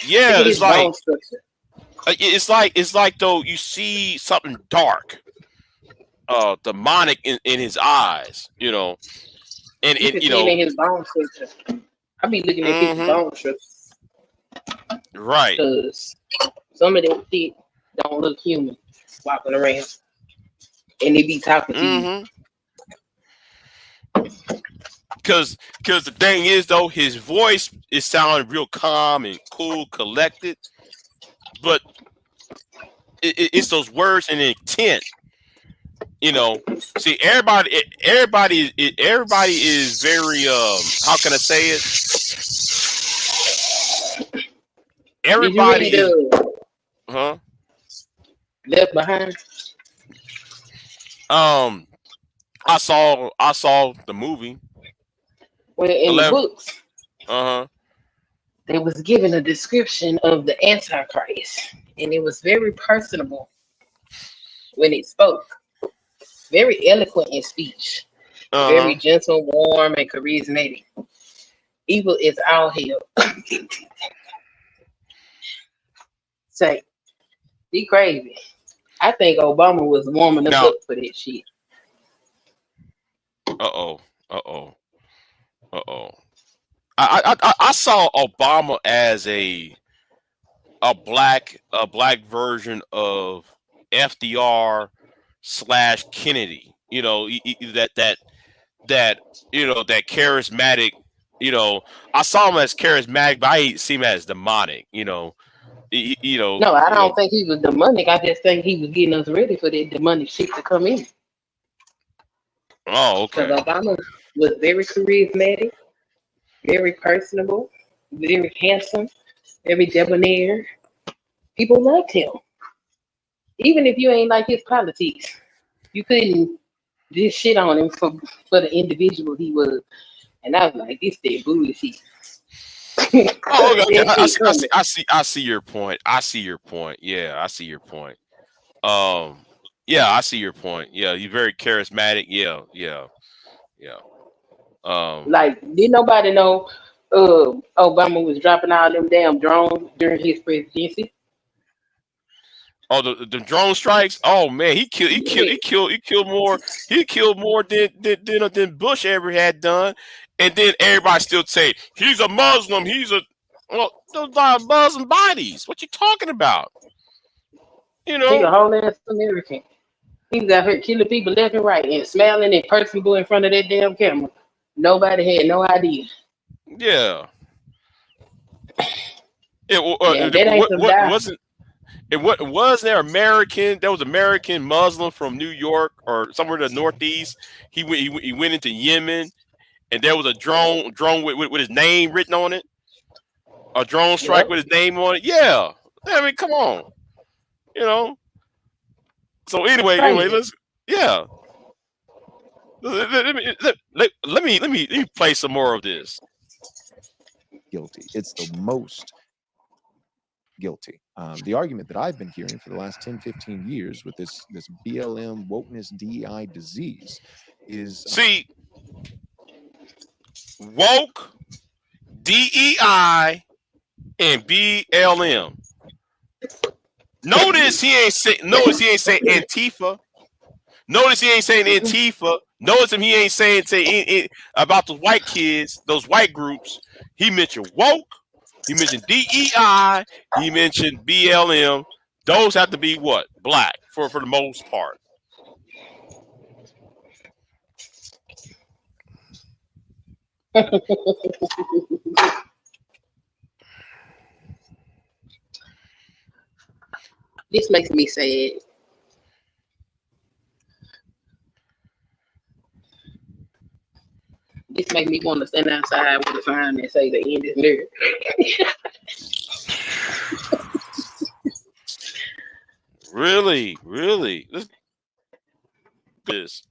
Yeah, it's like though you see something dark, demonic in his eyes, and in his bone structure. I be looking at his bone structure. Right. Because some of them shit don't look human walking around. And they be talking to you. Because the thing is, though, his voice is sounding real calm and cool, collected. But it's those words and intent. See, everybody is very, how can I say it? Everybody is, Left Behind. I saw the movie. Well, in the books, they was given a description of the Antichrist, and it was very personable when it spoke. Very eloquent in speech. Very gentle, warm, and charismatic. Evil is all hell. Say, be crazy. I think Obama was warming us up for that shit. I saw Obama as a black version of FDR / Kennedy. That charismatic. I saw him as charismatic, but I see him as demonic. No, I don't think he was demonic. I just think he was getting us ready for that demonic shit to come in. Oh, okay. Because Obama was very charismatic, very personable, very handsome, very debonair. People loved him. Even if you ain't like his politics, you couldn't just shit on him for the individual he was. And I was like, this that bullshit. I see your point. Yeah, I see your point. Yeah, I see your point. Yeah, he's very charismatic. Yeah. Like, did nobody know Obama was dropping all them damn drones during his presidency? Oh, the drone strikes. Oh man, he killed more than Bush ever had done. And then everybody still say he's a Muslim. Those are Muslim bodies. What you talking about? He's a whole ass American. He's out here killing people left and right and smiling and personable in front of that damn camera. Nobody had no idea. Yeah. Was there American? There was American Muslim from New York or somewhere in the Northeast. He went into Yemen, and there was a drone with his name written on it. A drone strike with his name on it. Yeah, I mean, come on, So anyway, let's let me play some more of this. Guilty. It's the most guilty. The argument that I've been hearing for the last 10, 15 years with this BLM wokeness DEI disease is see woke, DEI, and BLM. Notice he ain't saying Antifa. Notice he ain't saying Antifa. Notice he ain't saying about those white kids, those white groups. He mentioned woke. He mentioned DEI. He mentioned BLM. Those have to be what? Black for the most part. This makes me sad. This make me want to stand outside with a sign that say the end is near. Really, really. Let's this.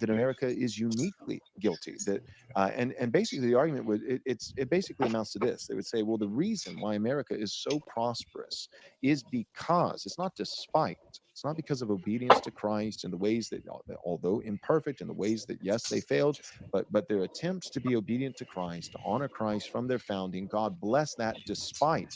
That America is uniquely guilty. That and basically the argument would it basically amounts to this. They would say, well, the reason why America is so prosperous is because it's not despite. It's not because of obedience to Christ in the ways that, although imperfect, in the ways that yes they failed, but their attempts to be obedient to Christ, to honor Christ from their founding, God bless that despite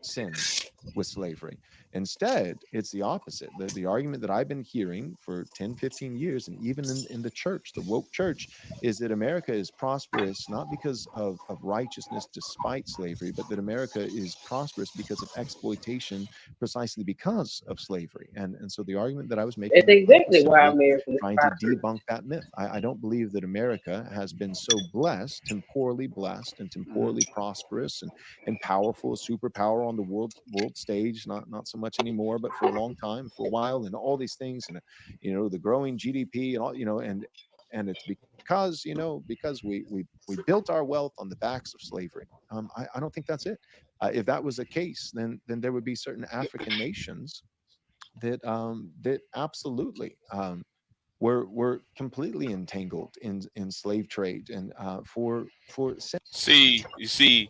sins with slavery. Instead, it's the opposite. The argument that I've been hearing for 10, 15 years, and even in the church, the woke church, is that America is prosperous not because of righteousness despite slavery, but that America is prosperous because of exploitation precisely because of slavery. And so the argument that I was That's making was exactly why simply America is trying to prosperous. debunk that myth. I don't believe that America has been so blessed, temporally blessed, and temporally prosperous and powerful, superpower on the world stage. Not so much anymore, but for a long time, for a while, and all these things, and the growing GDP and all, and it's because because we built our wealth on the backs of slavery. I don't think that's it. If that was the case, then there would be certain African nations that absolutely were completely entangled in slave trade and for See, you see,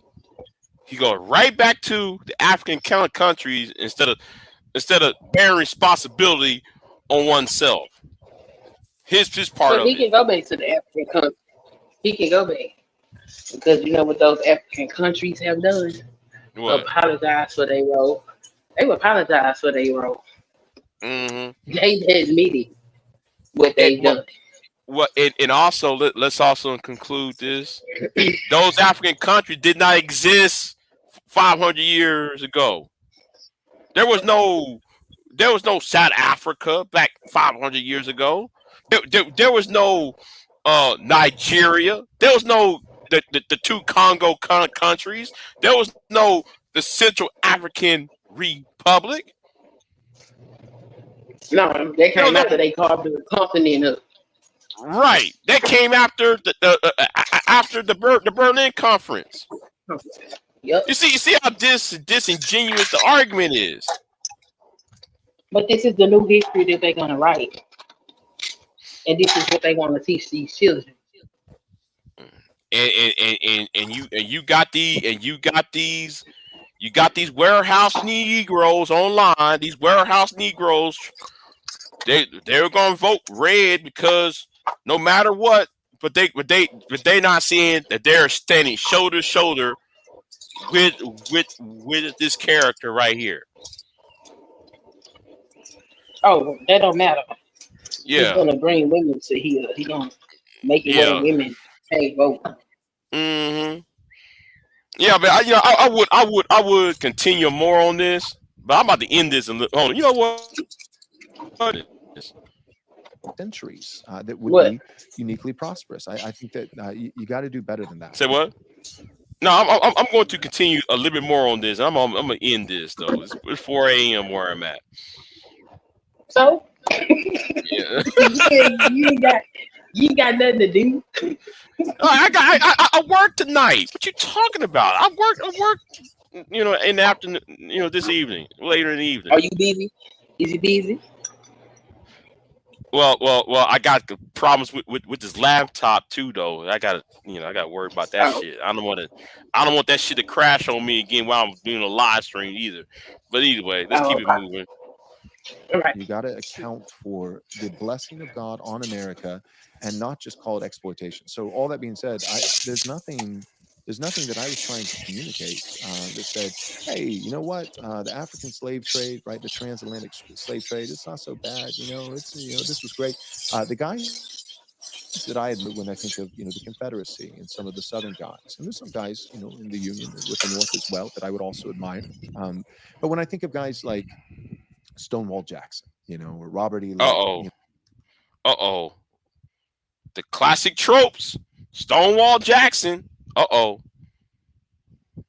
he goes right back to the African countries instead of bearing responsibility on oneself. His part But of he it. can go back to the African country. He can go back because you know what those African countries have done? What? Apologize for their role. They apologize for their role. Mm-hmm. They admitted what And they done. and also let's also conclude this. Those African countries did not exist 500 years ago. There was no South Africa back 500 years ago. There was no Nigeria. There was no the two Congo countries. There was no the Central African Republic. No, they There was came no after they carved the continent up. right. That came after after the Berlin Conference. Yep. You see how disingenuous the argument is. But this is the new history that they're gonna write, and this is what they want to teach these children. You got these warehouse Negroes online. These warehouse Negroes, they're gonna vote red because no matter what, but they not seeing that they're standing shoulder to shoulder with with this character right here. Oh, that don't matter. He's Yeah, gonna bring women to here. He gonna make it where yeah. women can't vote. Hmm. Yeah, but I would continue more on this, but I'm about to end this and hold on. You know what? centuries that would What? be uniquely prosperous. I think that you got to do better than that. Say what? No, I'm going to continue a little bit more on this. I'm gonna end this though. It's 4 a.m. where I'm at. So Yeah. you ain't got nothing to do. I work tonight. What you talking about? I work. In the afternoon. This evening, later in the evening. Are you busy? Is you busy? Well. I got problems with this laptop too, though. I got to worry about that Oh, shit. I don't want that shit to crash on me again while I'm doing a live stream either. But anyway, let's keep it okay. moving. All right. You got to account for the blessing of God on America and not just call it exploitation. So all that being said, there's nothing that I was trying to communicate that said, hey, you know what, the African slave trade, right, the transatlantic slave trade, it's not so bad, this was great. The guys that I admit when I think of the Confederacy and some of the Southern guys, and there's some guys in the Union with the North as well that I would also admire. But when I think of guys like Stonewall Jackson, or Robert E. Uh Lee, oh. Uh oh. The classic tropes. Stonewall Jackson. Uh-oh.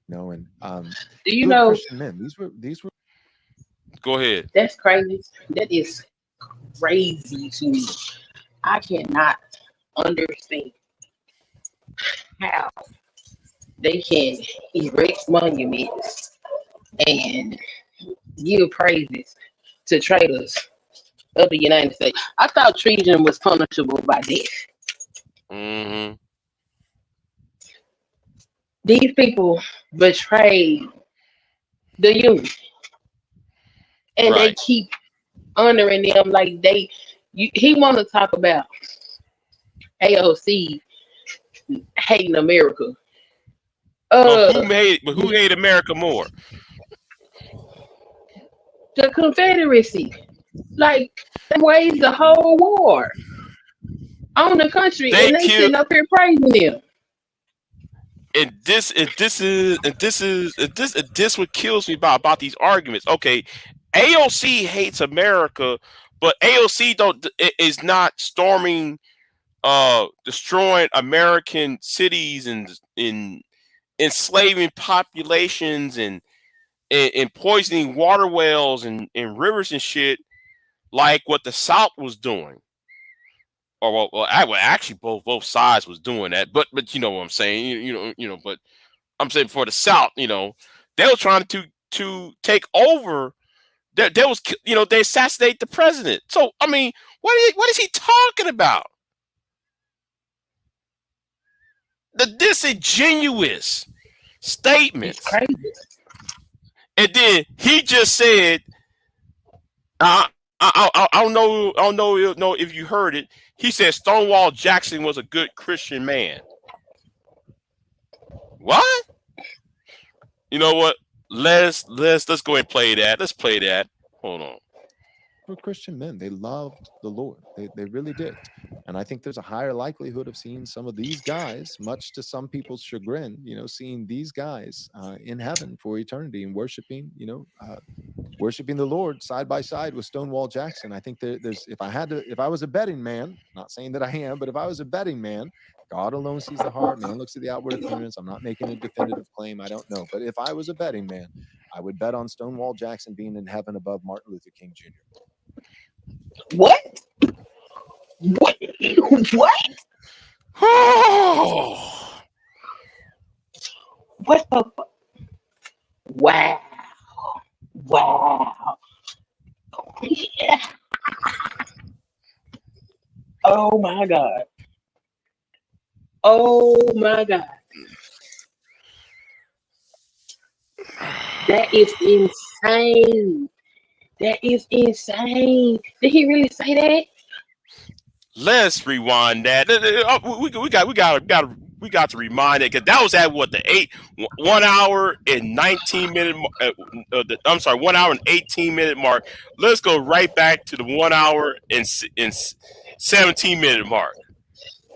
No, and Do you good know Christian men. These were Go ahead. that's crazy? That is crazy to me. I cannot understand how they can erect monuments and give praises to traitors of the United States. I thought treason was punishable by death. Mm-hmm. These people betrayed the Union, and they Right. keep honoring them like they. He want to talk about AOC hating America. But Uh, who hate America more? the Confederacy, like they waged the whole war on the country, They and they killed sitting up here praising them. and this what kills me about these arguments. Okay, AOC hates America, but AOC is not storming destroying American cities and in enslaving populations and poisoning water wells and rivers and shit like what the South was doing. Or actually both sides was doing that, but you know what I'm saying. But I'm saying for the South, they were trying to take over. There was they assassinate the president. So I mean, what is he talking about? The disingenuous It's statements. crazy. And then he just said, I don't know if you heard it. He said Stonewall Jackson was a good Christian man. What? You know what? Let's go ahead and play that. Let's play that. Hold on. were Christian men. They loved the Lord. They really did. And I think there's a higher likelihood of seeing some of these guys, much to some people's chagrin, seeing these guys in heaven for eternity and worshiping, worshiping the Lord side by side with Stonewall Jackson. I think there's, if I was a betting man, not saying that I am, but if I was a betting man, God alone sees the heart. Man looks at the outward appearance. I'm not making a definitive claim. I don't know. But if I was a betting man, I would bet on Stonewall Jackson being in heaven above Martin Luther King Jr. What? What? What? What the fuck? Wow. Wow. Yeah. Oh my God. Oh my God. That is insane. That is insane. Did he really say that? Let's rewind that. We got to remind it because that was at what the 1 hour and 19 minute. I'm sorry, 1 hour and 18 minute mark. Let's go right back to the 1 hour and 17 minute mark.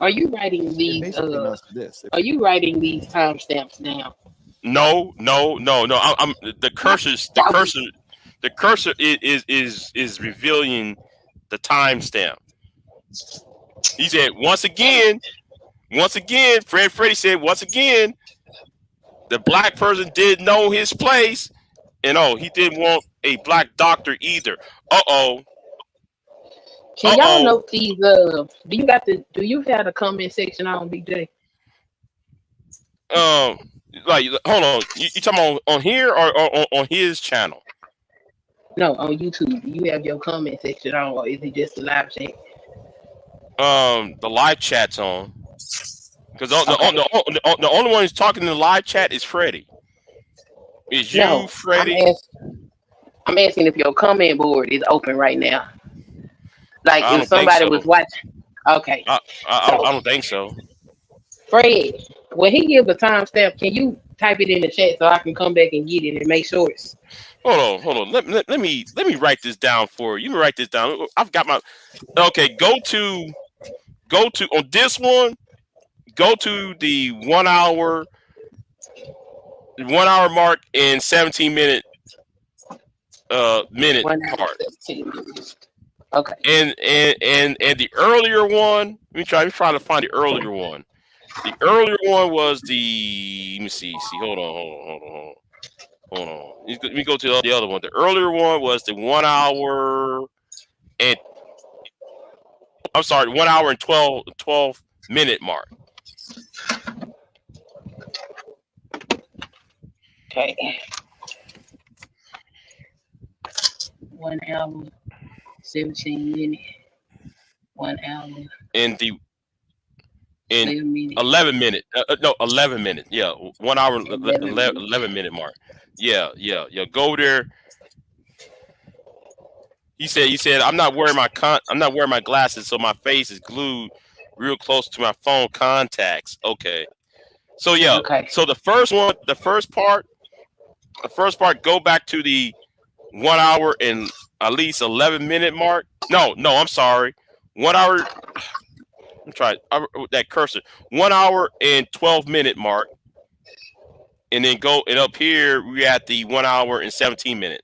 Are you writing It these? basically amounts to this. Are you writing these timestamps down? No. I'm the cursor is revealing the timestamp. He said once again, Freddy said once again, the black person didn't know his place, and he didn't want a black doctor either. Can y'all note these? Do you have the comment section on BJ? Like hold on, you talking on here or on his channel? No, on YouTube. Do you have your comment section on, or is it just the live chat? The live chat's on. Because the only one who's talking in the live chat is Freddie. Is you, No, Freddie? I'm asking if your comment board is open right now. Like I if don't think somebody so. was watching. Okay. I don't think so. Fred, when he gives a timestamp, can you type it in the chat so I can come back and get it and make sure it's. Hold on. Let me write this down for you. Let me write this down. I've got my. Okay, go to on this one. Go to the 1 hour mark and 17 minute part. Okay. And the earlier one. Let me try to find the earlier one. The earlier one was the. Let me see. Hold on. Let me go to the other one. The earlier one was the 1 hour and I'm sorry, 1 hour and 12 minute mark. Okay. 1 hour, 17 minutes. 1 hour, In the in 7 minutes. 11 minute. No, 11 minutes. Yeah, 1 hour 11 minutes. 11 minute mark. Yeah. Go there. He said I'm not wearing my glasses, so my face is glued real close to my phone contacts. Okay. So yeah. Okay. So the first part, go back to the 1 hour and at least 11 minute mark. No, I'm sorry. 1 hour. I'm trying that cursor. 1 hour and 12 minute mark, and then go and up here we at the 1 hour and 17 minute.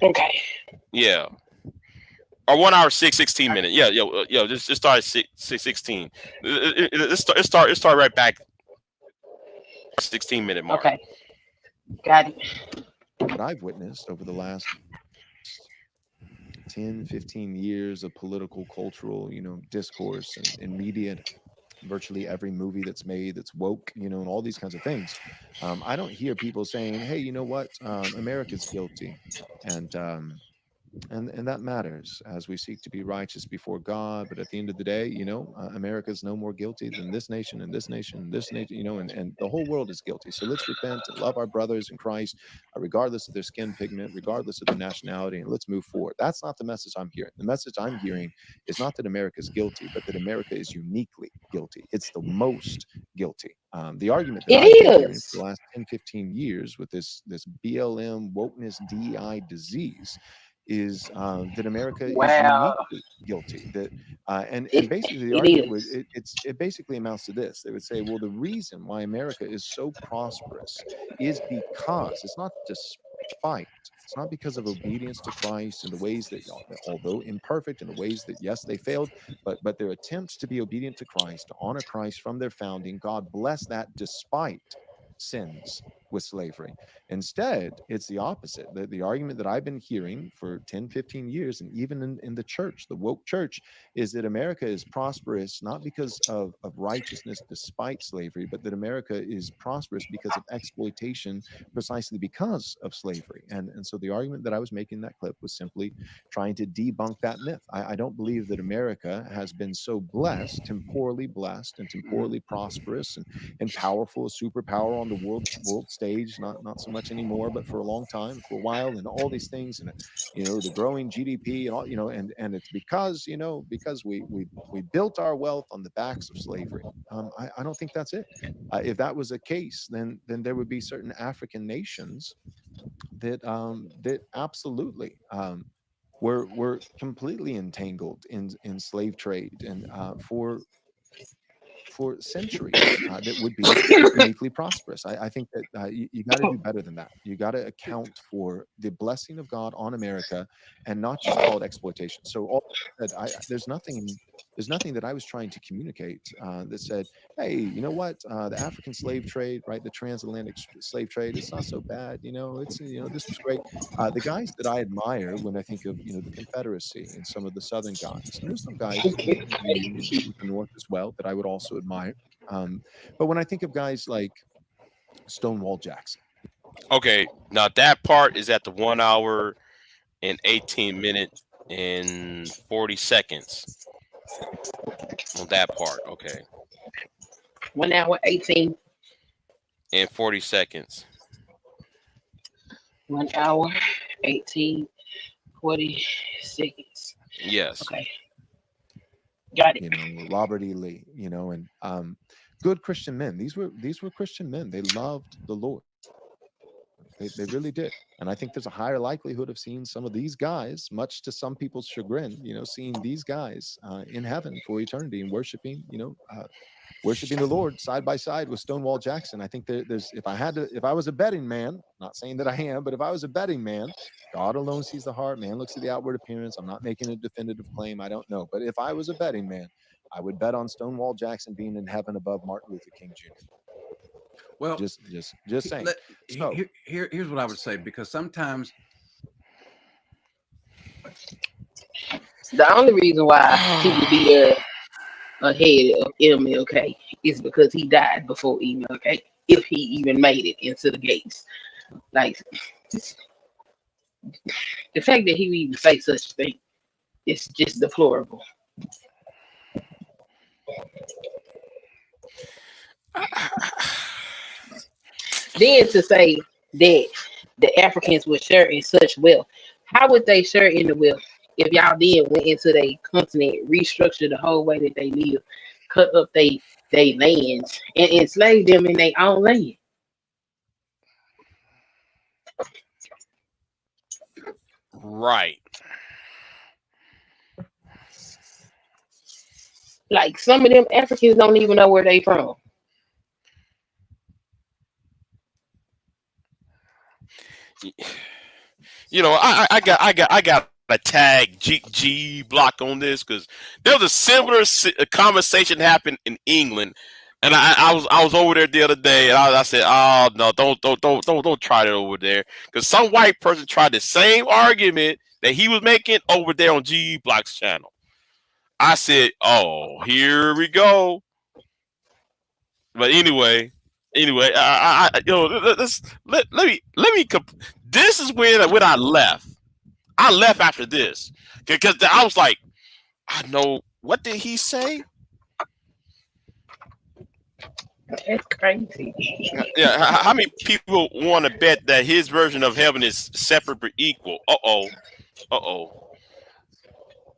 Okay. Yeah. Or 1 hour 16 minutes. Yeah. Just start at 6:16. It start right back 16 minute mark. Okay. Got it. What I've witnessed over the last 10, 15 years of political, cultural, discourse and media, virtually every movie that's made that's woke, and all these kinds of things. I don't hear people saying, "Hey, you know what? America's guilty," and and that matters as we seek to be righteous before God. But at the end of the day, America is no more guilty than this nation and this nation and this nation, and the whole world is guilty. So let's repent and love our brothers in Christ, regardless of their skin pigment, regardless of their nationality, and let's move forward. That's not the message I'm hearing. The message I'm hearing is not that America is guilty, but that America is uniquely guilty. It's the most guilty. The argument that It I've been hearing is. for the last 10, 15 years with this BLM wokeness DEI disease is that America is Wow. uniquely guilty. That and It, basically the it argument would is. it basically amounts to this. They would say, well, the reason why America is so prosperous is because it's not despite. It's not because of obedience to Christ in the ways that, although imperfect, in the ways that yes they failed, but their attempts to be obedient to Christ, to honor Christ from their founding, God bless that despite sins with slavery. Instead, it's the opposite. The argument that I've been hearing for 10, 15 years, and even in the church, the woke church, is that America is prosperous not because of righteousness despite slavery, but that America is prosperous because of exploitation precisely because of slavery. And so the argument that I was making in that clip was simply trying to debunk that myth. I don't believe that America has been so blessed, temporally blessed and temporally prosperous and powerful, a superpower on the world stage, not so much anymore, but for a long time, for a while, and all these things, and the growing GDP and all, and it's because because we built our wealth on the backs of slavery. I don't think that's it. If that was the case, then there would be certain African nations that absolutely were completely entangled in slave trade and for centuries that would be uniquely prosperous. I think that you got to do better than that. You got to account for the blessing of God on America and not just call it exploitation. So all that there's nothing that I was trying to communicate that said, hey, you know what, the African slave trade, right, the transatlantic slave trade, it's not so bad. It's this was great. The guys that I admire when I think of the Confederacy and some of the Southern guys, and there's some guys in the Union with the North as well that I would also admire. But when I think of guys like Stonewall Jackson, Okay. Now that part is at the 1 hour and 18 minute and 40 seconds on that part. Okay. 1 hour, 18. And 40 seconds. 1 hour, 18, 40 seconds. Yes. Okay. Got it. Robert E. Lee, and good Christian men. These were Christian men. They loved the Lord. They really did. And I think there's a higher likelihood of seeing some of these guys, much to some people's chagrin, seeing these guys in heaven for eternity and worshiping, worshiping the Lord side by side with Stonewall Jackson. I think there's, if I was a betting man, not saying that I am, but if I was a betting man, God alone sees the heart, man looks at the outward appearance. I'm not making a definitive claim. I don't know. But if I was a betting man, I would bet on Stonewall Jackson being in heaven above Martin Luther King Jr. Well, just saying. So here's what I would say, because sometimes The only reason why he would be ahead of MLK is because he died before MLK, if he even made it into the gates. Like, the fact that he would even say such a thing is just deplorable. Then to say that the Africans would share in such wealth, how would they share in the wealth if y'all then went into their continent, restructured the whole way that they live, cut up they lands, and enslave them in their own land? Right. Like, some of them Africans don't even know where they from. I got a tag G block on this because there was a similar conversation happened in England, and I was over there the other day, and I said, oh no, don't try that over there, because some white person tried the same argument that he was making over there on G Block's channel. I said, oh, here we go. But anyway, let me. This is when I left. I left after this because I was like, I know, what did he say? That's crazy. Yeah, how many people want to bet that his version of heaven is separate but equal? Uh oh.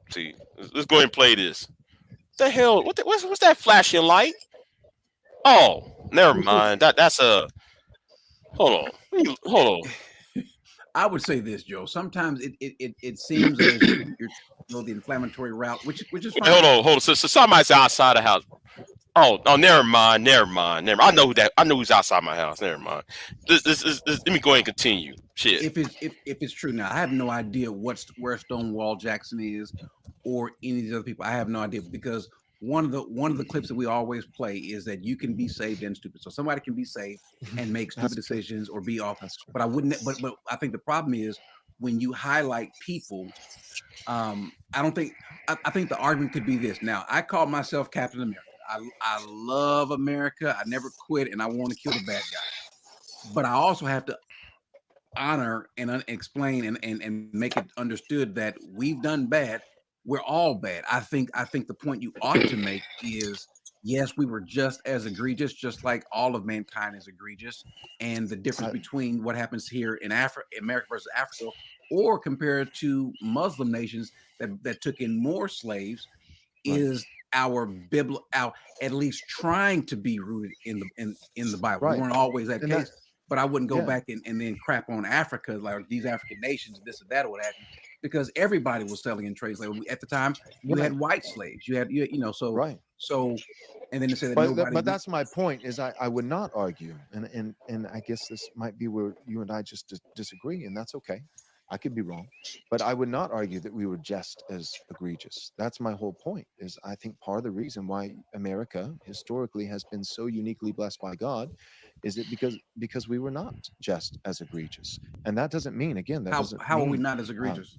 See, let's go ahead and play this. The hell? What's that flashing light? Oh, never mind. That's a. Hold on. I would say this, Joe. Sometimes it seems as you're the inflammatory route, which is fine. Hold on. So somebody's outside the house. Oh, never mind. I know who's outside my house. Never mind. Let me go ahead and continue. Shit. If it's true now, I have no idea where Stonewall Jackson is, or any of these other people. I have no idea, because one of the clips that we always play is that you can be saved and stupid. So somebody can be saved and make stupid decisions or be off. But I wouldn't. But I think the problem is when you highlight people. I don't think. I think the argument could be this. Now, I call myself Captain America. I love America. I never quit, and I want to kill the bad guy. But I also have to honor and explain and make it understood that we've done bad. We're all bad. I think the point you ought to make is, yes, we were just as egregious, just like all of mankind is egregious. And the difference between what happens here in America versus Africa, or compared to Muslim nations that took in more slaves, is our at least trying to be rooted in the Bible. We weren't always that case. But I wouldn't go back and then crap on Africa, like these African nations and this and that or what have you, because everybody was selling in trade slavery. At the time, you had white slaves. You had So, and then to say that nobody. But that's my point. Is I would not argue, and I guess this might be where you and I just disagree, and that's okay. I could be wrong, but I would not argue that we were just as egregious. That's my whole point. Is I think part of the reason why America historically has been so uniquely blessed by God is it because we were not just as egregious. And that doesn't mean, again, that doesn't how mean, are we not as egregious?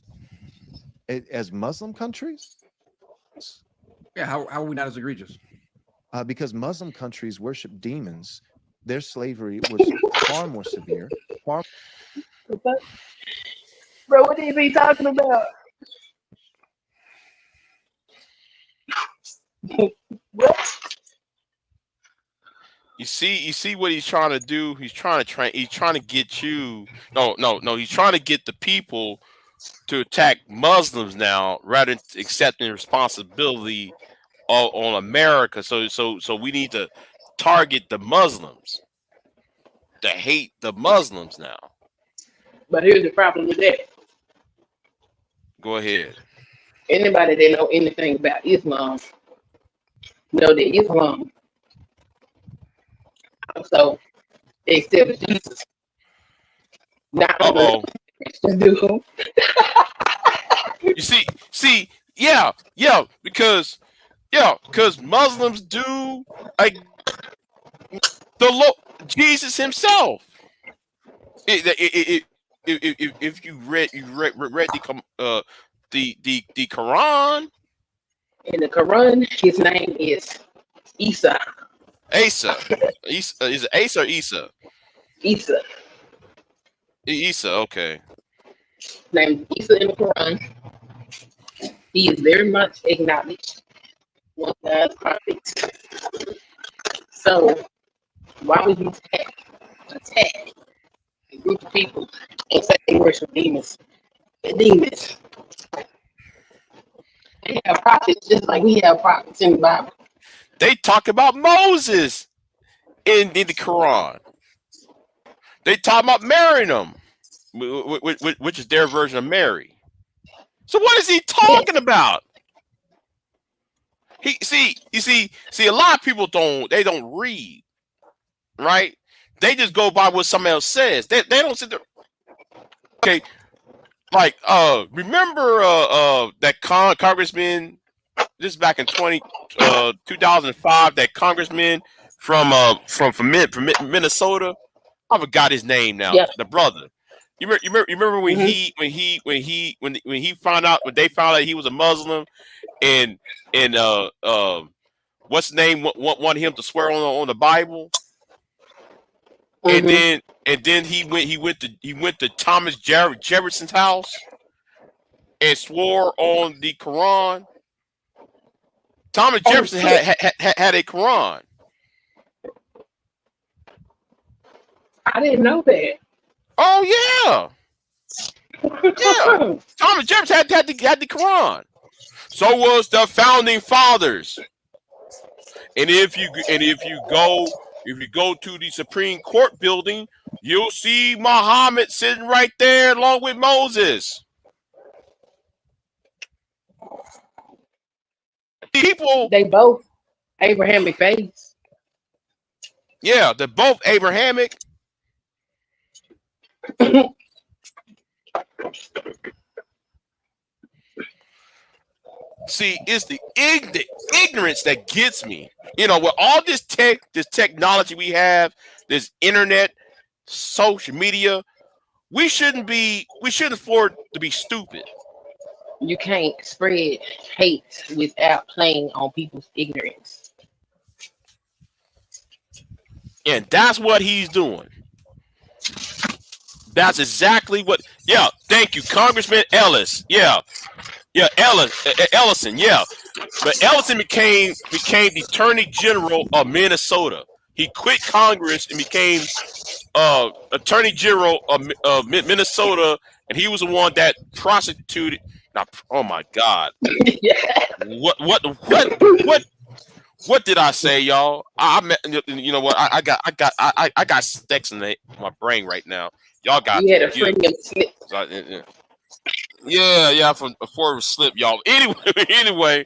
As Muslim countries? Yeah, how are we not as egregious? Because Muslim countries worship demons. Their slavery was far more severe. Bro, what do you be talking about? What? You see what he's trying to do? He's trying to get you. No. He's trying to get the people to attack Muslims now, rather than accepting responsibility on America. So we need to target the Muslims, to hate the Muslims now. But here's the problem with that. Go ahead. Anybody that know anything about Islam know that Islam also accepts Jesus. Not Uh-oh. Christians do. You see, yeah, because Muslims do like Jesus himself. If you read the Quran. In the Quran, his name is Isa. Asa. Is it Asa or Isa? Isa. Isa, okay. Named Isa in the Quran. He is very much acknowledged one of God's prophets. So why would you attack a group of people and say they worship demons? They're demons. They have prophets just like we have prophets in the Bible. They talk about Moses in the Quran. They talk about marrying them, which is their version of Mary. So what is he talking about? You see, a lot of people don't read, right? They just go by what somebody else says. They don't sit there. Okay, like remember that congressman, this is back in 2005, that congressman from Minnesota. I forgot his name now. Yeah. The brother. You remember when he found out, when they found out he was a Muslim, and what's his name wanted him to swear on the Bible, and then he went to Thomas Jefferson's house and swore on the Quran. Thomas Jefferson had a Quran. I didn't know that. Oh yeah. Thomas Jefferson had the Quran. So was the founding fathers. And if you go to the Supreme Court building, you'll see Muhammad sitting right there along with Moses. People, they both Abrahamic faiths. Yeah, they're both Abrahamic. See, it's the ignorance that gets me. You know, with all this technology we have, this internet, social media, we shouldn't afford to be stupid. You can't spread hate without playing on people's ignorance. And that's what he's doing. That's exactly what. Yeah, thank you, Congressman Ellis. Yeah, Ellison. Yeah, but Ellison became the Attorney General of Minnesota. He quit Congress and became Attorney General of Minnesota, and he was the one that prosecuted. Now, oh my God! Yeah. What did I say, y'all? You know what? I got sticks in my brain right now. Y'all got. You had a freaking slip. Yeah, before it was slip, y'all. Anyway,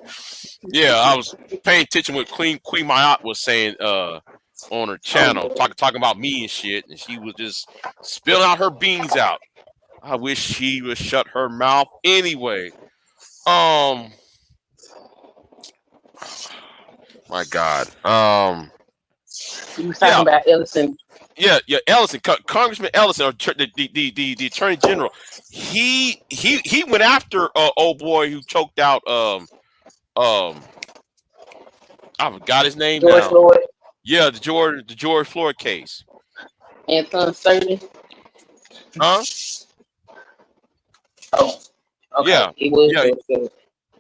yeah, I was paying attention what Queen Mayat was saying on her channel, talking about me and shit, and she was just spilling out her beans out. I wish she would shut her mouth anyway. My God. You was talking about Ellison. Yeah, Ellison, Congressman Ellison, or the Attorney General. He went after old boy who choked out I forgot his name George now. Floyd. Yeah, the George Floyd case. Anton Sturdy. Huh? Oh, okay. Yeah. It was George Floyd.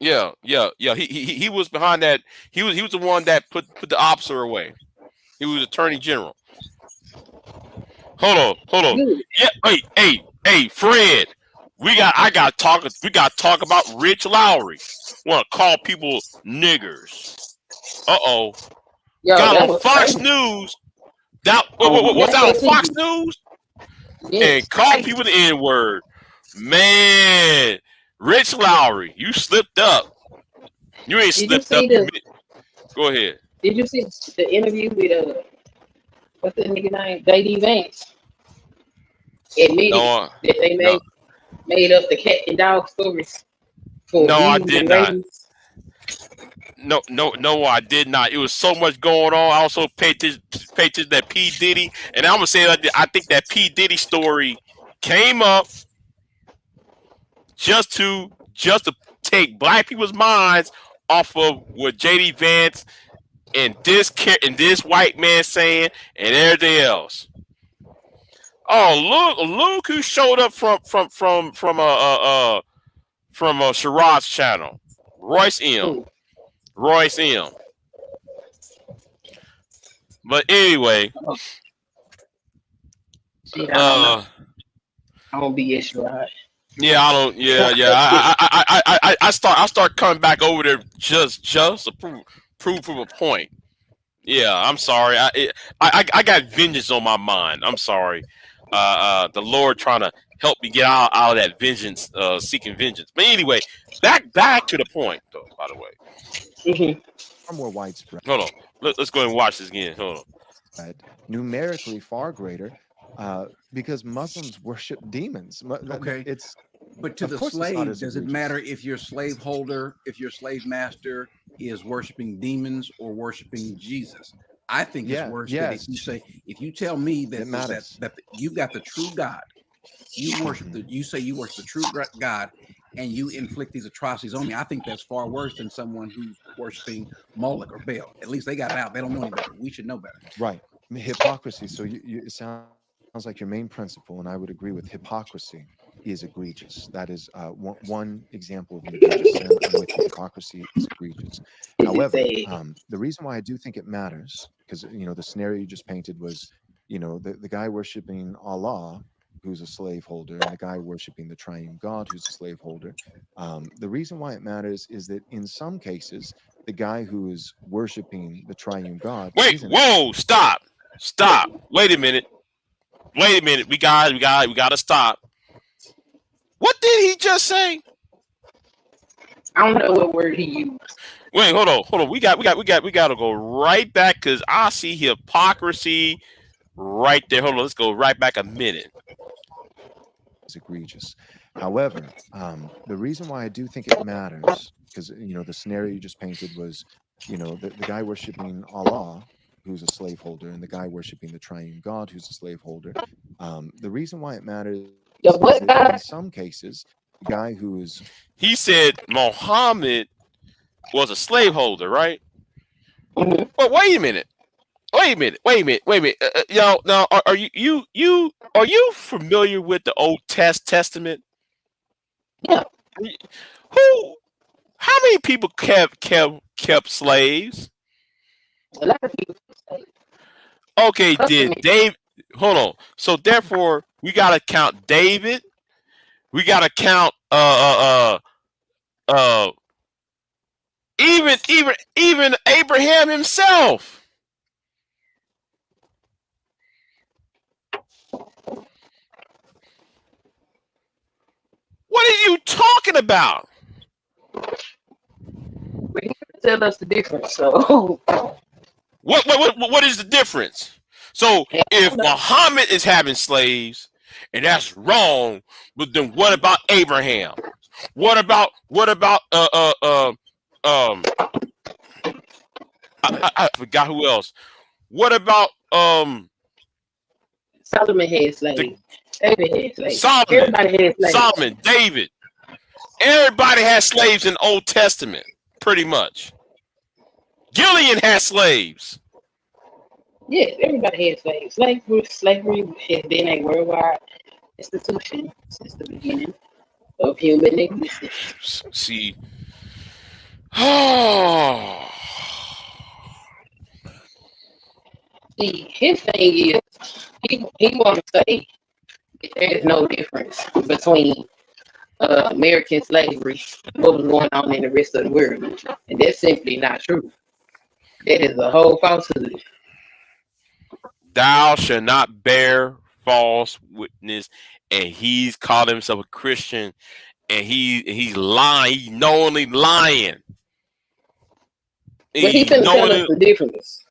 Yeah. He was behind that. He was the one that put the officer away. He was Attorney General. Hold on. Good. Yeah, hey, Fred. We got to talk about Rich Lowry. Want to call people niggers. Uh-oh. Yo, got on Fox crazy. News. Was that on Fox News? Yes. and call people the N-word. Man, Rich Lowry, you slipped up. You ain't Did you slipped up. see the Go ahead. Did you see the interview with what's that nigga name? JD Vance admitted No, that they no, made up the cat and dog stories for no, I views did and not. ratings. No, I did not. It was so much going on. I also paid attention to that P. Diddy, and I'm gonna say that I think that P. Diddy story came up just to take black people's minds off of what JD Vance and this white man saying and everything else. Oh, look who showed up from Sherrod's channel, Royce M. Ooh, Royce M. But anyway, shit, I don't know. uh, I'm gonna be extra right. yeah, I don't, yeah, yeah. I start coming back over there just to prove a point. Yeah, I'm sorry. I got vengeance on my mind. I'm sorry. The Lord trying to help me get out of that vengeance, seeking vengeance. But anyway, back to the point though. By the way, Mm-hmm. Far more widespread, hold on. Let's go and watch this again. Hold on. numerically far greater, because Muslims worship demons. Okay. It's But to Of the course it's not slave, as does it egregious. matter if your slave holder, if your slave master is worshiping demons or worshiping Jesus? I think Yeah, it's worse that if you yes. say, if you tell me It that matters. you got the true God, you worship Mhm. you say you worship the true God, and you inflict these atrocities on me. I think that's far worse than someone who's worshiping Moloch or Baal. At least they got it out. They don't know any better. We should know better. Right. Hypocrisy. So it sounds like your main principle, and I would agree with hypocrisy is egregious. That is one example of an egregious sin. I'm with you. Hypocrisy is egregious. However, the reason why I do think it matters, because the scenario you just painted was, the guy worshiping Allah, who's a slaveholder, and the guy worshiping the triune God, who's a slaveholder. The reason why it matters is that in some cases, the guy who is worshiping the triune God Wait, isn't. whoa, stop. Wait a minute. We gotta stop. What did he just say? I don't know what word he used. Wait, hold on. We gotta go right back because I see hypocrisy right there. Hold on, let's go right back a minute. Is egregious. However, the reason why I do think it matters, because the scenario you just painted was, the guy worshiping Allah, who's a slaveholder, and the guy worshiping the triune God, who's a slaveholder. The reason why it matters The is what that God? in some cases, the guy who is He said Muhammad was a slaveholder, right? Mhm. Well, wait a minute. Y'all, now are you familiar with the Old Testament? Yeah. Who? How many people kept slaves? A lot of people say Okay, did Testament. Dave? Hold on. So therefore, we gotta count David. We gotta count even Abraham himself. What are you talking about? But he can tell us the difference. So What is the difference? So if Muhammad is having slaves and that's wrong, but then what about Abraham? What about I forgot who else. What about Solomon had slaves. David had slaves. Solomon, Everybody had slaves. David? Everybody has slaves in Old Testament, pretty much. Gideon has slaves. Yes, everybody had slaves. Slavery has been a worldwide institution since the beginning of human existence. See, oh, See, his thing is he want to say that there is no difference between American slavery, what was going on in the rest of the world, and that's simply not true. That is a whole falsehood. thou shalt not bear false witness, and he's called himself a Christian, and he's lying. He's knowingly lying. But he He's finna tell us knowingly. the difference.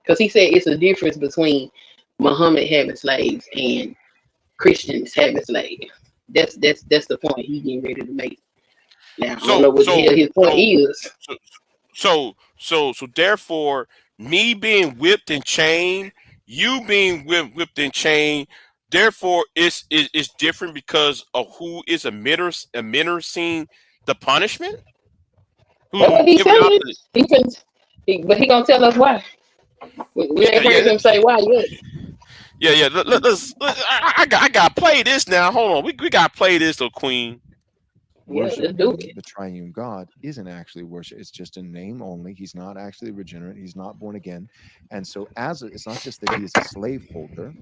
Because he said it's a difference between Muhammad having slaves and Christians having slaves. That's the point he getting ready to make. Now I don't know So what the hell so his point so is. so therefore, me being whipped and chained, you being whipped and chained, therefore it's different because of who is administering the punishment, That's who's what he's giving out saying. the. But he gonna tell us why. We Yeah, ain't heard yeah, him say why yet. yeah. I got to play this now. Hold on, we got to play this, though, Queen. Yeah, let's do Worshiping it. the triune God isn't actually worship. It's just a name only. He's not actually regenerate. He's not born again. And so, it's not just that he is a slaveholder,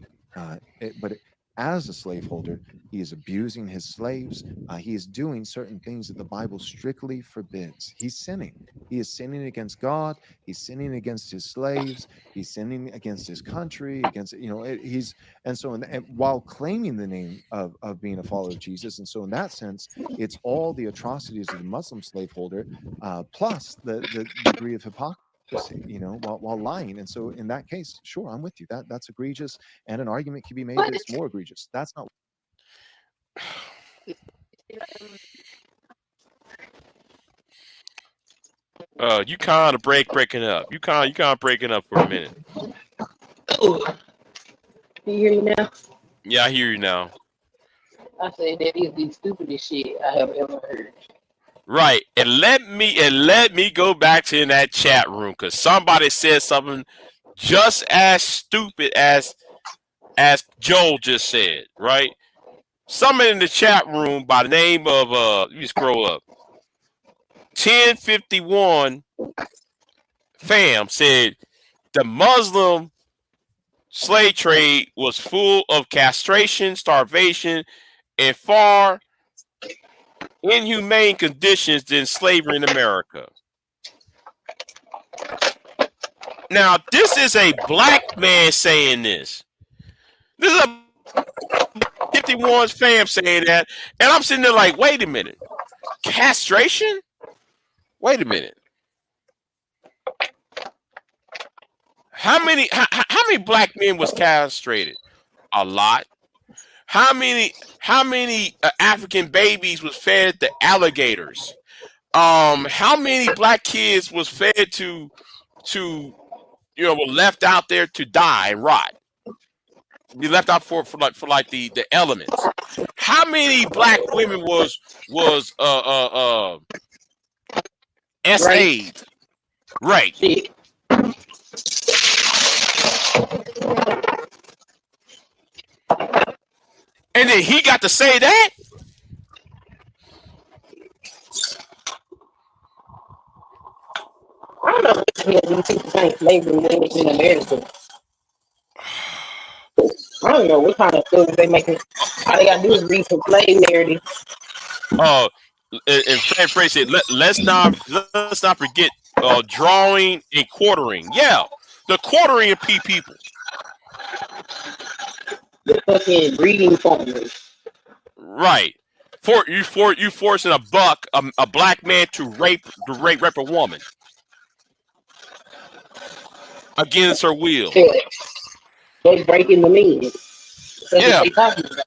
but as a slaveholder, he is abusing his slaves. He is doing certain things that the Bible strictly forbids. He's sinning. He is sinning against God. He's sinning against his slaves. He's sinning against his country. Against he's and so and while claiming the name of being a follower of Jesus, and so in that sense, it's all the atrocities of the Muslim slaveholder, plus the degree of hypocrisy, while lying. And so in that case, sure, I'm with you. That's egregious, and an argument can be made that it's more egregious. That's not. You kind of breaking up. You kind of breaking up for a minute. Oh, you hear me now? Yeah, I hear you now. I said that is the stupidest shit I have ever heard. Right, and let me go back to in that chat room because somebody said something just as stupid as Joel just said. Right, someone in the chat room by the name of you scroll up 1051 fam said the Muslim slave trade was full of castration, starvation, and far inhumane conditions than slavery in America. Now, this is a black man saying this. This is a 51's fam saying that. And I'm sitting there like, wait a minute. Castration? Wait a minute. How many black men was castrated? A lot. How many African babies was fed to alligators? How many black kids was fed to were left out there to die and rot? Be left out for the elements. How many black women was Right? SA'd? Right. Shit. And then he got to say that? I don't know what the hell these people think slavery was in America. I don't know what kind of stories they making. All they gotta do is read some slave narrative. Uh and Fred Frey said, let's not forget drawing and quartering. Yeah. The quartering of people. The fucking breeding farmers. Right. You forcing a black man to rape a woman against her will. Yeah. They breaking the men. That's Yeah. what they talking about.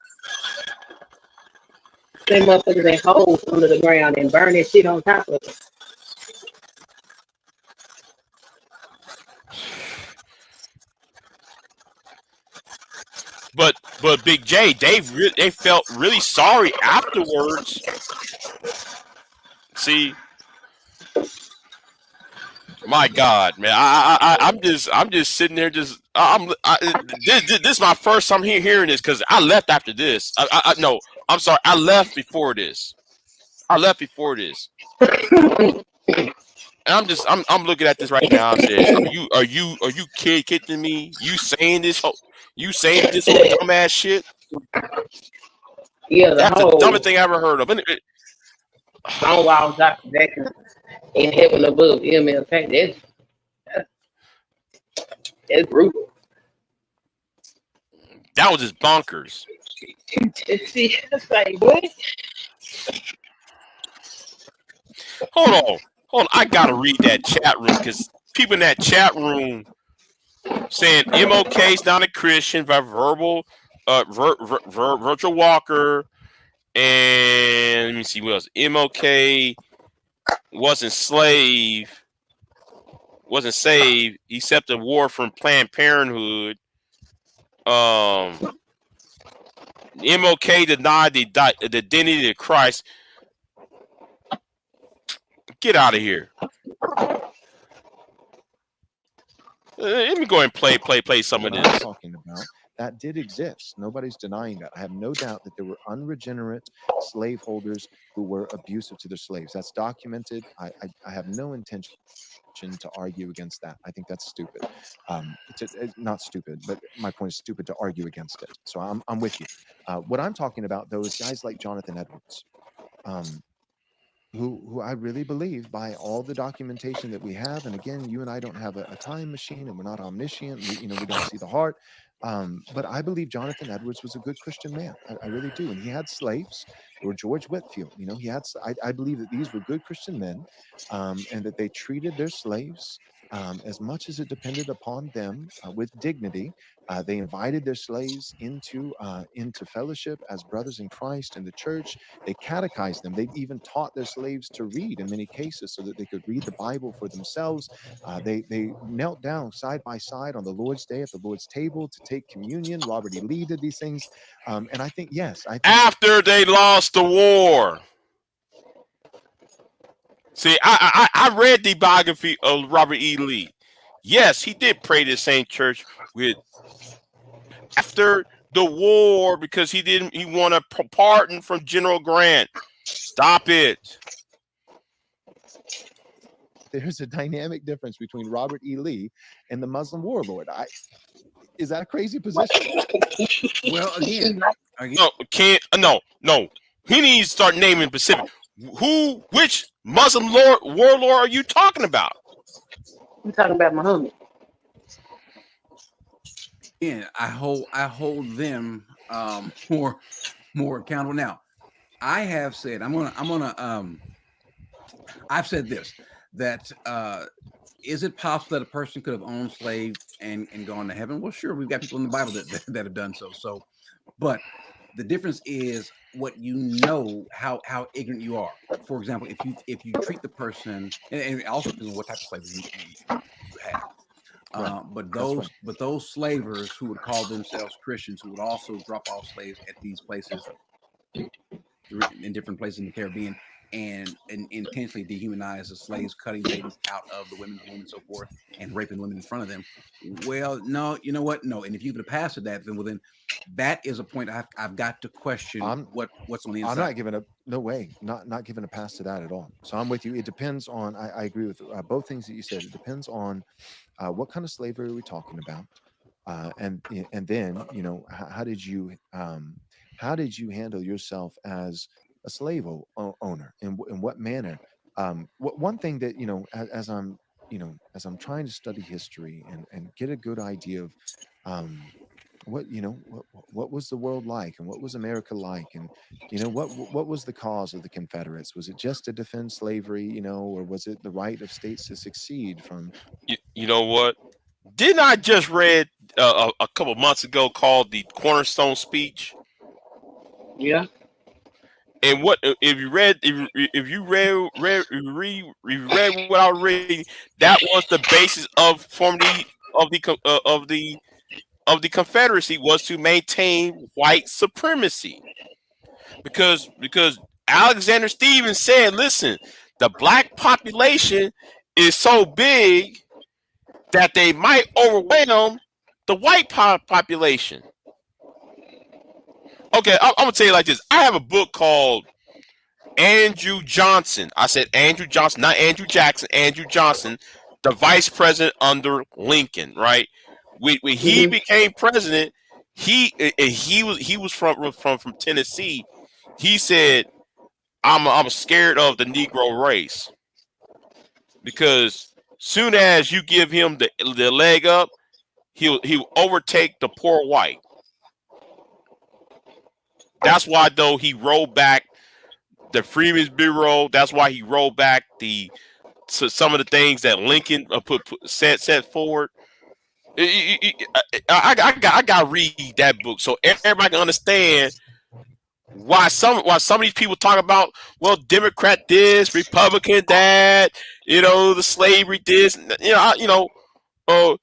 Them motherfuckers in holes under the ground and burn that shit on top of it. But Big J, they felt really sorry afterwards. See, my God, man, I'm just sitting there, this is my first time hearing this because I left after this. No, I'm sorry, I left before this. And I'm looking at this right now. I said, are you kidding me? You saying this whole dumbass shit? Yeah, the That's the whole dumbest thing I ever heard of. Stonewall Dr. Jackson in Heaven Above MLK. That's brutal. That was just bonkers. See, it's like what? Hold on. I gotta read that chat room because people in that chat room saying MOK's not a Christian by Virtual Walker, and let me see what else. MOK wasn't saved. He accepted war from Planned Parenthood. MOK denied the identity of Christ. Get out of here. Let me go and play some of What I'm this. talking about, that did exist. Nobody's denying that. I have no doubt that there were unregenerate slaveholders who were abusive to their slaves. That's documented. I have no intention to argue against that. I think that's stupid. It's not stupid, but my point is stupid to argue against it. So I'm with you. What I'm talking about, though, is guys like Jonathan Edwards. Who I really believe, by all the documentation that we have, and again, you and I don't have a time machine, and we're not omniscient. We don't see the heart, but I believe Jonathan Edwards was a good Christian man. I really do, and he had slaves. Or George Whitfield, he had. I believe that these were good Christian men, and that they treated their slaves as much as it depended upon them with dignity. They invited their slaves into fellowship as brothers in Christ in the church. They catechized them. They even taught their slaves to read in many cases so that they could read the Bible for themselves. They knelt down side by side on the Lord's Day at the Lord's table to take communion. Robert E. Lee did these things. And I think, yes, I think After they lost the war. See, I read the biography of Robert E. Lee. Yes, he did pray to the same church with after the war because he won a pardon from General Grant. Stop it. there's a dynamic difference between Robert E. Lee and the Muslim warlord. Is that a crazy position? Well, again, No. He needs to start naming specific. Which Muslim warlord are you talking about? I'm talking about Muhammad. yeah, I hold them more accountable. Now, I have said I've said this, that is it possible that a person could have owned slaves and gone to heaven? Well, sure, we've got people in the Bible that have done so. But the difference is what how ignorant you are. For example, if you treat the person, and it also depends on what type of slavery you have. Right. But those slavers who would call themselves Christians, who would also drop off slaves at these places in different places in the Caribbean, and intentionally dehumanize the slaves, cutting babies out of the women's womb and so forth, and raping women in front of them. Well, no, you know what? No, and if you could have passed that, then that is a point I've got to question what's on the inside. I'm not giving not giving a pass to that at all. So I'm with you. It depends on. I agree with both things that you said. It depends on what kind of slavery are we talking about, and then how did you handle yourself as a slave owner, in what manner? One thing that as I'm trying to study history and get a good idea of what was the world like, and what was America like, and what was the cause of the Confederates? Was it just to defend slavery, or was it the right of states to succeed from? You know what? Didn't I just read a couple months ago called the Cornerstone Speech? Yeah. And what if you read what I was reading? That was the basis of the Confederacy, was to maintain white supremacy, because Alexander Stevens said, "Listen, the black population is so big that they might overwhelm the white population." Okay, I'm gonna tell you like this. I have a book called Andrew Johnson. I said Andrew Johnson, not Andrew Jackson. Andrew Johnson, the vice president under Lincoln, right? When he became president, he was from Tennessee. He said, "I'm scared of the Negro race, because soon as you give him the leg up, he'll overtake the poor white." That's why though he rolled back the Freeman's Bureau. That's why he rolled back some of the things that Lincoln set forward. I got to read that book so everybody can understand why some of these people talk about, well, Democrat this, Republican that, the slavery this,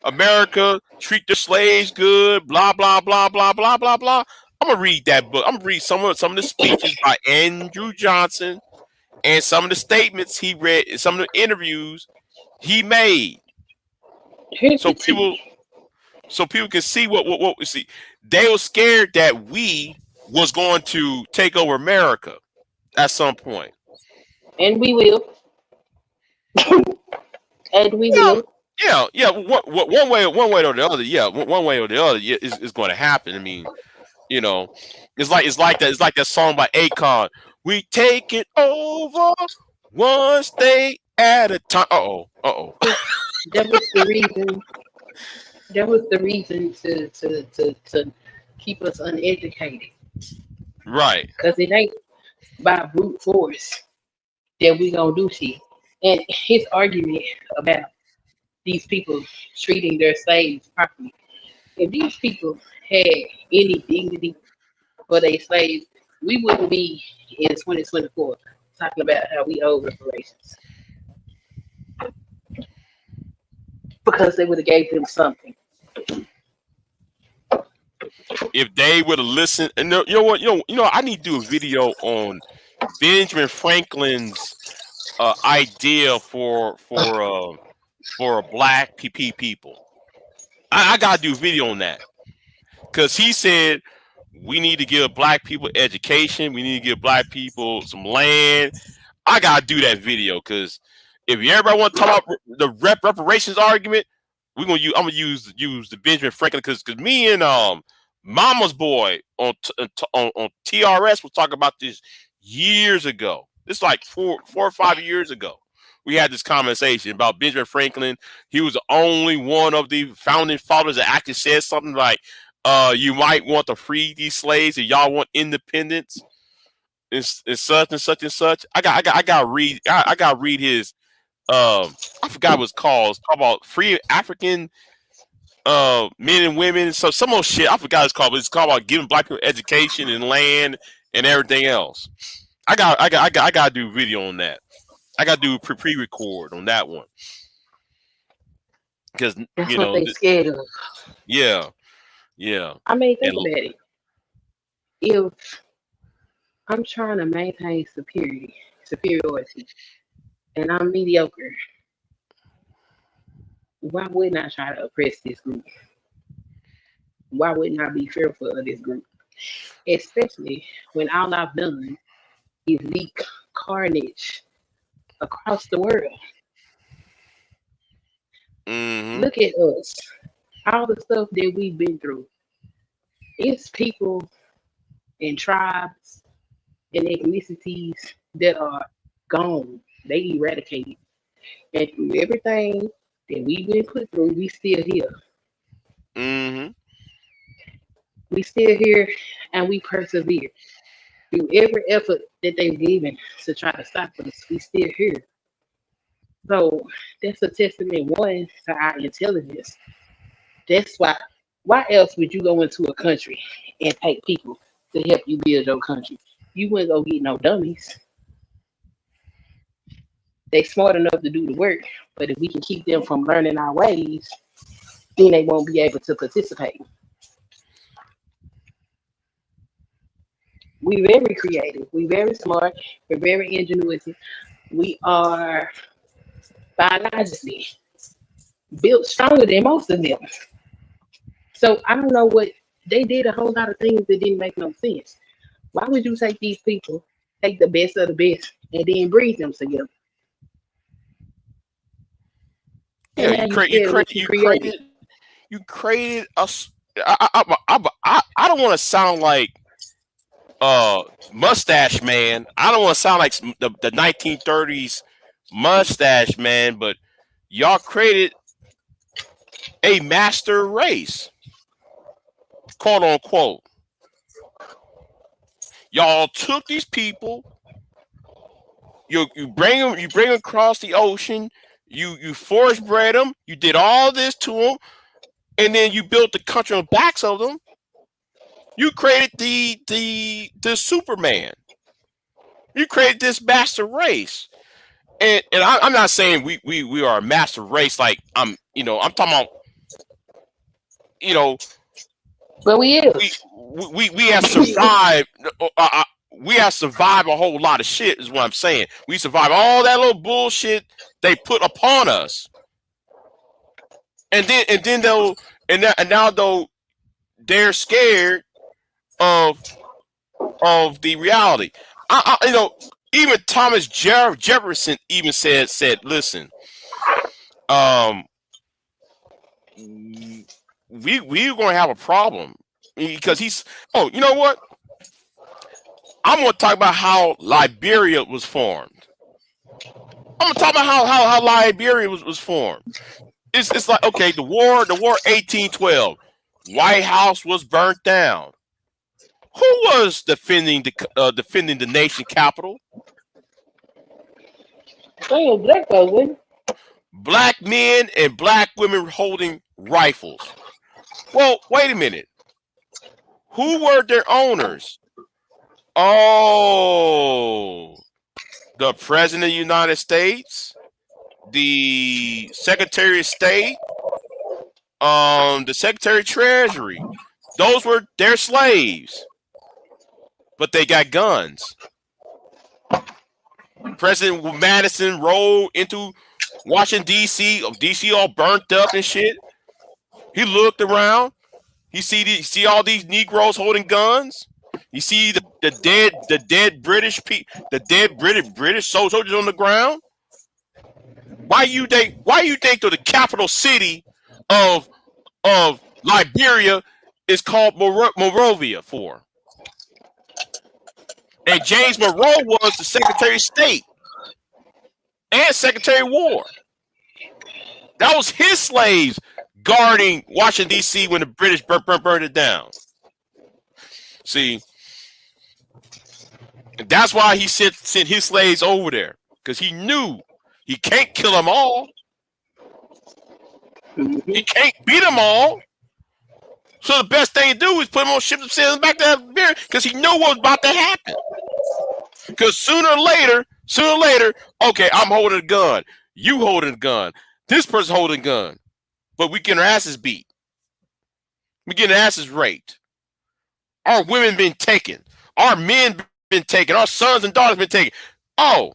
America treat the slaves good, blah blah blah blah blah blah blah. I'm gonna read that book. I'm gonna read some of the speeches by Andrew Johnson and some of the statements he read, some of the interviews he made, Here's so the tea. people can see what we see. They were scared that we was going to take over America at some point. And we will. And we Yeah, will. yeah. One way or the other. Yeah, one way or the other, yeah, is going to happen. I mean, you know, it's like that song by Akon. We take it over one state at a time. Uh oh. That was the reason. That was the reason to keep us uneducated. Right. Because it ain't by brute force that we gonna do shit. And his argument about these people treating their slaves properly. If these people had any dignity for their slaves, we wouldn't be in 2024 talking about how we owe reparations. Because they would have gave them something. If they would have listened, and you know what, I need to do a video on Benjamin Franklin's idea for black people. I gotta do a video on that because he said we need to give black people education. We need to give black people some land. I gotta do that video because if you everybody want to talk about the reparations argument, we're gonna use. I'm gonna use the Benjamin Franklin because me and Mama's Boy on TRS was talking about this years ago. This is like 4 or 5 years ago. We had this conversation about Benjamin Franklin. He was the only one of the founding fathers that actually said something like, "You might want to free these slaves, and y'all want independence." And such and such and such. I got to read. I got to read his. I forgot what it's called. It's called about free African men and women. So some old shit. I forgot what it's called. But it's called about giving black people education and land and everything else. I got to do a video on that. I got to do pre-record on that one because That's what they scared of. yeah. I mean, think And about it. If I'm trying to maintain superiority, and I'm mediocre, why wouldn't I try to oppress this group? Why wouldn't I be fearful of this group? Especially when all I've done is leak carnage across the world. Look at us. All the stuff that we've been through. It's people and tribes and ethnicities that are gone. They eradicated. And through everything that we've been put through, we still here. We still here and we persevere. Through every effort that they've given to try to stop us, we still here. So that's a testament, one, to our intelligence. That's why else would you go into a country and take people to help you build your country? You wouldn't go get no dummies. They smart enough to do the work, but if we can keep them from learning our ways, then they won't be able to participate. We're very creative. We're very smart. We're very ingenuity. We are biologically built stronger than most of them. So I don't know what they did. A whole lot of things that didn't make no sense. Why would you take these people, take the best of the best, and then breed them together? Yeah, And now you created us. I don't want to sound like Mustache Man. I don't want to sound like the 1930s Mustache Man, but y'all created a master race, quote unquote. Y'all took these people. You bring them across the ocean. You force bred them. You did all this to them, and then you built the country on the backs of them. You created the Superman. You created this master race. And I'm not saying we are a master race, like I'm talking about, but we is. we have survived. We have survived a whole lot of shit, is what I'm saying. We survived all that little bullshit they put upon us, and now though they're scared of the reality. Even Thomas Jefferson even said, listen, we're gonna have a problem, because you know what? I'm gonna talk about how Liberia was formed. I'm gonna talk about how Liberia was formed. It's like, okay, the war 1812, White House was burnt down. Who was defending the nation capital? Black folks. Black men and black women holding rifles. Well, wait a minute. Who were their owners? Oh, the President of the United States, the Secretary of State, the Secretary of Treasury. Those were their slaves, but they got guns. President Madison rode into Washington, D.C. D.C. all burnt up and shit. He looked around. He see all these Negroes holding guns. You see the dead British soldiers on the ground. Why you think that the capital city of Liberia is called Monrovia for? And James Monroe was the Secretary of State and Secretary of War. That was his slaves guarding Washington, D.C. when the British burned it down. See, and that's why he sent his slaves over there, because he knew he can't kill them all. He can't beat them all. So the best thing to do is put them on ships and send them back to Liberia, because he knew what was about to happen. Because sooner or later, okay, I'm holding a gun. You holding a gun. This person holding a gun. But we getting our asses beat. We getting our asses raped. Our women been taken. Our men been taken. Our sons and daughters been taken. Oh.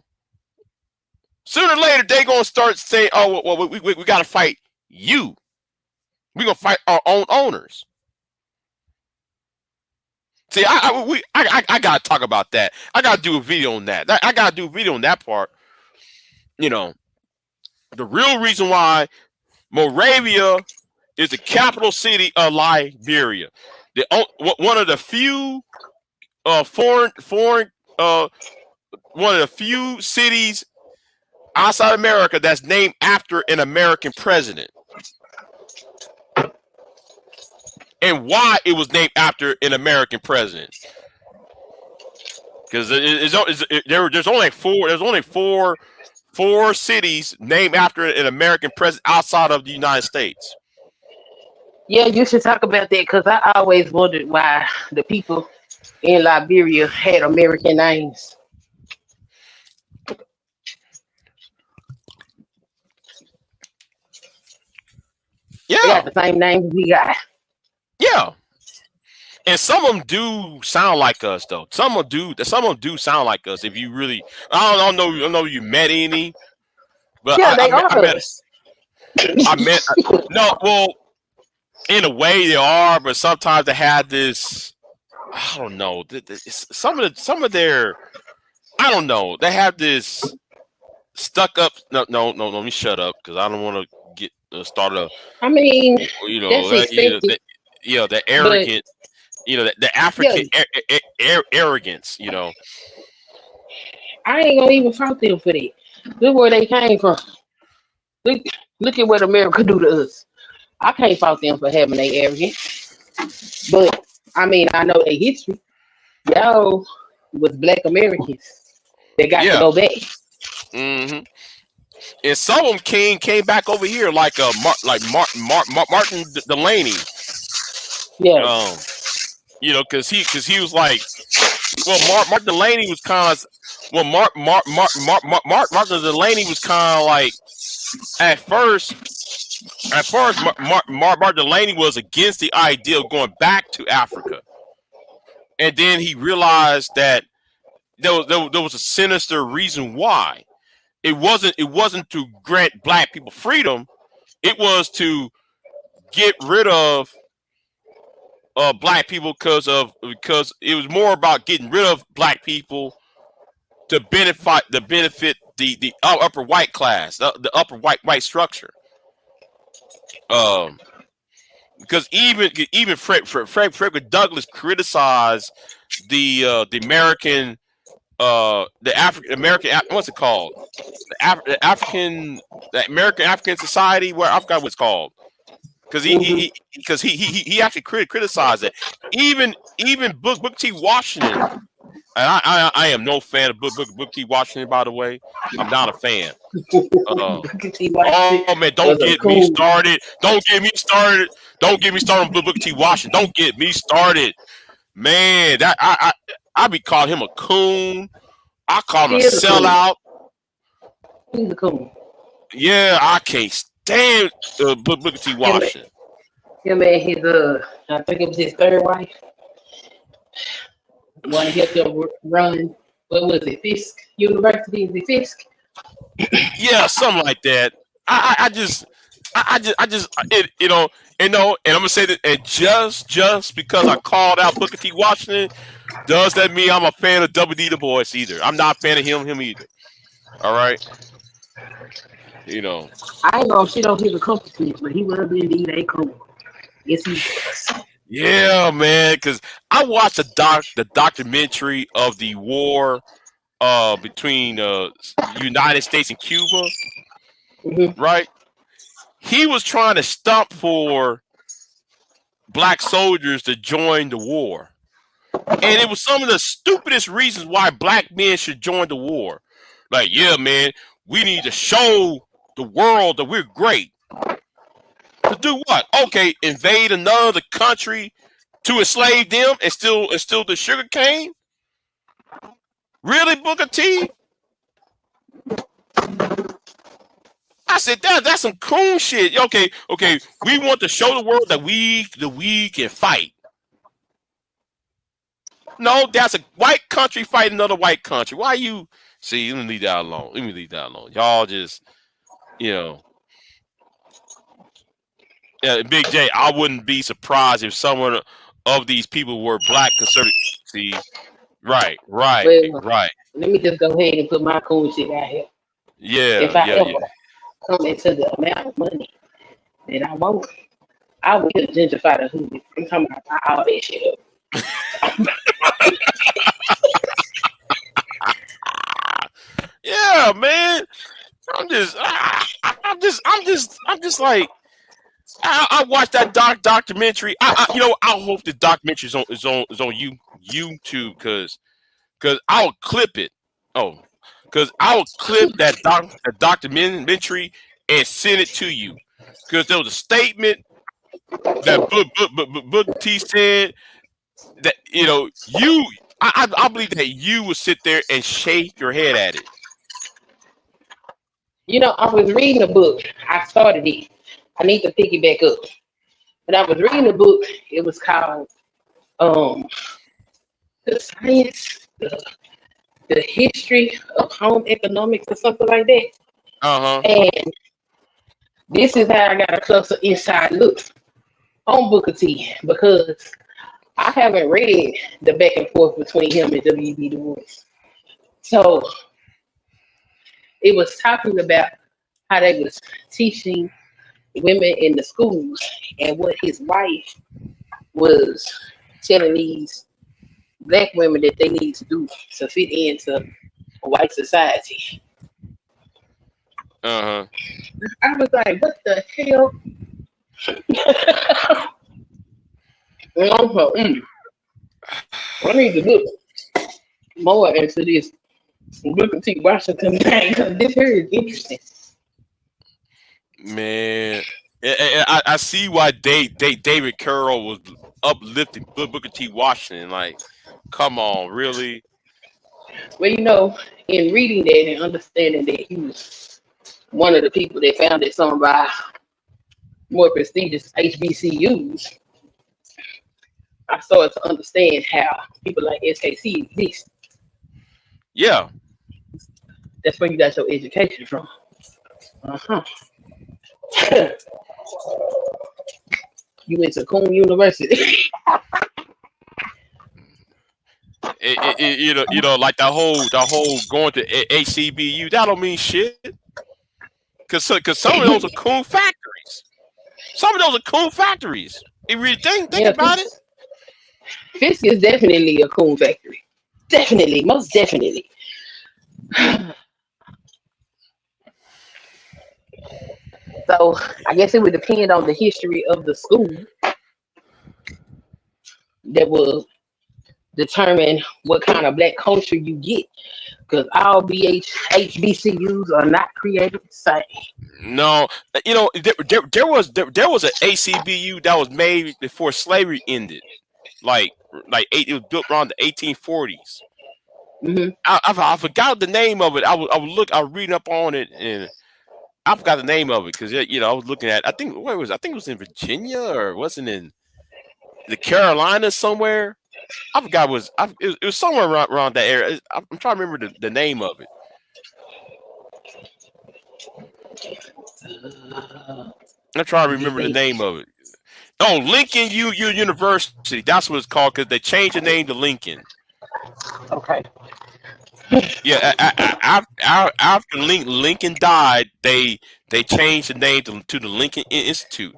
Sooner or later, they going to start saying, oh, well, we got to fight you. We going to fight our own owners. See, I got to talk about that. I got to do a video on that. I got to do a video on that part. The real reason why Monrovia is the capital city of Liberia. One of the few one of the few cities outside America that's named after an American president. And why it was named after an American president? Because there's only four cities named after an American president outside of the United States. Yeah, you should talk about that, because I always wondered why the people in Liberia had American names. Yeah, they got the same names we got. Yeah, and some of them do sound like us, though. Some of them do sound like us. If you really, I don't know, you met any, but yeah, they are us. No, well, in a way they are, but sometimes they have this. I don't know. Some of their, I don't know. They have this stuck up. No. Let me shut up, because I don't want to get started. I mean, that's expected. The arrogant. The African arrogance. I ain't gonna even fault them for that. Look where they came from. Look at what America do to us. I can't fault them for having their arrogance. But I mean, I know their history. Y'all was Black Americans that got to Yeah. go back. hmm And some of them came back over here, like Martin Delaney. Yeah. Because he was like, well, Martin Delaney was kind of, well, Martin Delaney was kind of like, at first, Martin Delaney was against the idea of going back to Africa, and then he realized that there was a sinister reason why. It wasn't to grant black people freedom. It was to get rid of black people because it was more about getting rid of black people to benefit the upper white class, the upper white structure. Um, because even Frederick Douglass criticized the American the African American, what's it called, the American African Society, where I forgot what it's called, because he actually criticized it. Even Booker T. Washington, and I am no fan of Booker T. Washington, by the way. I'm not a fan. Oh man, don't get me started. Don't get me started. Don't get me started on Booker T. Washington. Don't get me started, man. That I be calling him a coon. I call him a sellout. He's a coon. Yeah, I can't stand Booker T. Washington. Him and his I think it was his third wife. One helped him run. What was it? Fisk University? Is it Fisk? Yeah, something like that. I just it, and I'm gonna say that, and just because I called out Booker T. Washington, does that mean I'm a fan of W.D. Du Bois either? I'm not a fan of him either. All right, I ain't gonna shit on his accomplishments, but he was indeed a coon. Yes, he was. Yeah, man, because I watched the documentary of the war between United States and Cuba, right? He was trying to stump for black soldiers to join the war. And it was some of the stupidest reasons why black men should join the war. Like, yeah, man, we need to show the world that we're great. To do what? Okay, invade another country to enslave them and still the sugar cane? Really, Booker T? I said that's some cool shit. Okay, we want to show the world that we can fight. No, that's a white country fighting another white country. Why you see? Let me leave that alone. Y'all just, Big J. I wouldn't be surprised if someone of these people were black conservative. See, right. Well, let me just go ahead and put my cool shit out here. Yeah. If I ever come into the amount of money that I want, I will gentrify the hood. I'm talking about all that shit up. Yeah, man. I'm just like, I watched that documentary. I hope the documentary is on YouTube because I'll clip it. Oh, because I'll clip that documentary and send it to you. Because there was a statement that Booker T said that I believe that you would sit there and shake your head at it. I was reading a book. I started it. I need to pick it back up. But I was reading a book. It was called the science, the history of home economics or something like that. And this is how I got a closer inside look on Booker T, because I haven't read the back and forth between him and W.D. Du Bois. So it was talking about how they was teaching women in the schools and what his wife was telling these black women that they need to do to fit into white society. I was like, what the hell? I need to look. more into this Booker T. Washington thing because this here is interesting. Man, I see why David Carroll was uplifting Booker T. Washington. Like, come on, really? Well, you know, in reading that and understanding that he was one of the people that founded some of our more prestigious HBCUs, I started to understand how people like SKC exist. Yeah. That's where you got your education from. Uh-huh. You went to Coon University. You know, like the whole going to HCBU. That don't mean shit. Cause some of those are coon factories. Some of those are coon factories. You really think Yeah, about it. Fisk is definitely a coon factory. Definitely, most definitely. So I guess it would depend on the history of the school that will determine what kind of black culture you get. Because all HBCUs are not created the same. No, you know there was an ACBU that was made before slavery ended. It was built around the 1840s. Mm-hmm. I forgot the name of it. I was reading up on it, and I forgot the name of it because I was looking at. I think it was in Virginia, or wasn't in the Carolinas somewhere. I forgot it was somewhere around that area. I'm trying to remember the name of it. I'm trying to remember the name of it. Oh, Lincoln University. That's what it's called because they changed the name to Lincoln. Okay. Yeah, after Lincoln died, they changed the name to the Lincoln Institute.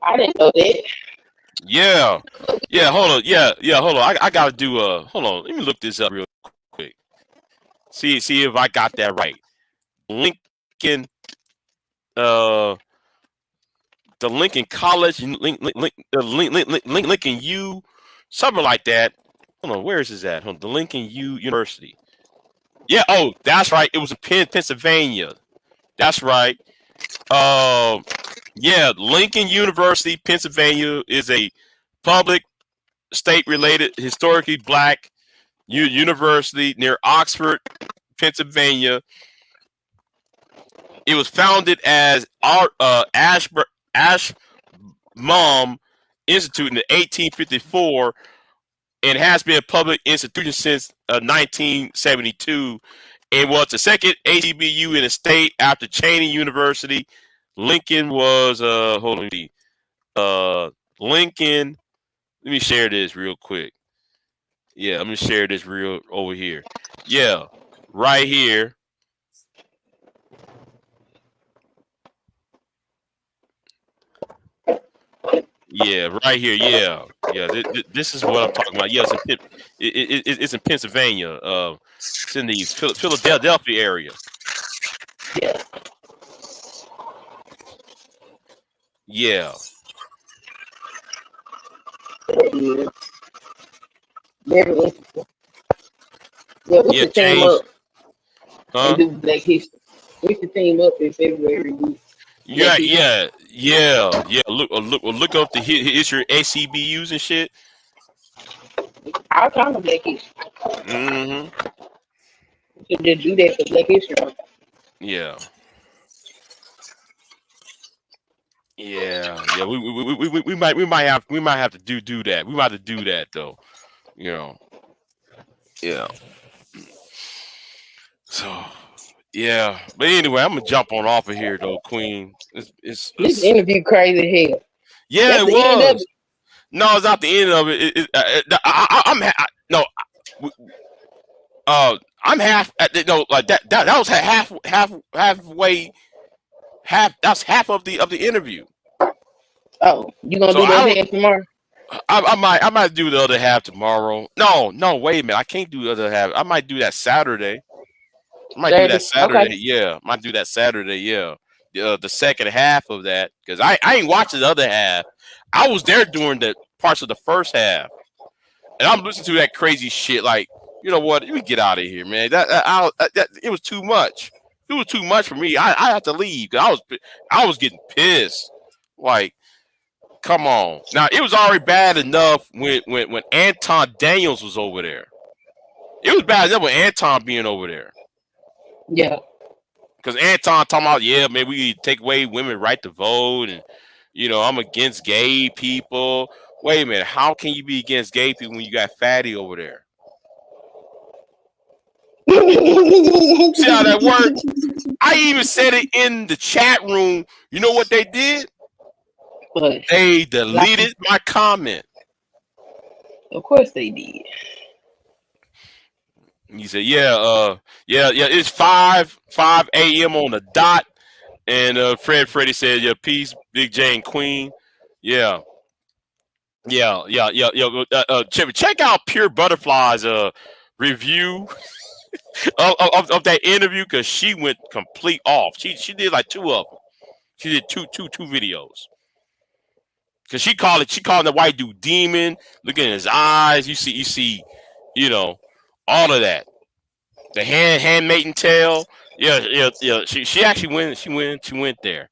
I didn't know that. Yeah, yeah. Hold on. Yeah. Hold on. I gotta do Hold on. Let me look this up real quick. See if I got that right. Lincoln. Uh, the Lincoln College, Lincoln U, something like that. Hold on. Where is this at? Hold on, the Lincoln U University. Yeah. Oh, that's right. It was in Pennsylvania. That's right. Yeah, Lincoln University, Pennsylvania is a public, state-related, historically black university near Oxford, Pennsylvania. It was founded as Ashburnham Institute in 1854 and has been a public institution since 1972 and was the second HBCU in the state after Cheyney University. Lincoln was hold on, Lincoln. Let me share this real quick. Yeah, I'm gonna share this real over here. Yeah, right here. Yeah, right here. Yeah, yeah. This is what I'm talking about. Yeah, it's in Pennsylvania. It's in the Philadelphia area. Yeah. Yeah. Yeah. Very interesting. Yeah, we Yeah, should team change. up and Huh? do Black History. We should team up in February. Do Black Yeah, History. yeah. Look up the history ACBUs and shit. I'll count the Black History. Mm-hmm. We should just do that for Black History. Yeah. Yeah. We might have to do that. We might have to do that though. You know. Yeah. So yeah. But anyway, I'm gonna jump on off of here though, Queen. This interview crazy as hell. Yeah, That's it the end of was. it. No, it's not the end of it. No. I'm half. No, like that was halfway. That's half of the interview. Oh, you gonna So do that half tomorrow? I might do the other half tomorrow. No, wait a minute. I can't do the other half. I might do that Saturday. I might do that Saturday? Okay. Saturday. Yeah, might do that Saturday. Yeah. the second half of that because I ain't watching the other half. I was there during the parts of the first half, and I'm listening to that crazy shit. Like, you know what? Let me get out of here, man. That it was too much. It was too much for me. I had to leave. I was getting pissed. Like, come on. Now it was already bad enough when Anton Daniels was over there. It was bad enough with Anton being over there. Yeah. Because Anton talking about, yeah, maybe we take away women's right to vote, and I'm against gay people. Wait a minute, how can you be against gay people when you got Fatty over there? See how that works? I even said it in the chat room. You know what they did? But They deleted my comment. of course they did. He said, yeah, it's 5 a.m. on the dot. And Freddie said, yeah, peace, Big J and Queen. Yeah. Check out Pure Butterfly's review of that interview because she went complete off. She did like 2 of them. She did two videos. Because she called the white dude demon. Look at his eyes. You see, all of that. The handmaiden tail. Yeah. She actually went. She went there.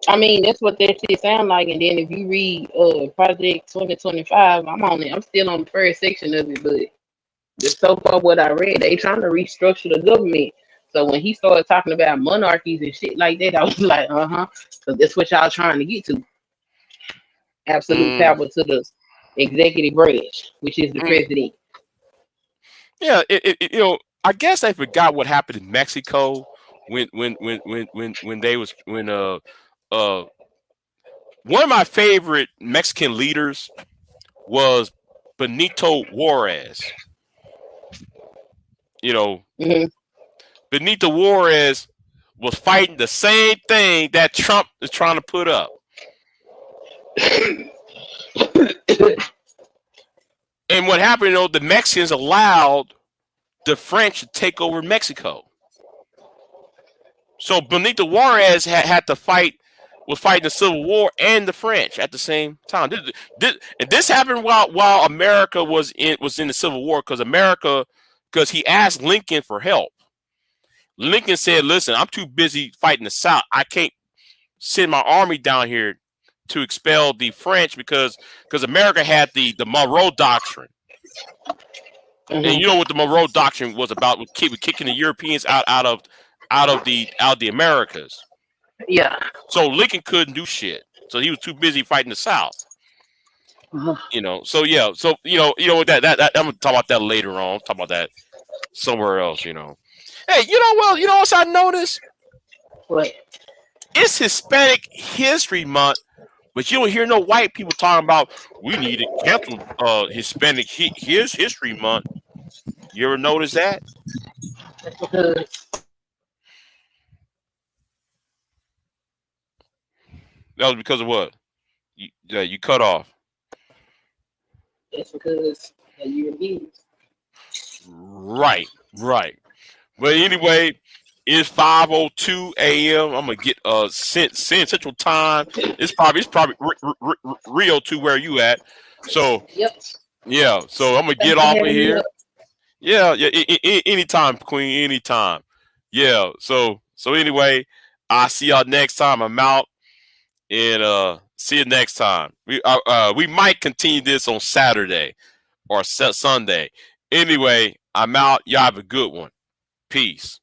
I mean, that's what that shit sound like. And then if you read Project 2025, I'm still on the first section of it, but just so far what I read, they trying to restructure the government. So when he started talking about monarchies and shit like that, I was like, because that's what y'all trying to get to. Absolute power to the executive branch, which is the president. Yeah, I guess they forgot what happened in Mexico when they was when one of my favorite Mexican leaders was Benito Juarez. Benito Juarez was fighting the same thing that Trump is trying to put up. And what happened, the Mexicans allowed the French to take over Mexico. So Benito Juarez had to was fighting the Civil War and the French at the same time. This happened while America was in the Civil War because he asked Lincoln for help. Lincoln said, "Listen, I'm too busy fighting the South. I can't send my army down here to expel the French because America had the Monroe Doctrine." And you know what the Monroe Doctrine was about? Was kicking the Europeans out of the Americas. Yeah. So Lincoln couldn't do shit. So he was too busy fighting the South. So yeah. So what that I'm gonna talk about that later on. I'll talk about that somewhere else. Hey, what else I noticed? What? It's Hispanic History Month, but you don't hear no white people talking about we need to cancel Hispanic History Month. You ever notice that? That's because that was because of what? You cut off. That's because of Europeans. Right. But anyway, it's 5:02 a.m. I'm gonna get Central Time. It's probably Rio 2 where you at. So yep. Yeah. So I'm gonna get off of here. Yeah. Anytime, Queen. Anytime. Yeah. So anyway, I'll see y'all next time. I'm out, and see you next time. We might continue this on Saturday or Sunday. Anyway, I'm out. Y'all have a good one. Peace.